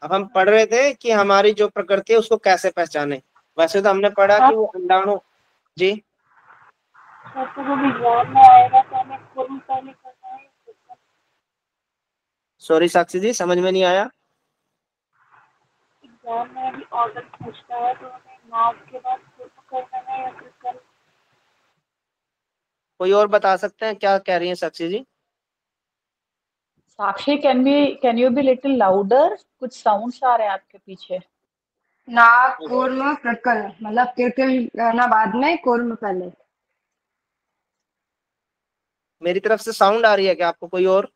अब हम पढ़ रहे थे कि हमारी जो प्रकृति है उसको कैसे पहचाने। वैसे तो हमने पढ़ा कि वो अंडाणु। जी तो वो विज्ञान में आएगा तो हमें कुर्म पहले करना है। सॉरी साक्षी जी, समझ में नहीं आया। एग्जाम में अभी ऑर्डर पूछता है तो हमें नाग के बाद कुर्म करना है या कृकल। कोई और बता सकते हैं क्या कह रही हैं Sakshi ji? Sakshi, can you be little louder? कुछ साउंड्स आ रहे हैं आपके पीछे। नाग, कूर्म, कृकल, मतलब कृकल ना बाद में, कूर्म पहले। मेरी तरफ से साउंड आ रही है क्या आपको कोई और?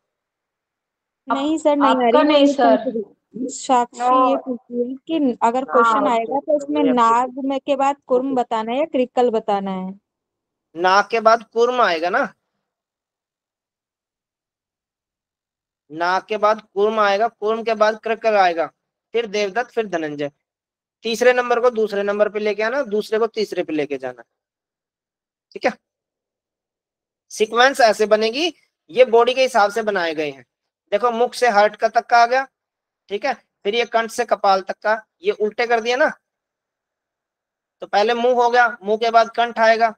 नहीं सर, नहीं आ आपका रही। मैं नहीं ये सर। पूछ रही, साक्षी ये नो। पूछ रही है कि अगर हाँ, क्वेश्चन आएगा तो इसमें नाग में के बाद कुर्म बताना है या क्रिकल बताना है? नाग के बाद कूर्म आएगा ना, नाग के बाद कूर्म आएगा, कूर्म के बाद कृकल आएगा, फिर देवदत्त, फिर धनंजय। तीसरे नंबर को दूसरे नंबर पे लेके आना, दूसरे को तीसरे पे लेके जाना। ठीक है, सीक्वेंस ऐसे बनेगी, ये बॉडी के हिसाब से बनाए गए हैं। देखो मुख से हार्ट का तक का आ गया, ठीक है, फिर ये कंठ से कपाल तक का, ये उल्टे कर दिया ना, तो पहले मुंह हो गया, मुंह के बाद कंठ आएगा,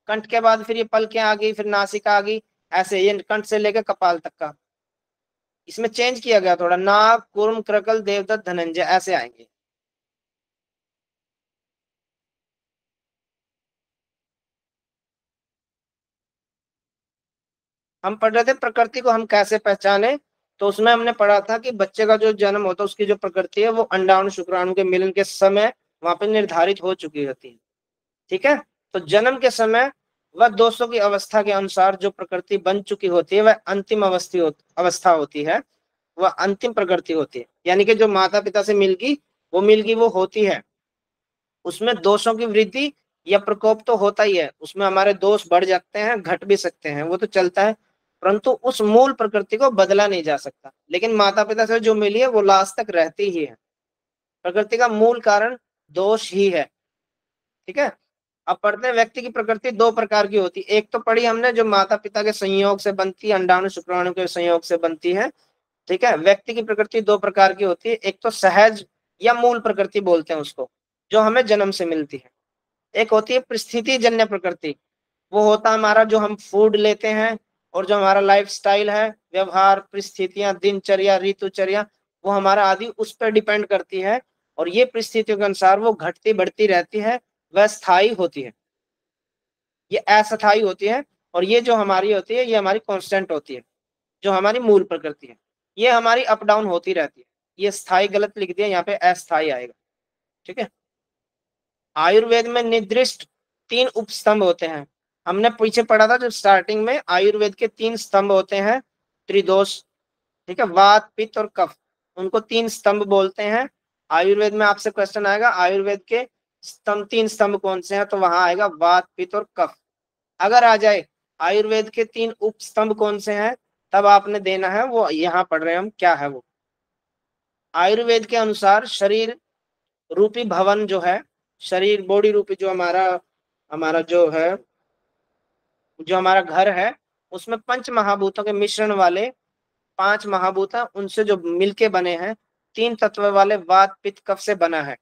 कंठ के बाद फिर ये पलकें आ गई, फिर नासिका आ गई, ऐसे ये कंठ से लेकर कपाल तक का। इसमें चेंज किया गया थोड़ा, नाग, कूर्म, कृकल, देवदत्त, धनंजय ऐसे आएंगे। हम पढ़ रहे थे प्रकृति को हम कैसे पहचाने, तो उसमें हमने पढ़ा था कि बच्चे का जो जन्म होता है उसकी जो प्रकृति है वो अंडाणु शुक्राणु के मिलन के समय वहां पे निर्धारित हो चुकी होती है। ठीक है, तो जन्म के समय वह दोषों की अवस्था के अनुसार जो प्रकृति बन चुकी होती है वह अंतिम अवस्था होती है, वह अंतिम प्रकृति होती है। यानी कि जो माता पिता से मिलगी वो होती है। उसमें दोषों की वृद्धि या प्रकोप तो होता ही है, उसमें हमारे दोष बढ़ जाते हैं, घट भी सकते हैं, वो तो चलता है, परंतु उस मूल प्रकृति को बदला नहीं जा सकता। लेकिन माता पिता से जो मिली है वो लास्ट तक रहती ही है। प्रकृति का मूल कारण दोष ही है। ठीक है, अब पढ़ते हैं व्यक्ति की प्रकृति 2 प्रकार की होती है। एक तो पढ़ी हमने जो माता पिता के संयोग से बनती है, अंडाणु शुक्राणु के संयोग से बनती है। ठीक है, व्यक्ति की प्रकृति 2 प्रकार की होती है, एक तो सहज या मूल प्रकृति बोलते हैं उसको, जो हमें जन्म से मिलती है। एक होती है परिस्थिति जन्य प्रकृति, वो होता है हमारा जो हम फूड लेते हैं और जो हमारा लाइफ स्टाइल है, व्यवहार, परिस्थितियां, दिनचर्या, ऋतुचर्या, वो हमारा आदि उस पर डिपेंड करती है, और ये परिस्थितियों के अनुसार वो घटती बढ़ती रहती है, वह स्थायी होती है, ये अस्थायी होती है, और ये जो हमारी होती है ये हमारी कांस्टेंट होती है। जो हमारी मूल प्रकृति है, ये हमारी अप डाउन होती रहती है। ये स्थाई गलत लिख दिया, यहाँ पे अस्थाई आएगा, ठीक है। आयुर्वेद में निर्दिष्ट 3 उपस्तंभ होते हैं। हमने पीछे पढ़ा था जब स्टार्टिंग में, आयुर्वेद के 3 स्तंभ होते हैं, त्रिदोष, ठीक है, वात पित्त और कफ, उनको 3 स्तंभ बोलते हैं। आयुर्वेद में आपसे क्वेश्चन आएगा आयुर्वेद के स्तंभ 3 स्तंभ कौन से हैं, तो वहां आएगा वात पित्त और कफ। अगर आ जाए आयुर्वेद के 3 उपस्तंभ कौन से हैं, तब आपने देना है, वो यहाँ पढ़ रहे हैं हम, क्या है वो। आयुर्वेद के अनुसार शरीर रूपी भवन जो है, शरीर बॉडी रूपी जो हमारा हमारा जो है, जो हमारा घर है, उसमें 5 महाभूतों के मिश्रण वाले 5 महाभूत हैं, उनसे जो मिलके बने हैं 3 तत्व वाले वात पित्त कफ से बना है।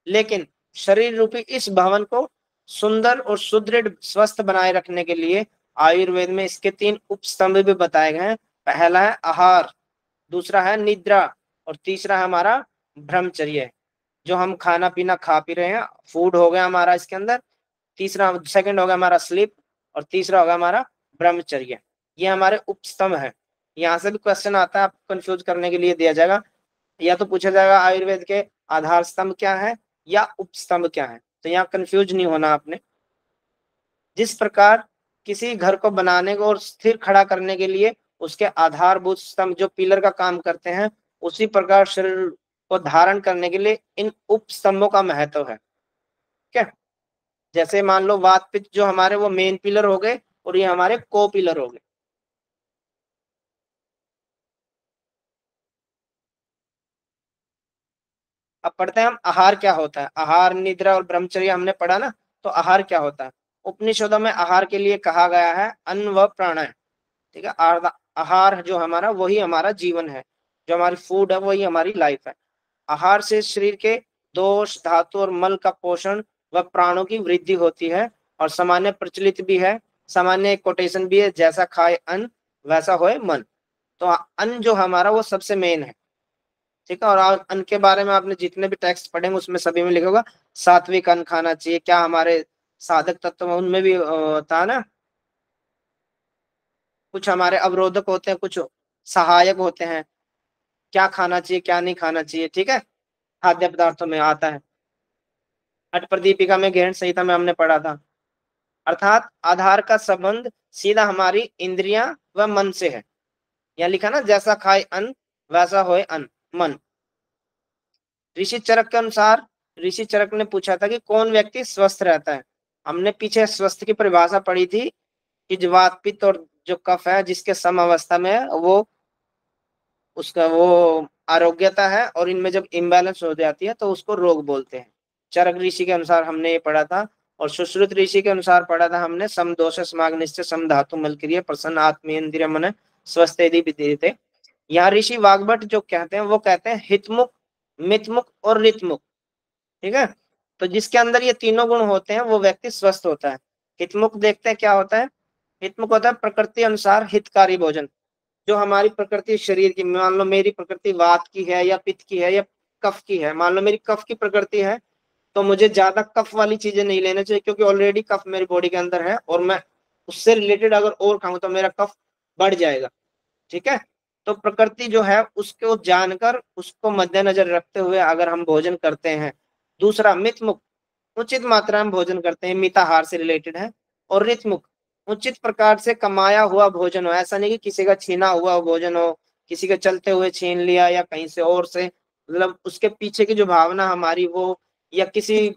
लेकिन शरीर रूपी इस भवन को सुंदर और सुदृढ़ स्वस्थ बनाए रखने के लिए आयुर्वेद में इसके 3 उपस्तंभ भी बताए गए हैं। पहला है आहार, दूसरा है निद्रा, और तीसरा है हमारा ब्रह्मचर्य, जो हम खाना पीना खा पी रहे हैं, फूड हो गया हमारा इसके अंदर। तीसरा, सेकंड होगा हमारा स्लीप, और तीसरा होगा हमारा ब्रह्मचर्य। ये हमारे उपस्तंभ है। यहाँ से भी क्वेश्चन आता है, आपको कंफ्यूज करने के लिए दिया जाएगा, या तो पूछा जाएगा आयुर्वेद के आधार स्तंभ क्या है या उपस्तंभ क्या है, तो यहाँ कंफ्यूज नहीं होना आपने। जिस प्रकार किसी घर को बनाने को और स्थिर खड़ा करने के लिए उसके आधारभूत स्तंभ जो पिलर का काम करते हैं, उसी प्रकार शरीर को धारण करने के लिए इन उपस्तंभों का महत्व है, क्या। जैसे मान लो वात पित्त जो हमारे वो मेन पिलर हो गए, और ये हमारे को पिलर हो गए। अब पढ़ते हैं हम आहार क्या होता है। आहार, निद्रा और ब्रह्मचर्य हमने पढ़ा ना, तो आहार क्या होता है। उपनिषदों में आहार के लिए कहा गया है अन्न व प्राणायाम, ठीक है। आहार जो हमारा वही हमारा जीवन है, जो हमारी फूड है वही हमारी लाइफ है। आहार से शरीर के दोष, धातु और मल का पोषण व प्राणों की वृद्धि होती है, और सामान्य प्रचलित भी है, सामान्य कोटेशन भी है, जैसा खाए अन्न वैसा होए मन। तो अन्न जो हमारा वो सबसे मेन है, ठीक है। और अन्न के बारे में आपने जितने भी टेक्स्ट पढ़ेंगे उसमें सभी में लिखा होगा सात्विक अन्न खाना चाहिए। क्या हमारे साधक तत्व में उनमें भी था ना, कुछ हमारे अवरोधक होते हैं, कुछ सहायक होते हैं, क्या खाना चाहिए क्या नहीं खाना चाहिए, ठीक है, खाद्य पदार्थों में आता है। अटप्रदीपिका में गहन संहिता में हमने पढ़ा था। अर्थात आधार का संबंध सीधा हमारी इंद्रियां व मन से है। यहाँ लिखा ना, जैसा खाए अन्न वैसा होए अन्न मन। ऋषि चरक के अनुसार, ऋषि चरक ने पूछा था कि कौन व्यक्ति स्वस्थ रहता है। हमने पीछे स्वस्थ की परिभाषा पढ़ी थी कि जो वात पित्त और जो कफ है जिसके सम अवस्था में है, वो उसका वो आरोग्यता है, और इनमें जब इम्बैलेंस हो जाती है तो उसको रोग बोलते हैं। चरक ऋषि के अनुसार हमने ये पढ़ा था। और सुश्रुत ऋषि के अनुसार पढ़ा था हमने सम दोष समाग निश्चय सम धातु मलक्रिय प्रसन्न आत्मीय इंद्रिय मन स्वस्थ यदि विदिते। यहाँ ऋषि वाग्भट जो कहते हैं वो कहते हैं हितमुख, मितमुख और ऋतमुख, ठीक है। तो जिसके अंदर ये तीनों गुण होते हैं वो व्यक्ति स्वस्थ होता है। हितमुख देखते हैं क्या होता है। हितमुख होता है प्रकृति अनुसार हितकारी भोजन, जो हमारी प्रकृति शरीर की, मान लो मेरी प्रकृति वात की है या पित्त की है या कफ की है। मान लो मेरी कफ की प्रकृति है तो मुझे ज्यादा कफ वाली चीजें नहीं लेना चाहिए, क्योंकि ऑलरेडी कफ मेरी बॉडी के अंदर है, और मैं उससे रिलेटेड अगर और खाऊं तो मेरा कफ बढ़ जाएगा, ठीक है। तो प्रकृति जो है उसको जानकर उसको मद्देनजर रखते हुए अगर हम भोजन करते हैं। दूसरा मितमुख, उचित मात्रा में भोजन करते हैं, मिताहार से रिलेटेड है। और ऋतमुख, उचित प्रकार से कमाया हुआ भोजन हो, ऐसा नहीं कि किसी का छीना हुआ भोजन हो, किसी के चलते हुए छीन लिया या कहीं से और से, मतलब उसके पीछे की जो भावना हमारी वो, या किसी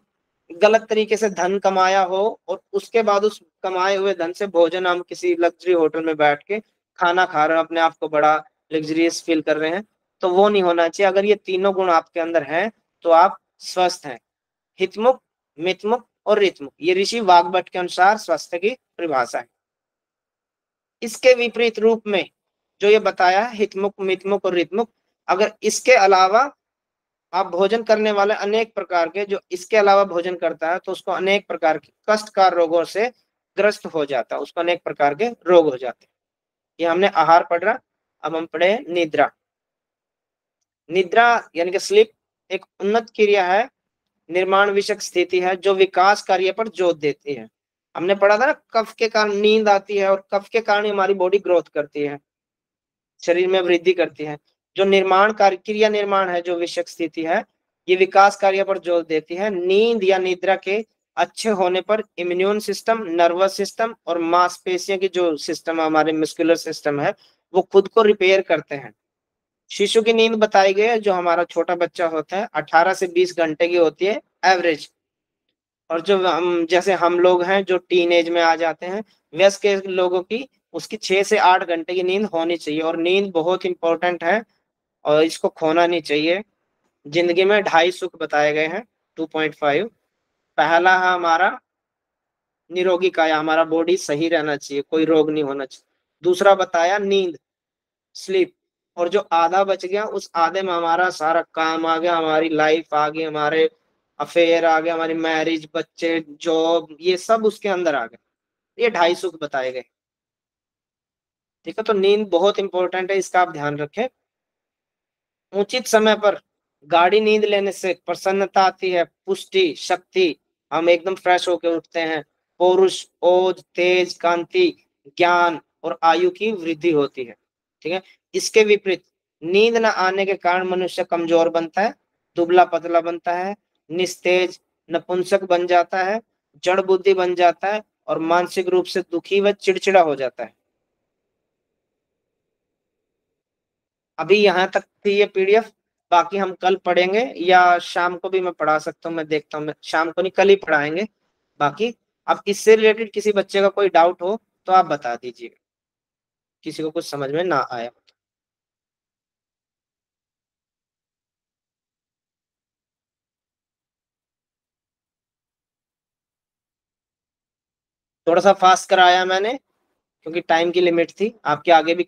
गलत तरीके से धन कमाया हो और उसके बाद उस कमाए हुए धन से भोजन हम किसी लग्जरी होटल में बैठ के खाना खा रहे हैं, अपने आप को बड़ा लग्जरियस फील कर रहे हैं, तो वो नहीं होना चाहिए। अगर ये तीनों गुण आपके अंदर हैं तो आप स्वस्थ हैं। हितमुख, मितमुख और ऋतमुख, ये ऋषि वाग्भट के अनुसार स्वास्थ्य की परिभाषा है। इसके विपरीत रूप में जो ये बताया है हितमुख, मितमुख और ऋतमुख, अगर इसके अलावा आप भोजन करने वाले अनेक प्रकार के, जो इसके अलावा भोजन करता है तो उसको अनेक प्रकार के कष्टकार रोगों से ग्रस्त हो जाता है, उसको अनेक प्रकार के रोग हो जाते हैं। ये हमने आहार पढ़ा। अब हम पढ़े निद्रा। निद्रा यानी कि स्लीप एक उन्नत क्रिया है, निर्माण विषयक स्थिति है जो विकास कार्य पर जोर देती है। हमने पढ़ा था ना, कफ के कारण नींद आती है और कफ के कारण हमारी बॉडी ग्रोथ करती है। शरीर में वृद्धि करती है। जो निर्माण कार्य क्रिया निर्माण है, जो विषयक स्थिति है, ये विकास कार्य पर जोर देती है। नींद या निद्रा के अच्छे होने पर इम्यून सिस्टम, नर्वस सिस्टम और मांसपेशियों की जो सिस्टम है, हमारे मस्कुलर सिस्टम है, वो खुद को रिपेयर करते हैं। शिशु की नींद बताई गई है, जो हमारा छोटा बच्चा होता है 18 से 20 घंटे की होती है एवरेज। और जो हम जैसे हम लोग हैं जो टीन एज में आ जाते हैं, वयस्क के लोगों की उसकी 6 से 8 घंटे की नींद होनी चाहिए। और नींद बहुत इंपॉर्टेंट है और इसको खोना नहीं चाहिए। जिंदगी में 2.5 सुख बताए गए हैं, 2.5। पहला है हमारा निरोगी काया, हमारा बॉडी सही रहना चाहिए, कोई रोग नहीं होना चाहिए। दूसरा बताया नींद, स्लीप। और जो आधा बच गया, उस आधे में हमारा सारा काम आ गया, हमारी लाइफ आ गई, हमारे अफेयर आ गए, हमारी मैरिज, बच्चे, जॉब, ये सब उसके अंदर आ गए। ये 2.5 सुख बताए गए। ठीक है, तो नींद बहुत इंपॉर्टेंट है, इसका आप ध्यान रखें। उचित समय पर गाढ़ी नींद लेने से प्रसन्नता आती है, पुष्टि, शक्ति, हम एकदम फ्रेश होकर उठते हैं। पौरुष, ओज, तेज, कांति, ज्ञान और आयु की वृद्धि होती है। ठीक है, इसके विपरीत नींद न आने के कारण मनुष्य कमजोर बनता है, दुबला पतला बनता है, निस्तेज, नपुंसक बन जाता है, जड़ बुद्धि बन जाता है और मानसिक रूप से दुखी व चिड़चिड़ा हो जाता है। अभी यहाँ तक थी ये पीडीएफ, बाकी हम कल पढ़ेंगे या शाम को भी मैं पढ़ा सकता हूँ, मैं देखता हूँ, मैं शाम को नहीं कल ही पढ़ाएंगे बाकी। अब इससे रिलेटेड किसी बच्चे का कोई डाउट हो तो आप बता दीजिए, किसी को कुछ समझ में ना आया। थोड़ा सा फास्ट कराया मैंने क्योंकि टाइम की लिमिट थी, आपके आगे भी